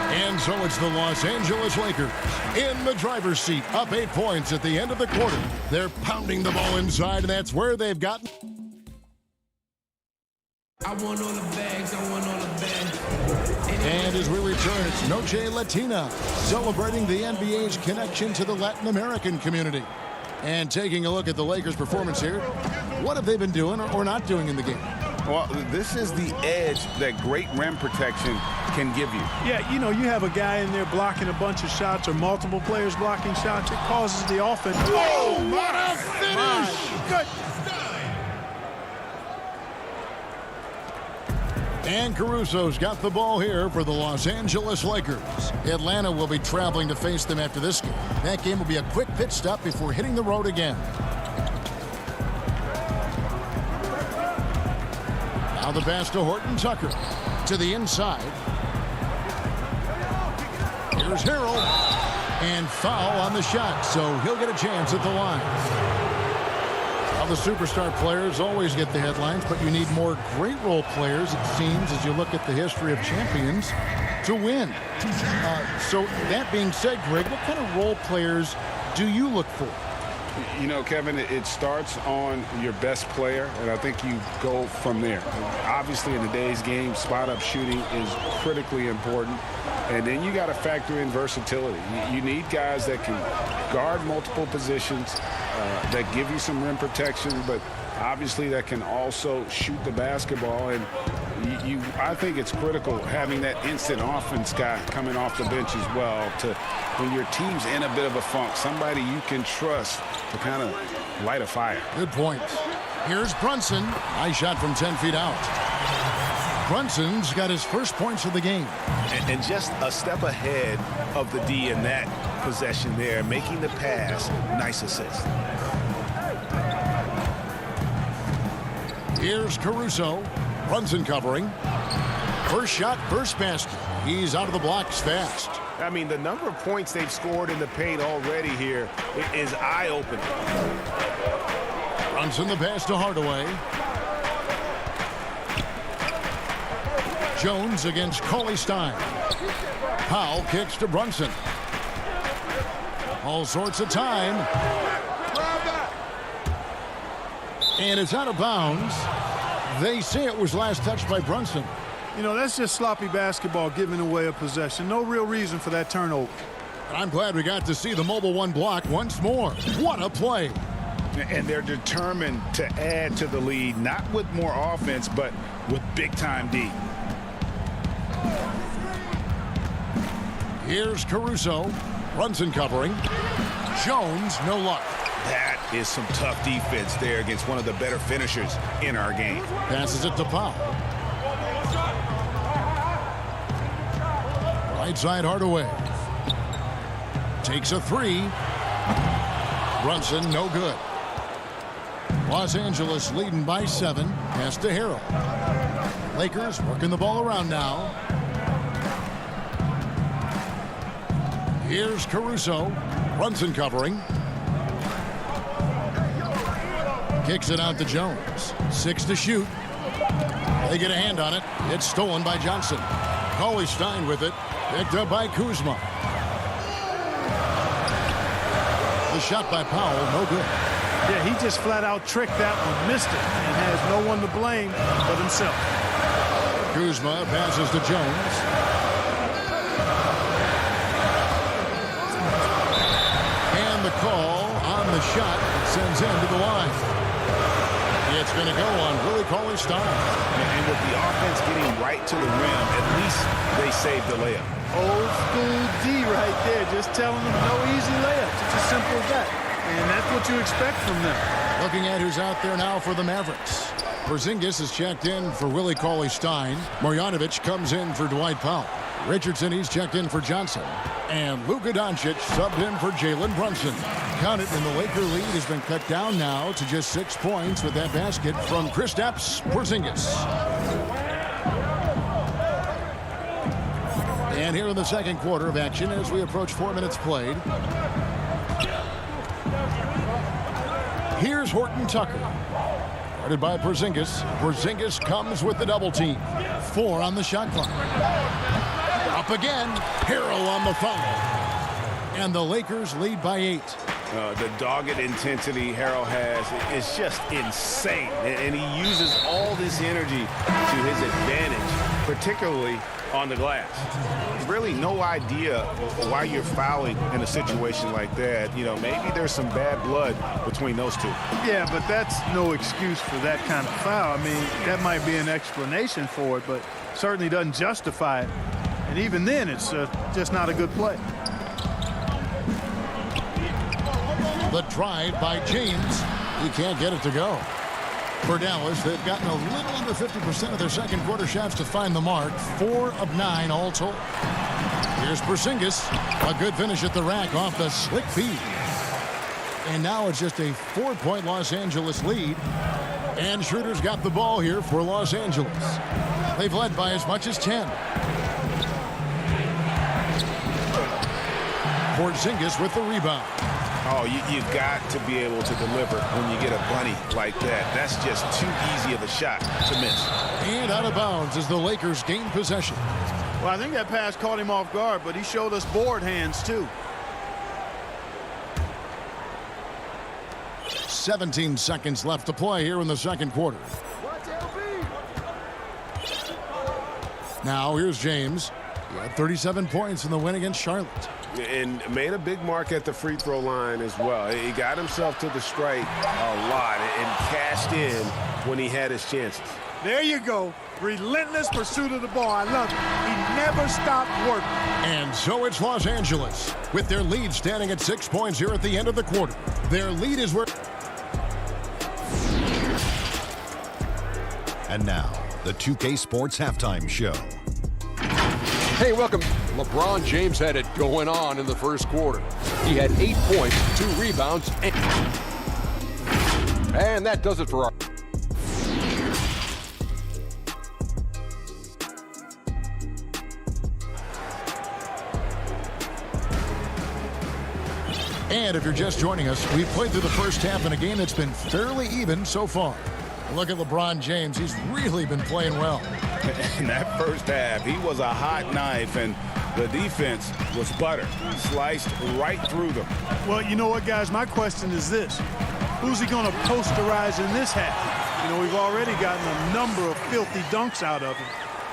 And so it's the Los Angeles Lakers in the driver's seat, up 8 points at the end of the quarter. They're pounding the ball inside, and that's where they've gotten. I want all the bags, I want all the bags. And as we return, it's Noche Latina, celebrating the NBA's connection to the Latin American community. And taking a look at the Lakers' performance here, what have they been doing or not doing in the game? Well, this is the edge that great rim protection can give you. Yeah, you know, you have a guy in there blocking a bunch of shots or multiple players blocking shots. It causes the offense. Oh, what a finish! Good. And Caruso's got the ball here for the Los Angeles Lakers. Atlanta will be traveling to face them after this game. That game will be a quick pit stop before hitting the road again. Now the pass to Horton Tucker. To the inside. Here's Harrell. And foul on the shot, so he'll get a chance at the line. Now the superstar players always get the headlines, but you need more great role players, it seems, as you look at the history of champions, to win. So that being said, Greg, what kind of role players do you look for? You know, Kevin, it starts on your best player, and I think you go from there. Obviously, in today's game, spot-up shooting is critically important, and then you got to factor in versatility. You need guys that can guard multiple positions, that give you some rim protection, but obviously that can also shoot the basketball. And I think it's critical having that instant offense guy coming off the bench as well, to when your team's in a bit of a funk, somebody you can trust to kind of light a fire. Good point. Here's Brunson. Nice shot from 10 feet out. Brunson's got his first points of the game. And just a step ahead of the D in that possession there, making the pass. Nice assist. Here's Caruso. Brunson covering. First shot, first basket. He's out of the blocks fast. I mean, the number of points they've scored in the paint already here is eye-opening. Brunson the pass to Hardaway. Jones against Cauley Stein. Powell kicks to Brunson. All sorts of time. And it's out of bounds. They say it was last touched by Brunson. You know, that's just sloppy basketball, giving away a possession. No real reason for that turnover. I'm glad we got to see the mobile one block once more. What a play. And they're determined to add to the lead, not with more offense, but with big-time D. Here's Caruso. Brunson covering. Jones, no luck. That is some tough defense there against one of the better finishers in our game. Passes it to Powell. Right side Hardaway. Takes a three. Brunson, no good. Los Angeles leading by 7. Pass to Harrell. Lakers working the ball around now. Here's Caruso. Brunson covering. Kicks it out to Jones. 6 to shoot. They get a hand on it. It's stolen by Johnson. Cauley Stein with it. Picked up by Kuzma. The shot by Powell, no good. Yeah, he just flat out tricked that one, missed it, and has no one to blame but himself. Kuzma passes to Jones. And the call on the shot sends him to the line. It's going to go on Willie Cauley-Stein. And with the offense getting right to the rim, at least they saved the layup. Old school D right there, just telling them no easy layups. It's as simple as that. And that's what you expect from them. Looking at who's out there now for the Mavericks. Porzingis is checked in for Willie Cauley-Stein. Marjanovic comes in for Dwight Powell. Richardson, he's checked in for Johnson. And Luka Doncic subbed in for Jalen Brunson. Count it, and the Laker lead has been cut down now to just 6 points with that basket from Kristaps Porzingis. And here in the second quarter of action as we approach 4 minutes played. Here's Horton Tucker. Guarded by Porzingis. Porzingis comes with the double team. 4 on the shot clock. Up again. Harrell on the foul. And the Lakers lead by 8. The dogged intensity Harrell has is just insane. And he uses all this energy to his advantage, particularly on the glass. Really no idea why you're fouling in a situation like that. You know, maybe there's some bad blood between those two. Yeah, but that's no excuse for that kind of foul. I mean, that might be an explanation for it, but certainly doesn't justify it. And even then, it's just not a good play. The drive by James. He can't get it to go. For Dallas, they've gotten a little under 50% of their second quarter shots to find the mark. 4 of 9 all told. Here's Porzingis. A good finish at the rack off the slick feed. And now it's just a 4-point Los Angeles lead. And Schroeder's got the ball here for Los Angeles. They've led by as much as 10. Porzingis with the rebound. Oh, you've got to be able to deliver when you get a bunny like that. That's just too easy of a shot to miss. And out of bounds as the Lakers gain possession. Well, I think that pass caught him off guard, but he showed us board hands, too. 17 seconds left to play here in the second quarter. Now here's James. He had 37 points in the win against Charlotte. And made a big mark at the free throw line as well. He got himself to the strike a lot and cashed in when he had his chances. There you go. Relentless pursuit of the ball. I love it. He never stopped working. And so it's Los Angeles with their lead standing at 6 points here at the end of the quarter. Their lead is where... And now, the 2K Sports Halftime Show. Hey, welcome. LeBron James had it going on in the first quarter. He had 8 points, 2 rebounds, and that does it for our... And if you're just joining us, we've played through the first half in a game that's been fairly even so far. Look at LeBron James. He's really been playing well. In that first half, he was a hot knife, and the defense was butter. Sliced right through them. Well, you know what, guys? My question is this. Who's he going to posterize in this half? You know, we've already gotten a number of filthy dunks out of him.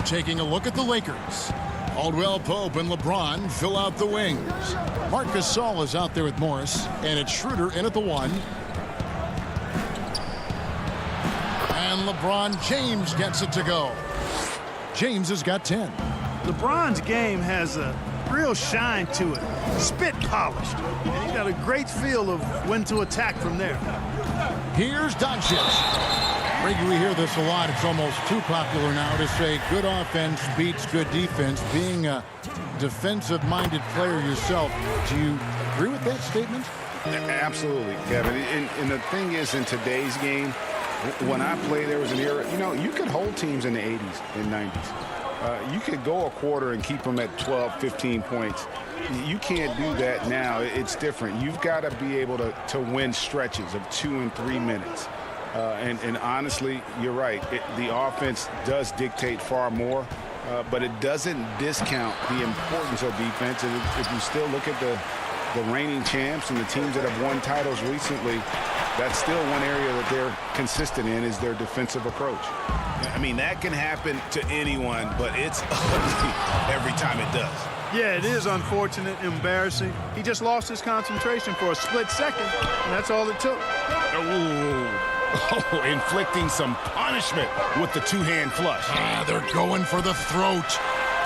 Taking a look at the Lakers. Caldwell Pope and LeBron fill out the wings. Marc Gasol is out there with Morris, and it's Schroeder in at the 1. And LeBron James gets it to go. James has got 10. LeBron's game has a real shine to it. Spit polished. And he's got a great feel of when to attack from there. Here's Doncic. Brady, we hear this a lot. It's almost too popular now to say good offense beats good defense. Being a defensive-minded player yourself, do you agree with that statement? Absolutely, Kevin. And the thing is, in today's game, when I played, there was an era, you know, you could hold teams in the 80s and 90s. You could go a quarter and keep them at 12, 15 points. You can't do that now. It's different. You've got to be able to win stretches of 2 and 3 minutes. And honestly, you're right. The offense does dictate far more, but it doesn't discount the importance of defense. And if you still look at the reigning champs and the teams that have won titles recently, that's still one area that they're consistent in is their defensive approach. I mean, that can happen to anyone, but it's ugly every time it does. Yeah, it is unfortunate, embarrassing. He just lost his concentration for a split second, and that's all it took. Ooh. Oh, inflicting some punishment with the two-hand flush. Ah, they're going for the throat.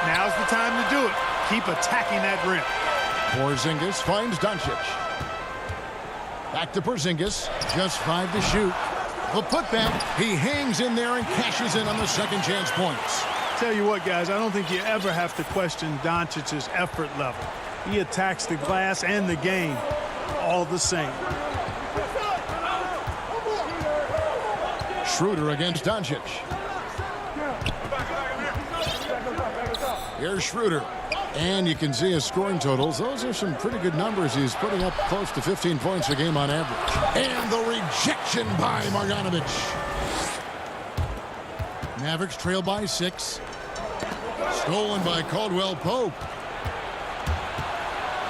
Now's the time to do it. Keep attacking that rim. Porzingis finds Doncic. Back to Porzingis. Just 5 to shoot. The putback. He hangs in there and cashes in on the second chance points. Tell you what, guys, I don't think you ever have to question Doncic's effort level. He attacks the glass and the game all the same. Schroeder against Doncic. Here's Schroeder. And you can see his scoring totals. Those are some pretty good numbers. He's putting up close to 15 points a game on average. And the rejection by Marjanovic. Mavericks trail by 6. Stolen by Caldwell Pope.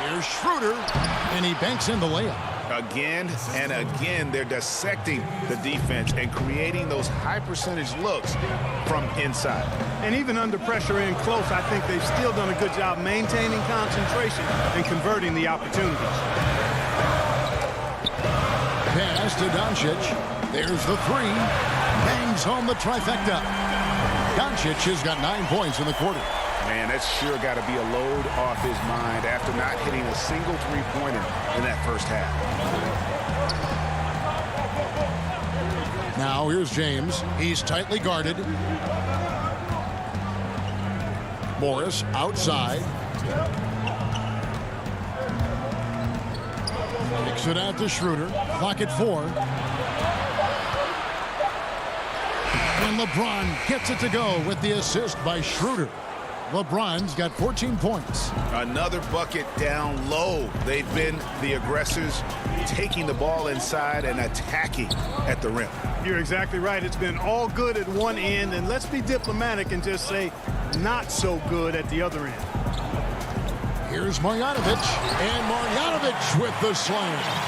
Here's Schroeder. And he banks in the layup. Again and again, they're dissecting the defense and creating those high-percentage looks from inside. And even under pressure and close, I think they've still done a good job maintaining concentration and converting the opportunities. Pass to Doncic. There's the 3. Bangs home the trifecta. Doncic has got 9 points in the quarter. Man, that's sure got to be a load off his mind after not hitting a single three-pointer in that first half. Now here's James. He's tightly guarded. Morris outside. Kicks it out to Schroeder. Clock at 4. And LeBron gets it to go with the assist by Schroeder. LeBron's got 14 points. Another bucket down low. They've been the aggressors, taking the ball inside and attacking at the rim. You're exactly right. It's been all good at one end, and let's be diplomatic and just say not so good at the other end. Here's Marjanovic, and Marjanovic with the slam.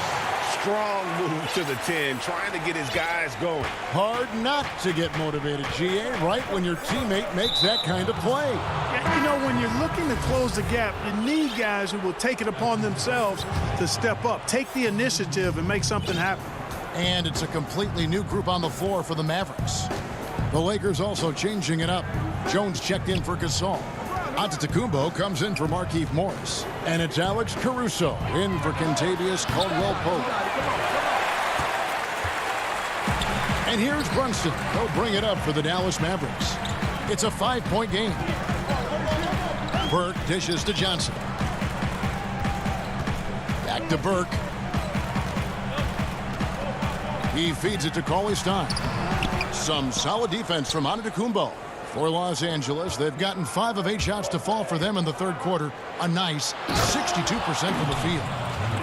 Strong move to the 10, trying to get his guys going. Hard not to get motivated, GA, right when your teammate makes that kind of play. You know, when you're looking to close the gap, you need guys who will take it upon themselves to step up, take the initiative, and make something happen. And it's a completely new group on the floor for the Mavericks. The Lakers also changing it up. Jones checked in for Gasol. Antetokounmpo comes in for Markieff Morris. And it's Alex Caruso in for Kentavious Caldwell-Pope. And here's Brunson. He'll bring it up for the Dallas Mavericks. It's a 5-point game. Burke dishes to Johnson. Back to Burke. He feeds it to Cauley-Stein. Some solid defense from Antetokounmpo. For Los Angeles, they've gotten 5 of 8 shots to fall for them in the third quarter. A nice 62% from the field.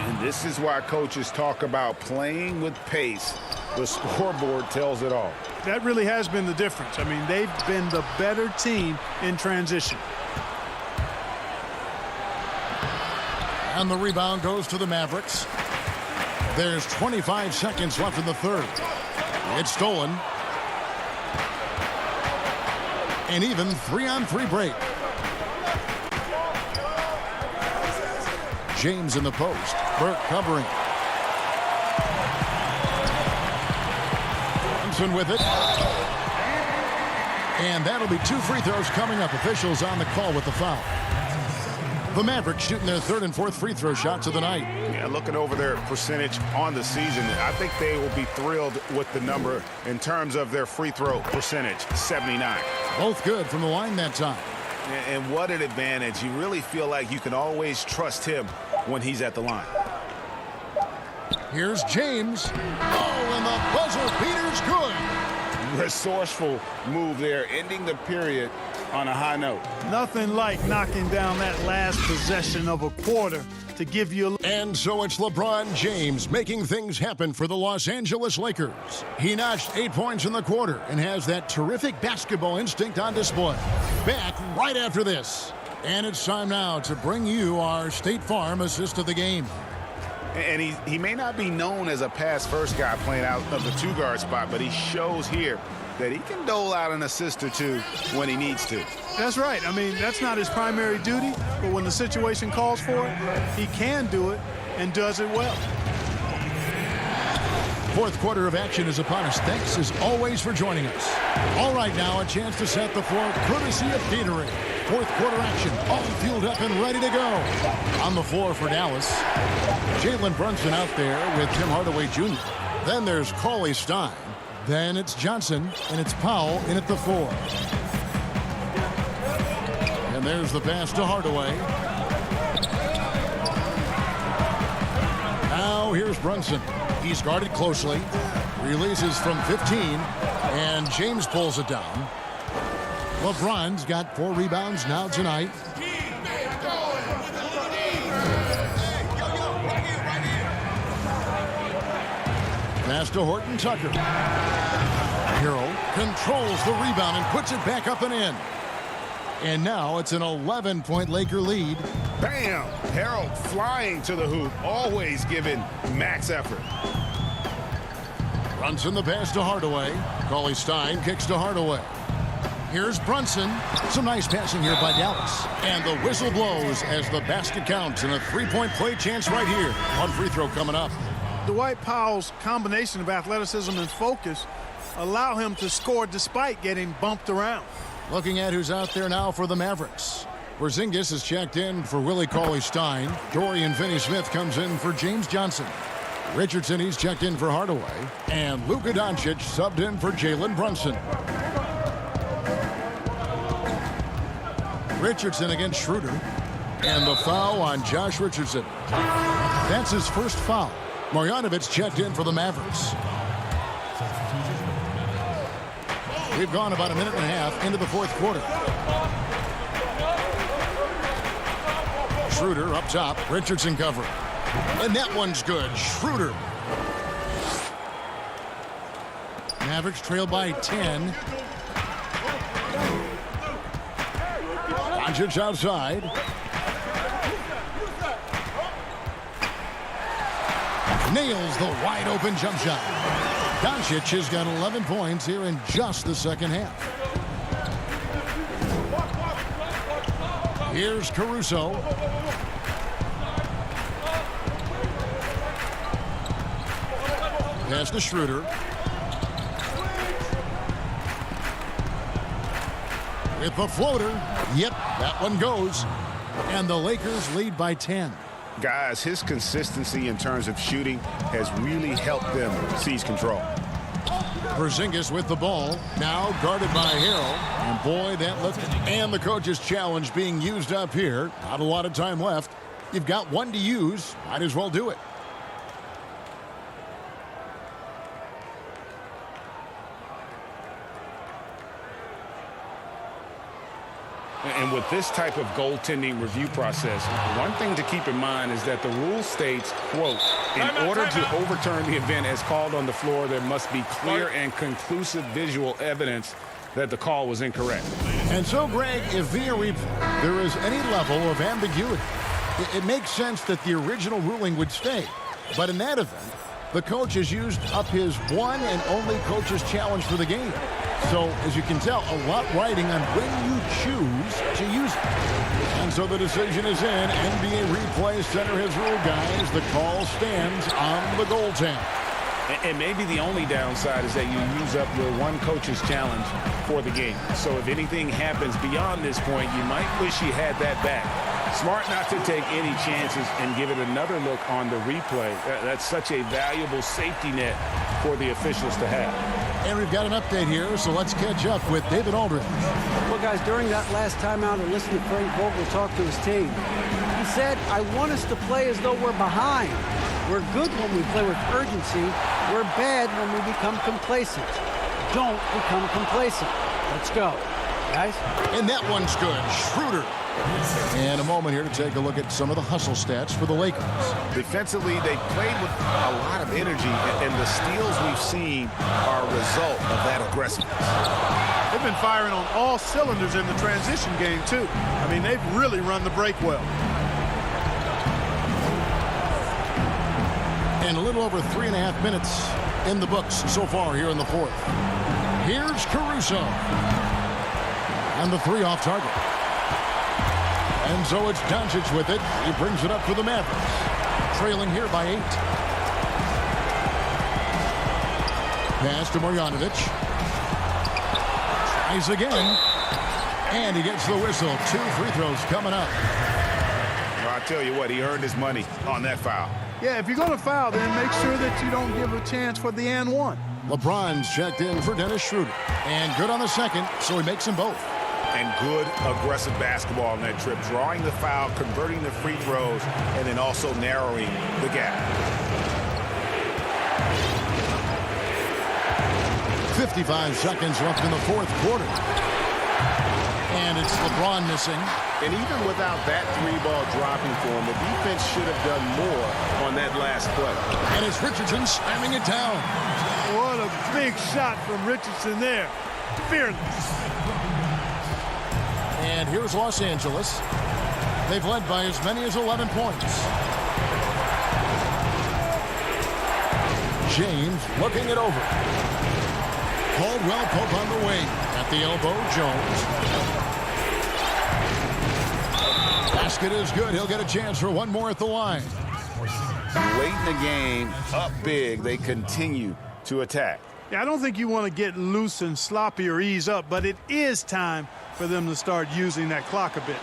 And this is why coaches talk about playing with pace. The scoreboard tells it all. That really has been the difference. I mean, they've been the better team in transition. And the rebound goes to the Mavericks. There's 25 seconds left in the third. It's stolen. An even 3-on-3 break. James in the post. Burke covering. Thompson with it. And that'll be 2 free throws coming up. Officials on the call with the foul. The Mavericks shooting their 3rd and 4th free throw shots of the night. Yeah, looking over their percentage on the season, I think they will be thrilled with the number in terms of their free throw percentage, 79. Both good from the line that time. And what an advantage. You really feel like you can always trust him when he's at the line. Here's James. Oh, and the buzzer beater's good. Resourceful move there, ending the period on a high note. Nothing like knocking down that last possession of a quarter to give you a... And so it's LeBron James making things happen for the Los Angeles Lakers. He notched 8 points in the quarter and has that terrific basketball instinct on display. Back right after this. And it's time now to bring you our State Farm assist of the game. And he may not be known as a pass-first guy playing out of the 2-guard spot, but he shows here that he can dole out an assist or 2 when he needs to. That's right. I mean, that's not his primary duty, but when the situation calls for it, he can do it and does it well. Fourth quarter of action is upon us. Thanks as always for joining us. All right, now a chance to set the floor courtesy of Gatorade. Fourth quarter action, all fueled up and ready to go. On the floor for Dallas, Jalen Brunson out there with Tim Hardaway Jr. Then there's CLA Stein. Then it's Johnson, and it's Powell in at the 4. And there's the pass to Hardaway. Now here's Brunson. He's guarded closely. Releases from 15. And James pulls it down. LeBron's got 4 rebounds now tonight. Pass to Horton Tucker. Hero controls the rebound and puts it back up and in. And now it's an 11-point Laker lead. Bam! Harold flying to the hoop, always giving max effort. Brunson the pass to Hardaway. CLA Stein kicks to Hardaway. Here's Brunson. Some nice passing here by Dallas. And the whistle blows as the basket counts and a 3-point play chance right here. One free throw coming up. Dwight Powell's combination of athleticism and focus allow him to score despite getting bumped around. Looking at who's out there now for the Mavericks. Porzingis is checked in for Willie Cauley-Stein. Dorian Finney-Smith comes in for James Johnson. Richardson, he's checked in for Hardaway. And Luka Doncic subbed in for Jalen Brunson. Richardson against Schroeder. And the foul on Josh Richardson. That's his first foul. Marjanovic checked in for the Mavericks. We've gone about a minute and a half into the fourth quarter. Schroeder up top. Richardson covering. And that one's good. Schroeder. Mavericks trail by 10. Doncic outside. Nails the wide open jump shot. Doncic has got 11 points here in just the second half. Here's Caruso. Pass to Schroeder. With the floater. Yep, that one goes. And the Lakers lead by 10. Guys, his consistency in terms of shooting has really helped them seize control. Porzingis with the ball, now guarded by Harrell. And boy, that looked, and the coach's challenge being used up here. Not a lot of time left. You've got one to use, might as well do it. And with this type of goaltending review process, one thing to keep in mind is that the rule states, quote, in order to overturn the event as called on the floor, there must be clear and conclusive visual evidence that the call was incorrect. And so, Greg, if via replay there is any level of ambiguity, it makes sense that the original ruling would stay. But in that event, the coach has used up his one and only coach's challenge for the game. So, as you can tell, a lot riding on when you choose to use it. And so the decision is in. NBA Replay Center has ruled, guys. The call stands on the goaltend. And maybe the only downside is that you use up your one coach's challenge for the game. So if anything happens beyond this point, you might wish you had that back. Smart not to take any chances and give it another look on the replay. That's such a valuable safety net for the officials to have. And we've got an update here, so let's catch up with David Aldridge. Well, guys, during that last timeout, I listened to Frank Vogel talk to his team. He said, I want us to play as though we're behind. We're good when we play with urgency. We're bad when we become complacent. Don't become complacent. Let's go, guys. And that one's good. Schroeder. And a moment here to take a look at some of the hustle stats for the Lakers. Defensively, they played with a lot of energy, and the steals we've seen are a result of that aggressiveness. They've been firing on all cylinders in the transition game, too. I mean, they've really run the break well. And a little over 3.5 minutes in the books so far here in the fourth. Here's Caruso. And the 3 off target. And so it's Doncic with it. He brings it up for the Mavericks. Trailing here by 8. Pass to Marjanovic. Tries again. And he gets the whistle. 2 free throws coming up. Well, I tell you what, he earned his money on that foul. Yeah, if you're going to foul, then make sure that you don't give a chance for the and one. LeBron's checked in for Dennis Schroeder. And good on the second, so he makes them both. And good aggressive basketball on that trip. Drawing the foul, converting the free throws, and then also narrowing the gap. 55 seconds left in the fourth quarter. And it's LeBron missing. And even without that 3-ball dropping for him, the defense should have done more on that last play. And it's Richardson slamming it down. What a big shot from Richardson there. Fearless. And here's Los Angeles. They've led by as many as 11 points. James looking it over. Caldwell Pope on the wing. At the elbow, Jones. Basket is good. He'll get a chance for one more at the line. Late in the game, up big, they continue to attack. Yeah, I don't think you want to get loose and sloppy or ease up, but it is time for them to start using that clock a bit.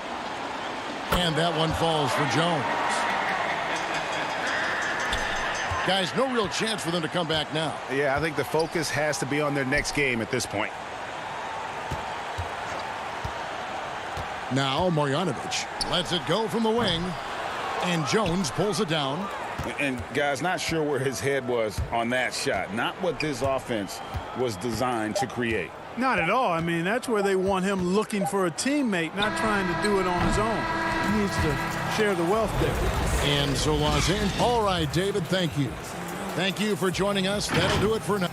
And that one falls for Jones. Guys, no real chance for them to come back now. Yeah, I think the focus has to be on their next game at this point. Now Marjanovic lets it go from the wing. And Jones pulls it down. And guys, not sure where his head was on that shot. Not what this offense was designed to create. Not at all. I mean, that's where they want him looking for a teammate, not trying to do it on his own. He needs to share the wealth there. And so Los Angeles. All right, David, thank you. Thank you for joining us. That'll do it for now.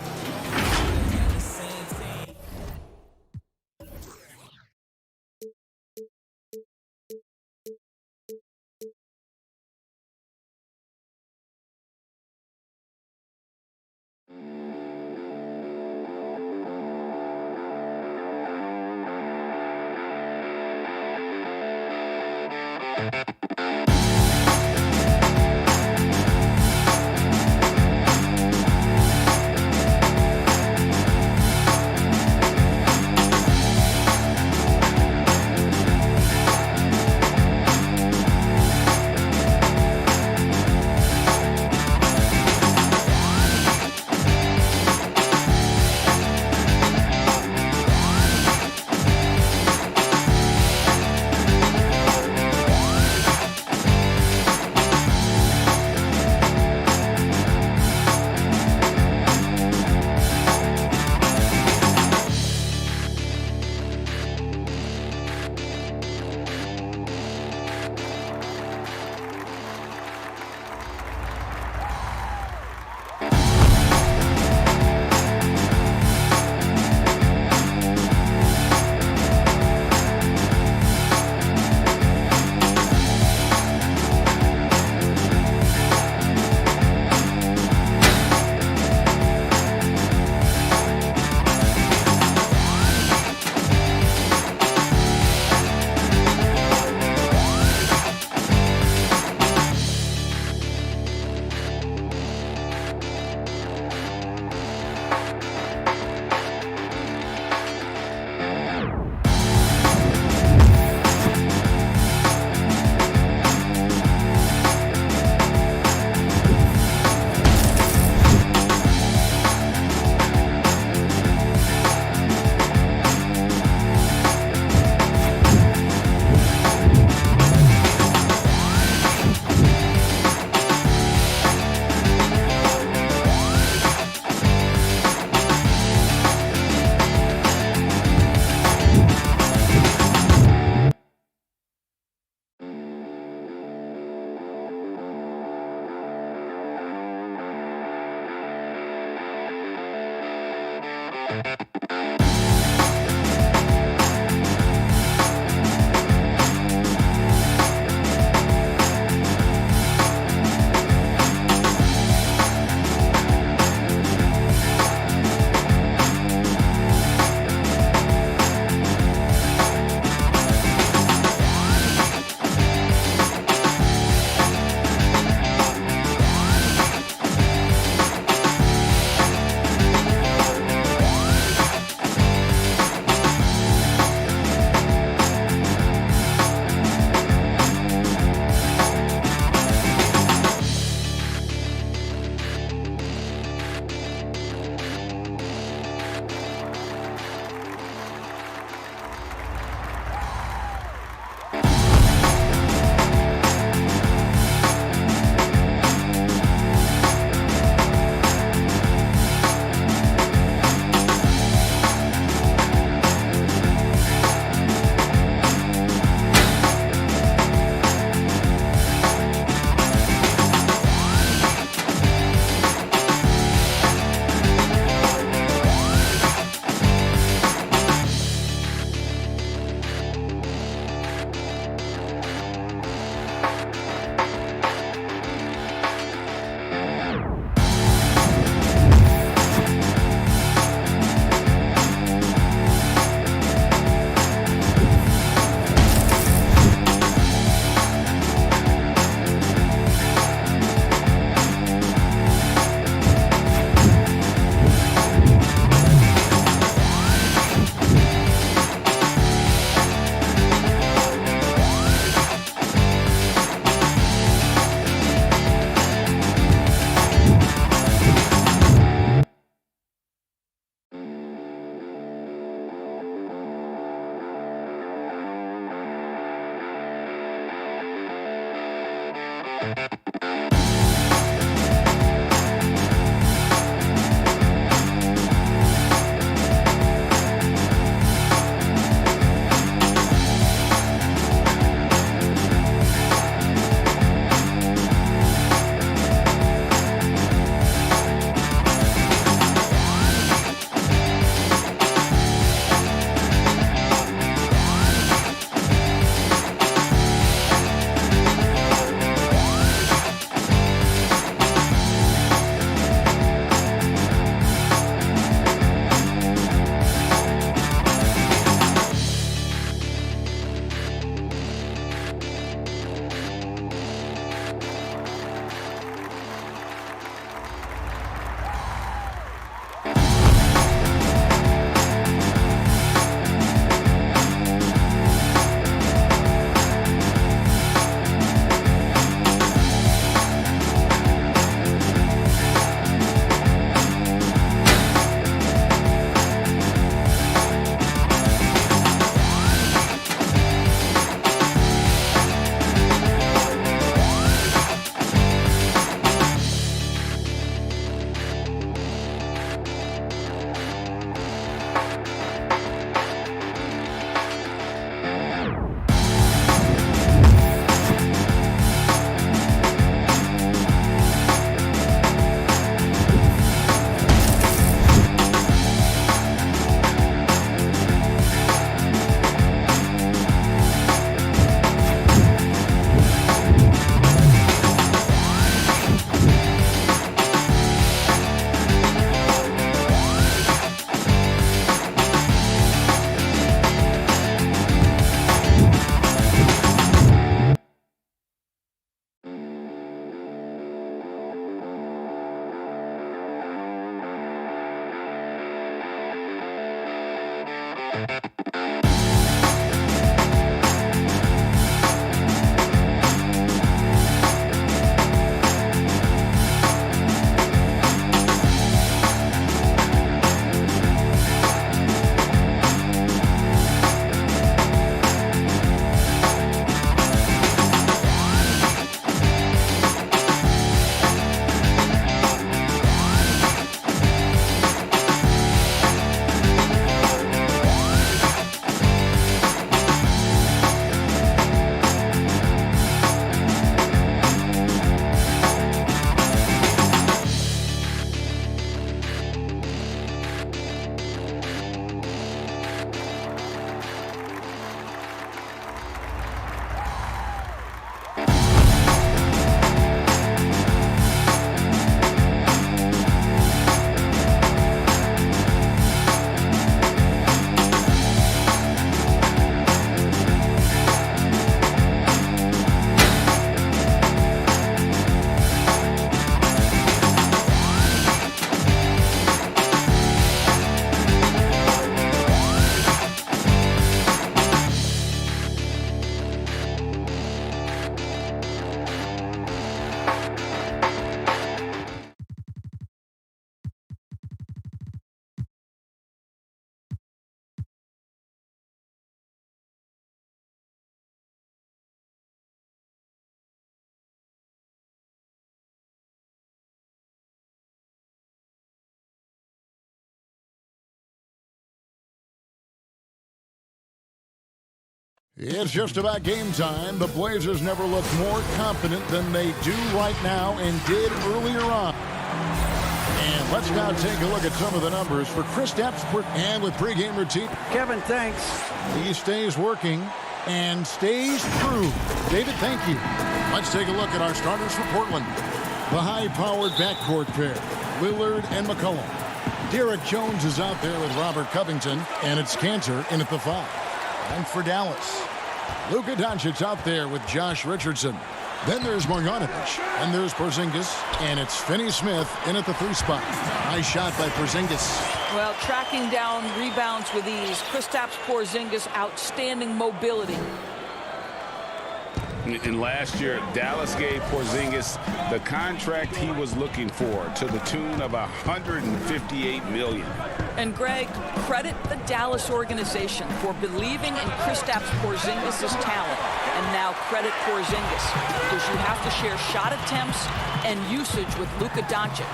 It's just about game time. The Blazers never looked more confident than they do right now and did earlier on. And let's now take a look at some of the numbers for Kristaps and with pregame routine. Kevin, thanks. He stays working and stays true. David, thank you. Let's take a look at our starters for Portland. The high-powered backcourt pair, Lillard and McCollum. Derek Jones is out there with Robert Covington, and it's Cantor in at the 5. And for Dallas, Luka Doncic out there with Josh Richardson. Then there's Marjanovic, and there's Porzingis, and it's Finney Smith in at the 3 spot. Nice shot by Porzingis. Well, tracking down rebounds with ease. Kristaps Porzingis, outstanding mobility. And last year, Dallas gave Porzingis the contract he was looking for to the tune of $158 million. And Greg, credit the Dallas organization for believing in Kristaps Porzingis' talent. And now credit Porzingis, because you have to share shot attempts and usage with Luka Doncic.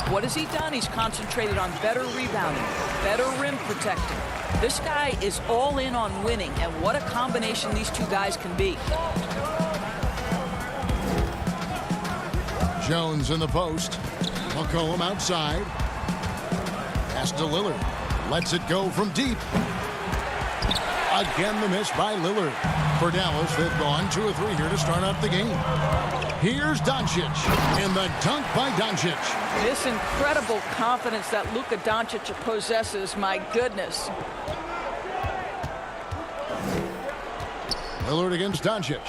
What has he done? He's concentrated on better rebounding, better rim protecting. This guy is all in on winning, and what a combination these two guys can be. Jones in the post. McCollum outside. Pass to Lillard. Lets it go from deep. Again, the miss by Lillard. For Dallas, they've gone 2 of 3 here to start out the game. Here's Doncic, and the dunk by Doncic. This incredible confidence that Luka Doncic possesses, my goodness. Lillard against Doncic.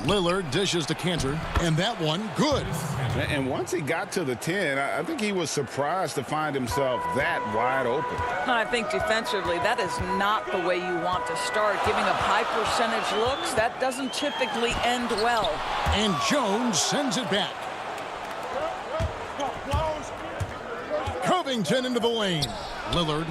Lillard dishes to Cantor, and that one good. And once he got to the 10, I think he was surprised to find himself that wide open. I think defensively, that is not the way you want to start. Giving up high percentage looks, that doesn't typically end well. And Jones sends it back. Covington into the lane. Lillard.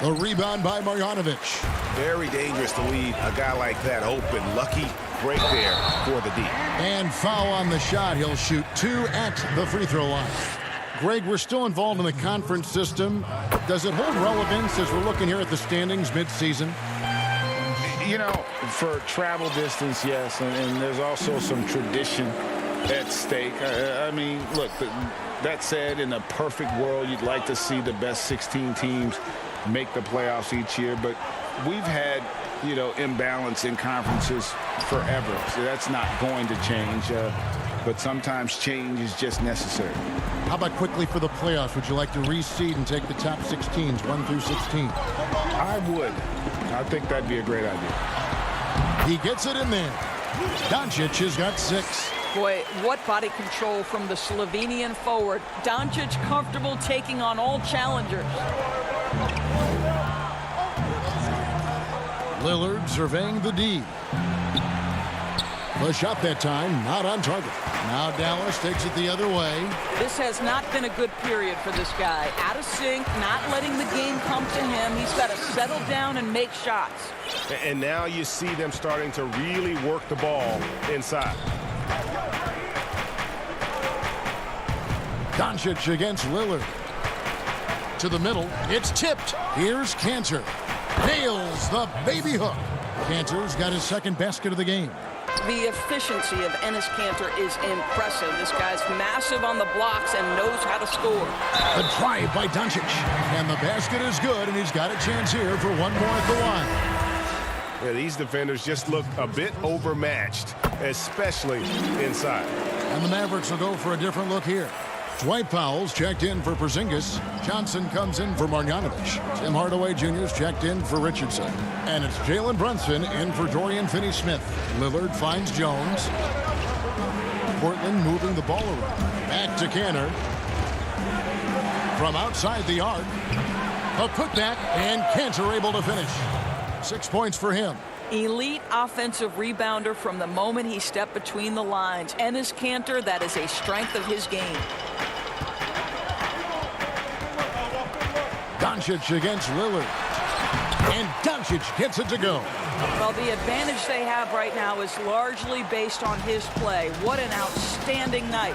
The rebound by Marjanovic. Very dangerous to leave a guy like that open. Lucky break there for the D. And foul on the shot. He'll shoot 2 at the free throw line. Greg, we're still involved in the conference system. Does it hold relevance as we're looking here at the standings midseason? You know, for travel distance, yes, and there's also some tradition at stake. I mean, look, that said, in a perfect world, you'd like to see the best 16 teams make the playoffs each year, but we've had, you know, imbalance in conferences forever, so that's not going to change, but sometimes change is just necessary. How about quickly for the playoffs? Would you like to reseed and take the top 6 teams, 1 through 16? I would. I think that'd be a great idea. He gets it in there. Doncic has got 6. Boy, what body control from the Slovenian forward. Doncic comfortable taking on all challengers. Lillard surveying the D. The shot that time, not on target. Now Dallas takes it the other way. This has not been a good period for this guy. Out of sync, not letting the game come to him. He's got to settle down and make shots. And now you see them starting to really work the ball inside. Doncic against Lillard. To the middle, it's tipped. Here's Cantor. Nails the baby hook. Cantor's got his second basket of the game. The efficiency of Enes Kanter is impressive. This guy's massive on the blocks and knows how to score. The drive by Doncic. And the basket is good, and he's got a chance here for one more at the line. Yeah, these defenders just look a bit overmatched, especially inside. And the Mavericks will go for a different look here. Dwight Powell's checked in for Porzingis. Johnson comes in for Marjanovic. Tim Hardaway Jr.'s checked in for Richardson. And it's Jalen Brunson in for Dorian Finney-Smith. Lillard finds Jones. Portland moving the ball around. Back to Cantor. From outside the arc. A putback, and Cantor able to finish. 6 points for him. Elite offensive rebounder from the moment he stepped between the lines. Enes Kanter, that is a strength of his game. Doncic against Lillard. And Doncic gets it to go. Well, the advantage they have right now is largely based on his play. What an outstanding night.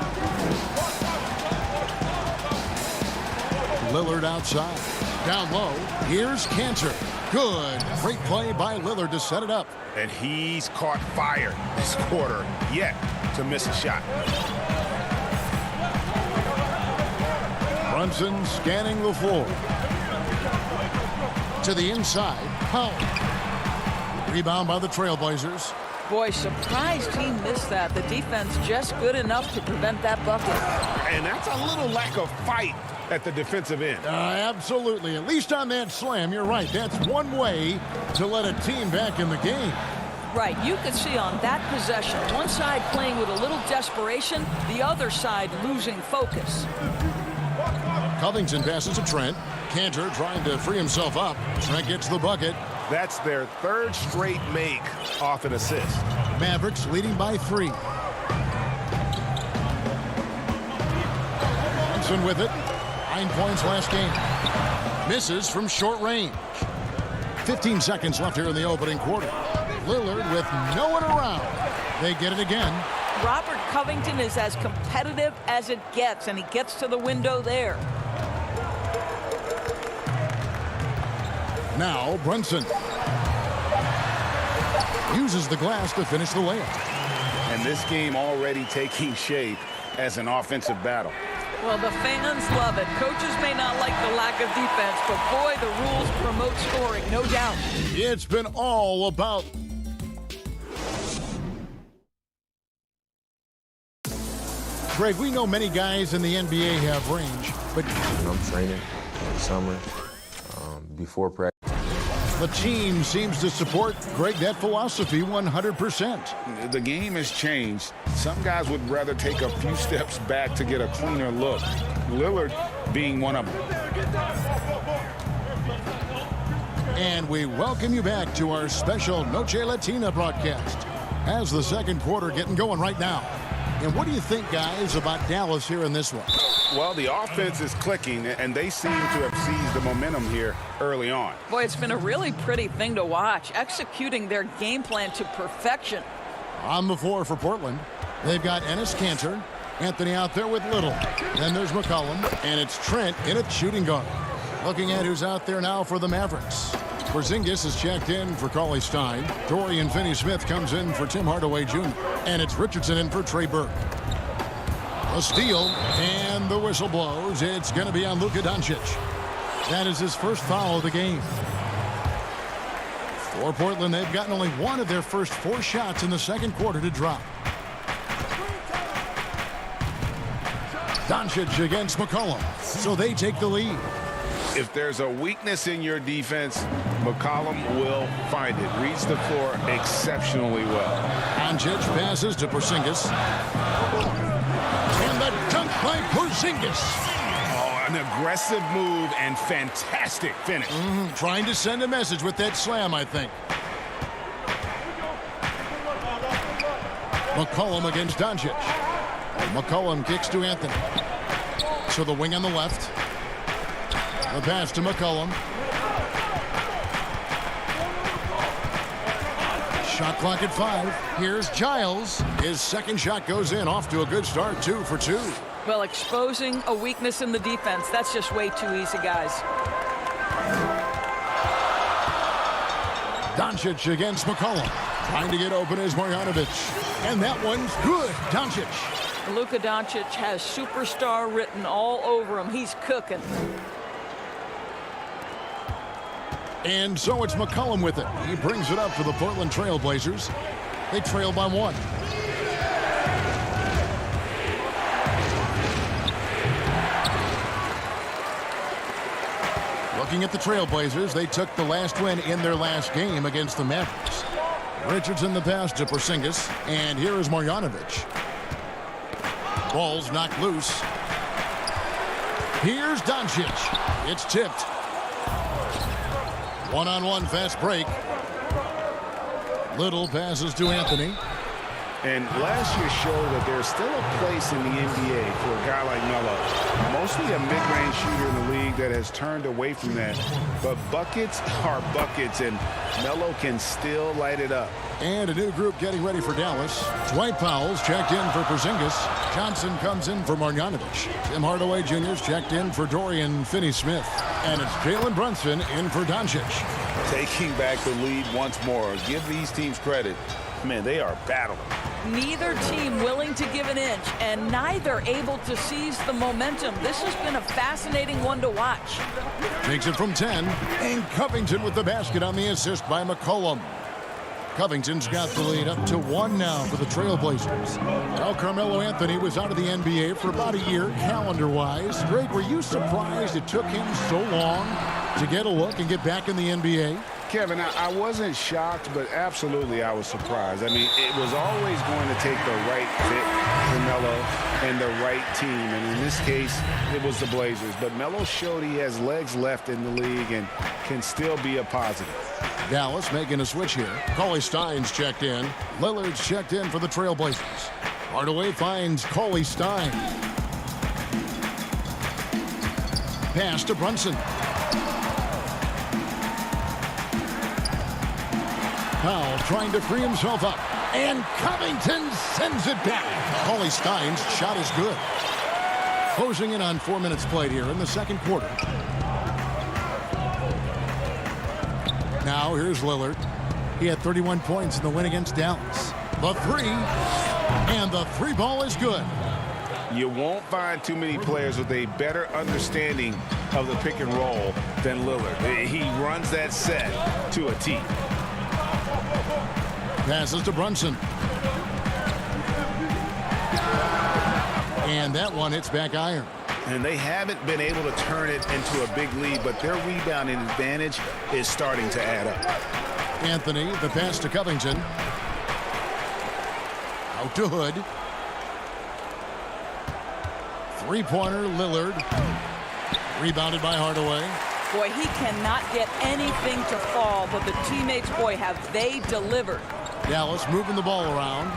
Lillard outside. Down low. Here's Cantor. Good. Great play by Lillard to set it up. And he's caught fire this quarter, yet to miss a shot. Brunson scanning the floor. To the inside. Powell. Rebound by the Trailblazers. Boy, surprised he missed that. The defense just good enough to prevent that bucket. And that's a little lack of fight at the defensive end. Absolutely. At least on that slam, you're right. That's one way to let a team back in the game. Right. You could see on that possession, one side playing with a little desperation, the other side losing focus. Covington passes to Trent. Cantor trying to free himself up. Trent gets the bucket. That's their third straight make off an assist. Mavericks leading by 3. Brunson with it. 9 points last game. Misses from short range. 15 seconds left here in the opening quarter. Lillard with no one around. They get it again. Robert Covington is as competitive as it gets, and he gets to the window there. Now Brunson uses the glass to finish the layup. And this game already taking shape as an offensive battle. Well, the fans love it. Coaches may not like the lack of defense, but boy, the rules promote scoring, no doubt. It's been all about Greg, we know many guys in the NBA have range, but I'm training in the summer, before practice. The team seems to support, Greg, that philosophy 100%. The game has changed. Some guys would rather take a few steps back to get a cleaner look. Lillard being one of them. And we welcome you back to our special Noche Latina broadcast as the second quarter getting going right now. And what do you think, guys, about Dallas here in this one? Well, the offense is clicking, and they seem to have seized the momentum here early on. Boy, it's been a really pretty thing to watch, executing their game plan to perfection. On the floor for Portland, they've got Enes Kanter, Anthony out there with Little. Then there's McCollum, and it's Trent in at shooting guard. Looking at who's out there now for the Mavericks. Porzingis is checked in for Cauley Stein. Dorian Finney-Smith comes in for Tim Hardaway Jr. And it's Richardson in for Trey Burke. A steal, and the whistle blows. It's going to be on Luka Doncic. That is his first foul of the game. For Portland, they've gotten only one of their first 4 shots in the second quarter to drop. Doncic against McCollum, so they take the lead. If there's a weakness in your defense, McCollum will find it. Reads the floor exceptionally well. Doncic passes to Porzingis. And the dunk by Porzingis. Oh, an aggressive move and fantastic finish. Trying to send a message with that slam, I think. McCollum against Doncic. McCollum kicks to Anthony. So the wing on the left. The pass to McCollum. Shot clock at 5. Here's Giles. His second shot goes in. Off to a good start. 2 for 2. Well, exposing a weakness in the defense, that's just way too easy, guys. Doncic against McCollum. Trying to get open is Marjanovic. And that one's good. Doncic. Luka Doncic has superstar written all over him. He's cooking. And so it's McCollum with it. He brings it up for the Portland Trail Blazers. They trail by 1. Looking at the Trail Blazers, they took the last win in their last game against the Mavericks. Richardson the pass to Porzingis, and here is Marjanovic. Ball's knocked loose. Here's Doncic. It's tipped. One-on-one fast break. Little passes to Anthony. And last year showed that there's still a place in the NBA for a guy like Melo. Mostly a mid-range shooter in the league that has turned away from that. But buckets are buckets, and Melo can still light it up. And a new group getting ready for Dallas. Dwight Powell's checked in for Porzingis. Johnson comes in for Marjanovic. Tim Hardaway Jr.'s checked in for Dorian Finney-Smith. And it's Jalen Brunson in for Doncic. Taking back the lead once more. Give these teams credit. Man, they are battling. Neither team willing to give an inch, and neither able to seize the momentum. This has been a fascinating one to watch. Takes it from 10, and Covington with the basket on the assist by McCollum. Covington's got the lead up to 1 now for the Trailblazers. Now Carmelo Anthony was out of the NBA for about a year, calendar-wise. Greg, were you surprised it took him so long to get a look and get back in the NBA? Kevin, I wasn't shocked, but absolutely I was surprised. I mean, it was always going to take the right fit for Melo and the right team. And in this case, it was the Blazers. But Melo showed he has legs left in the league and can still be a positive. Dallas making a switch here. Cauley Stein's checked in. Lillard's checked in for the Trailblazers. Hardaway finds Cauley Stein. Pass to Brunson. Powell trying to free himself up. And Covington sends it back. Cauley Stein's shot is good. Closing in on 4 minutes played here in the second quarter. Now here's Lillard. He had 31 points in the win against Dallas. The three. And the three ball is good. You won't find too many players with a better understanding of the pick and roll than Lillard. He runs that set to a T. Passes to Brunson. And that one hits back iron. And they haven't been able to turn it into a big lead, but their rebounding advantage is starting to add up. Anthony, the pass to Covington. Out to Hood. Three-pointer, Lillard. Rebounded by Hardaway. Boy, he cannot get anything to fall, but the teammates, boy, have they delivered. Dallas moving the ball around.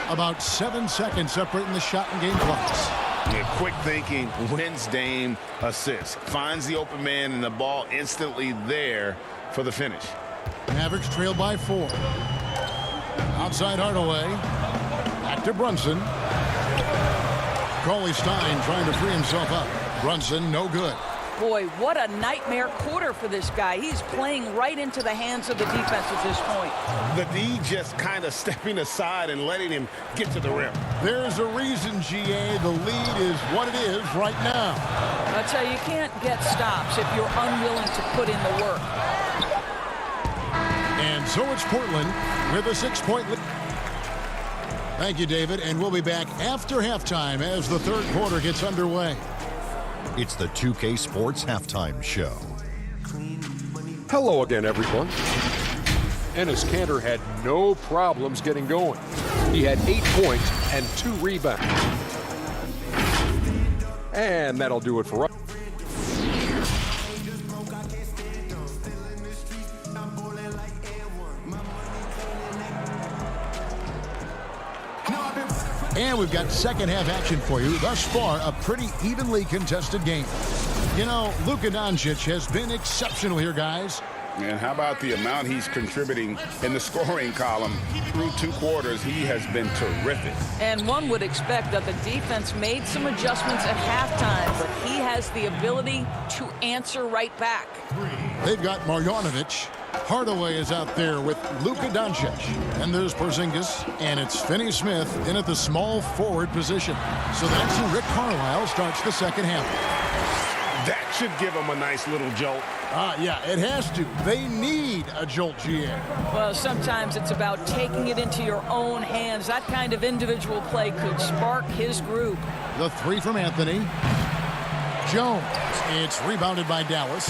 About 7 seconds separating the shot and game clocks. Yeah, quick thinking wins Dame assist. Finds the open man and the ball instantly there for the finish. Mavericks trail by 4. Outside Hardaway. Back to Brunson. Cauley Stein trying to free himself up. Brunson, no good. Boy, what a nightmare quarter for this guy. He's playing right into the hands of the defense at this point. The D just kind of stepping aside and letting him get to the rim. There's a reason, GA. The lead is what it is right now. I'll tell you, you can't get stops if you're unwilling to put in the work. And so it's Portland with a 6-point lead. Thank you, David. And we'll be back after halftime as the third quarter gets underway. It's the 2K Sports Halftime Show. Hello again, everyone. Enes Kanter had no problems getting going. He had 8 points and 2 rebounds. And that'll do it for us. And we've got second half action for you. Thus far, a pretty evenly contested game. You know, Luka Doncic has been exceptional here, guys. And how about the amount he's contributing in the scoring column through 2 quarters? He has been terrific. And one would expect that the defense made some adjustments at halftime, but he has the ability to answer right back. They've got Marjanovic. Hardaway is out there with Luka Doncic. And there's Porzingis. And it's Finney Smith in at the small forward position. So that's who Rick Carlisle starts the second half. That should give him a nice little jolt. Yeah, it has to. They need a jolt, GA. Well, sometimes it's about taking it into your own hands. That kind of individual play could spark his group. The three from Anthony. Jones. It's rebounded by Dallas.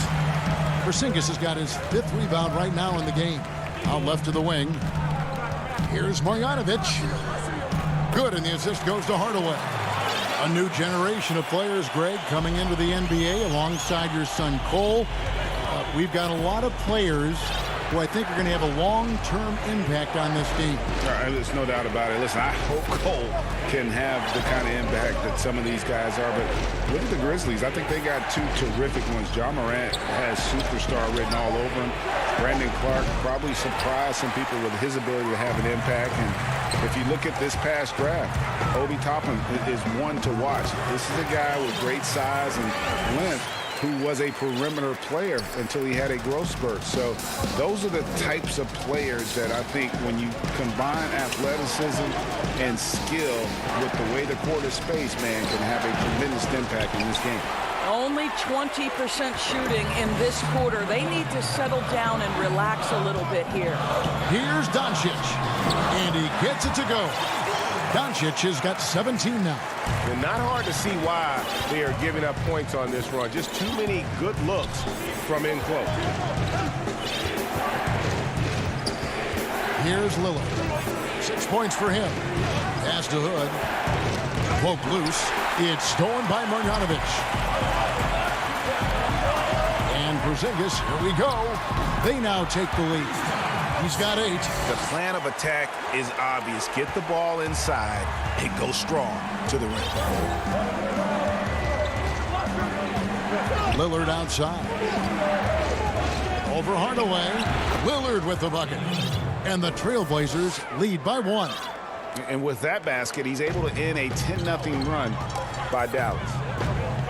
Porzingis has got his 5th rebound right now in the game. Out left to the wing. Here's Marjanovic. Good, and the assist goes to Hardaway. A new generation of players, Greg, coming into the NBA alongside your son Cole. We've got a lot of players who I think are going to have a long-term impact on this team. There's no doubt about it. Listen, I hope Cole can have the kind of impact that some of these guys are. But look at the Grizzlies. I think they got 2 terrific ones. Ja Morant has superstar written all over him. Brandon Clark probably surprised some people with his ability to have an impact. And if you look at this past draft, Obi Toppin is one to watch. This is a guy with great size and length who was a perimeter player until he had a growth spurt. So those are the types of players that I think when you combine athleticism and skill with the way the court is spaced, man, can have a tremendous impact in this game. Only 20% shooting in this quarter. They need to settle down and relax a little bit here. Here's Doncic, and he gets it to go. Doncic has got 17 now. And not hard to see why they are giving up points on this run. Just too many good looks from in close. Here's Lillard. 6 points for him. Pass to Hood. Poke loose. It's stolen by Marjanovic. And Porzingis, here we go. They now take the lead. He's got 8. The plan of attack is obvious. Get the ball inside and go strong to the rim. Lillard outside. Over Hardaway. Lillard with the bucket. And the Trailblazers lead by 1. And with that basket, he's able to end a 10-0 run by Dallas.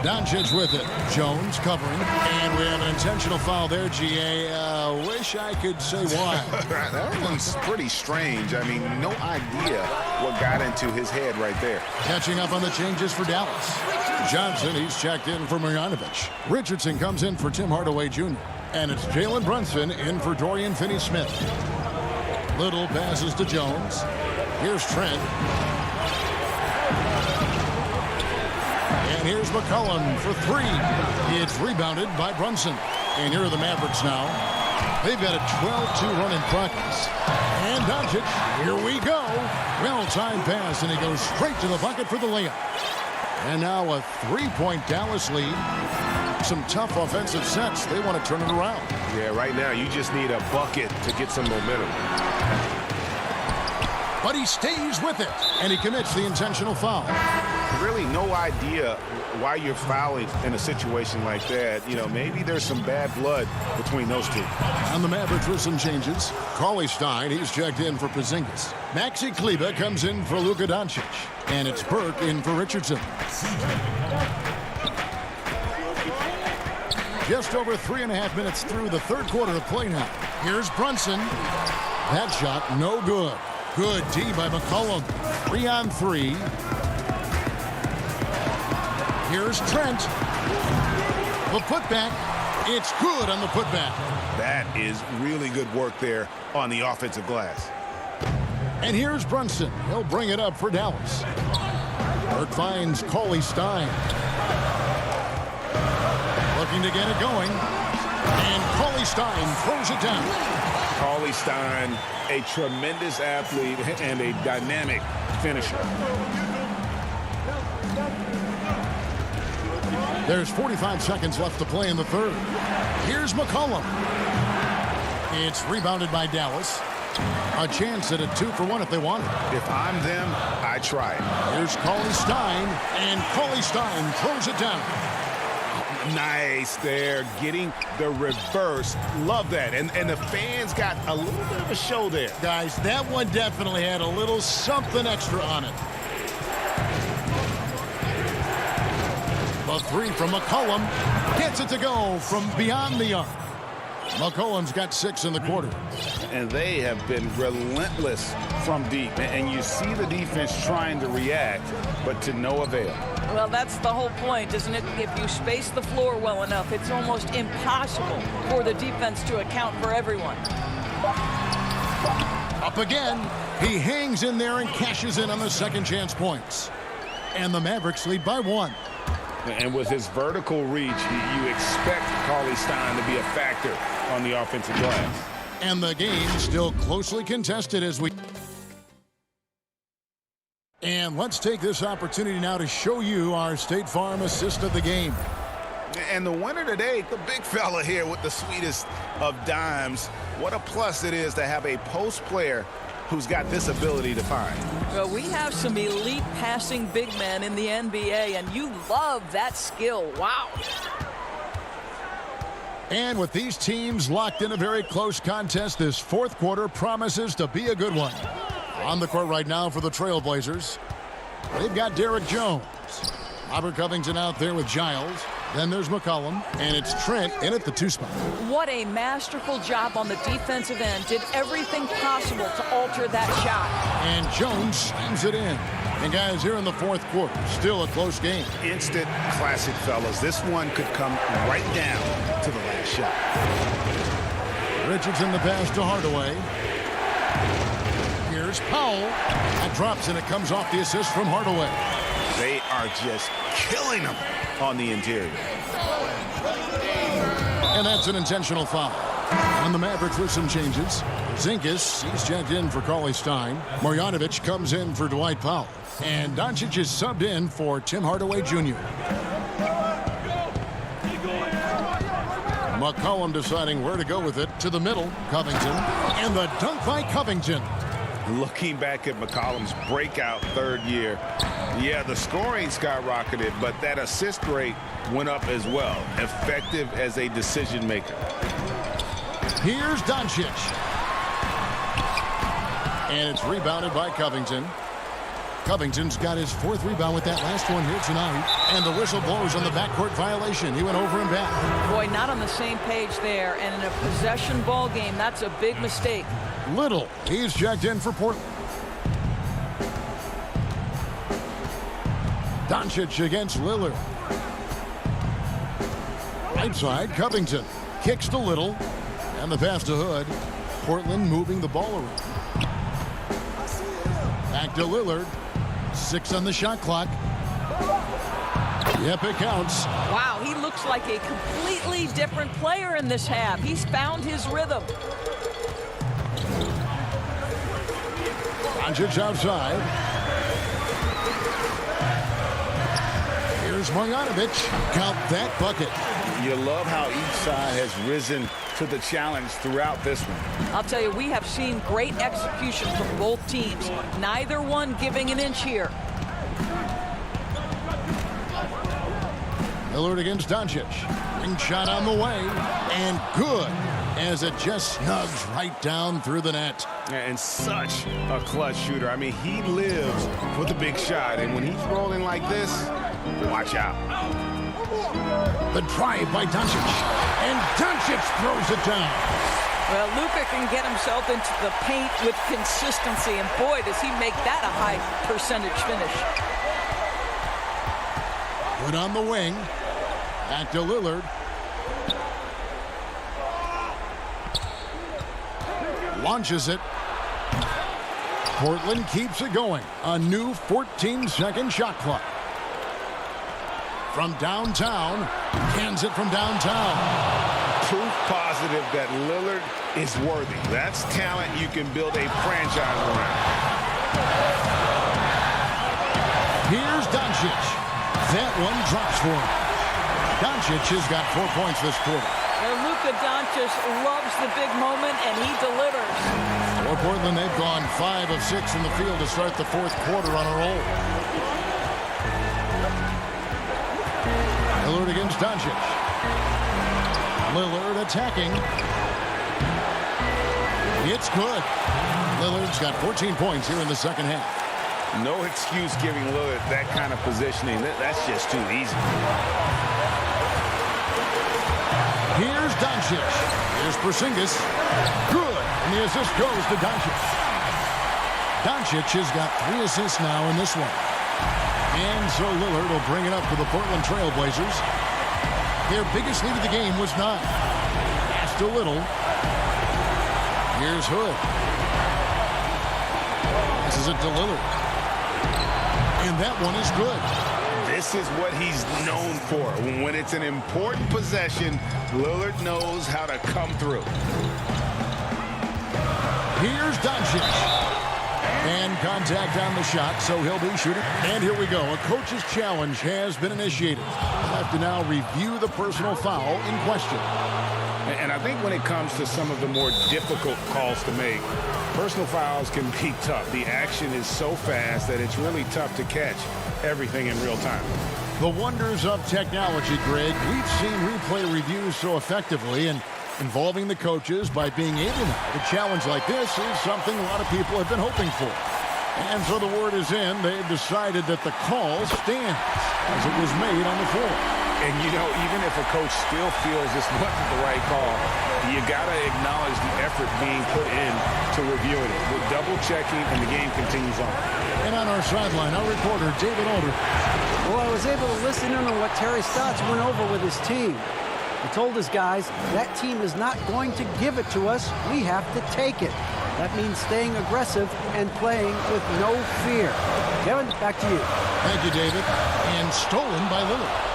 Doncic with it. Jones covering. And we have an intentional foul there, GA. Wish I could say why. That one's pretty strange. I mean, no idea what got into his head right there. Catching up on the changes for Dallas. Johnson, he's checked in for Marjanovic. Richardson comes in for Tim Hardaway Jr. And it's Jalen Brunson in for Dorian Finney-Smith. Little passes to Jones. Here's Trent. And here's McCollum for 3. It's rebounded by Brunson. And here are the Mavericks now. They've got a 12-2 run in progress. And Doncic, here we go. Well-timed pass, and he goes straight to the bucket for the layup. And now a 3-point Dallas lead. Some tough offensive sets. They want to turn it around. Yeah, right now you just need a bucket to get some momentum. But he stays with it, and he commits the intentional foul. Really no idea why you're fouling in a situation like that. You know, maybe there's some bad blood between those two. On the Mavericks with some changes. Cauley Stein, he's checked in for Porzingis. Maxi Kleber comes in for Luka Doncic. And it's Burke in for Richardson. Just over 3.5 minutes through the third quarter of play now. Here's Brunson. That shot, no good. Good D by McCollum. 3-on-3. Here's Trent. The putback. It's good on the putback. That is really good work there on the offensive glass. And here's Brunson. He'll bring it up for Dallas. Burke finds Cauley Stein. Looking to get it going. And Cauley Stein throws it down. Cauley Stein, a tremendous athlete and a dynamic finisher. There's 45 seconds left to play in the third. Here's McCollum. It's rebounded by Dallas. A chance at a 2-for-1 if they want it. If I'm them, I try it. Here's Cauley Stein, and Cauley Stein throws it down. Nice there, getting the reverse. Love that. And the fans got a little bit of a show there. Guys, that one definitely had a little something extra on it. The 3 from McCollum gets it to go from beyond the arc. McCollum's got 6 in the quarter. And they have been relentless from deep. And you see the defense trying to react, but to no avail. Well, that's the whole point, isn't it? If you space the floor well enough, it's almost impossible for the defense to account for everyone. Up again. He hangs in there and cashes in on the second chance points. And the Mavericks lead by 1. And with his vertical reach, you expect Cauley Stein to be a factor on the offensive glass. And the game still closely contested as we... And let's take this opportunity now to show you our State Farm assist of the game. And the winner today, the big fella here with the sweetest of dimes. What a plus it is to have a post player who's got this ability to find. Well, we have some elite passing big men in the NBA, and you love that skill. Wow. And with these teams locked in a very close contest, this fourth quarter promises to be a good one. On the court right now for the Trailblazers, they've got Derek Jones. Robert Covington out there with Giles. Then there's McCollum, and it's Trent in at the 2 spot. What a masterful job on the defensive end. Did everything possible to alter that shot. And Jones slams it in. And guys, here in the fourth quarter, still a close game. Instant classic, fellas. This one could come right down to the last shot. Richardson the pass to Hardaway. Here's Powell. That drops, and it comes off the assist from Hardaway. They are just killing them on the interior. And that's an intentional foul. On the Mavericks with some changes. Porzingis, he's checked in for Cauley Stein. Marjanovic comes in for Dwight Powell. And Doncic is subbed in for Tim Hardaway Jr. McCollum deciding where to go with it. To the middle, Covington. And the dunk by Covington. Looking back at McCollum's breakout third year, yeah, the scoring skyrocketed, but that assist rate went up as well. Effective as a decision maker. Here's Doncic. And it's rebounded by Covington. Covington's got his 4th rebound with that last one here tonight. And the whistle blows on the backcourt violation. He went over and back. Boy, not on the same page there. And in a possession ball game, that's a big mistake. Little, he's checked in for Portland. Doncic against Lillard. Right side, Covington. Kicks to Little. And the pass to Hood. Portland moving the ball around. Back to Lillard. 6 on the shot clock. Yep, it counts. Wow, he looks like a completely different player in this half. He's found his rhythm. Doncic outside. Here's Marjanovic. Count that bucket. You love how each side has risen to the challenge throughout this one. I'll tell you, we have seen great execution from both teams. Neither one giving an inch here. Lillard against Doncic. Ring shot on the way. And good, as it just snugs right down through the net. And such a clutch shooter. I mean, he lives for the big shot. And when he's rolling like this, watch out. The drive by Doncic. And Doncic throws it down. Well, Luka can get himself into the paint with consistency. And boy, does he make that a high percentage finish. Put on the wing. Back to Lillard. Launches it. Portland keeps it going. A new 14-second shot clock. From downtown. Cans it from downtown. Proof positive that Lillard is worthy. That's talent you can build a franchise around. Here's Doncic. That one drops for him. Doncic has got 4 points this quarter. Well, Luka Doncic loves the big moment, and he delivers. For Portland, they've gone 5 of 6 in the field to start the 4th quarter on a roll. Lillard against Doncic. Lillard attacking. It's good. Lillard's got 14 points here in the second half. No excuse giving Lillard that kind of positioning. That's just too easy. Here's Doncic. Here's Porzingis. Good. And the assist goes to Doncic. Doncic has got 3 assists now in this one. And so Lillard will bring it up for the Portland Trail Blazers. Their biggest lead of the game was 9. Pass to Little. Here's Hood. This is it to Lillard. And that one is good. This is what he's known for. When it's an important possession, Lillard knows how to come through. Here's Doncic. And contact on the shot, so he'll be shooting. And here we go. A coach's challenge has been initiated. We'll have to now review the personal foul in question. And I think when it comes to some of the more difficult calls to make, personal fouls can be tough. The action is so fast that it's really tough to catch everything in real time. The wonders of technology, Greg. We've seen replay reviews so effectively, and involving the coaches by being able now to challenge like this is something a lot of people have been hoping for. And so the word is in. They've decided that the call stands as it was made on the floor. And, you know, even if a coach still feels this wasn't the right call, you got to acknowledge the effort being put in to reviewing it. We're double-checking, and the game continues on. And on our sideline, our reporter, David Alder. Well, I was able to listen in on what Terry Stotts went over with his team. He told his guys, that team is not going to give it to us. We have to take it. That means staying aggressive and playing with no fear. Kevin, back to you. Thank you, David. And stolen by Lillard.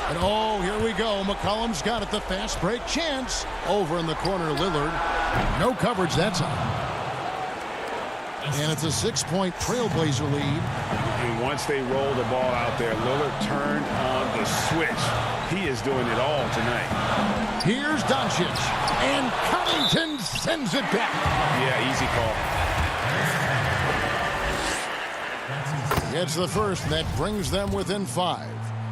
And oh, here we go. McCollum's got it. The fast break chance. Over in the corner, Lillard. No coverage that time. And it's a 6-point Trailblazer lead. And once they roll the ball out there, Lillard turned on the switch. He is doing it all tonight. Here's Doncic. And Covington sends it back. Yeah, easy call. Gets the first, and that brings them within 5.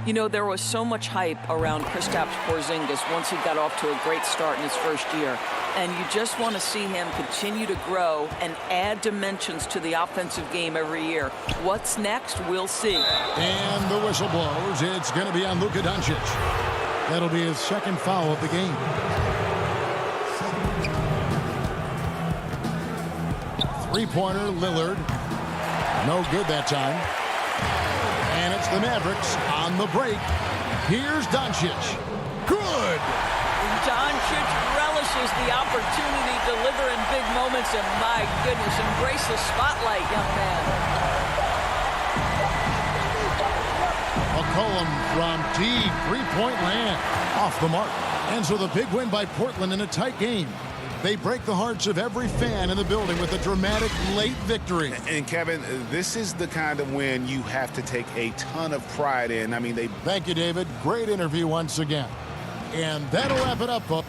You know, there was so much hype around Kristaps Porzingis once he got off to a great start in his first year. And you just want to see him continue to grow and add dimensions to the offensive game every year. What's next? We'll see. And the whistle blows. It's going to be on Luka Doncic. That'll be his second foul of the game. Three-pointer, Lillard. No good that time. And it's the Mavericks on the break. Here's Doncic. Good! Doncic relishes the opportunity to deliver in big moments, and my goodness, embrace the spotlight, young man. McCollum from deep three-point land. Off the mark. And so the big win by Portland in a tight game. They break the hearts of every fan in the building with a dramatic late victory. And Kevin, this is the kind of win you have to take a ton of pride in. I mean, Thank you, David. Great interview once again. And that'll wrap it up, folks.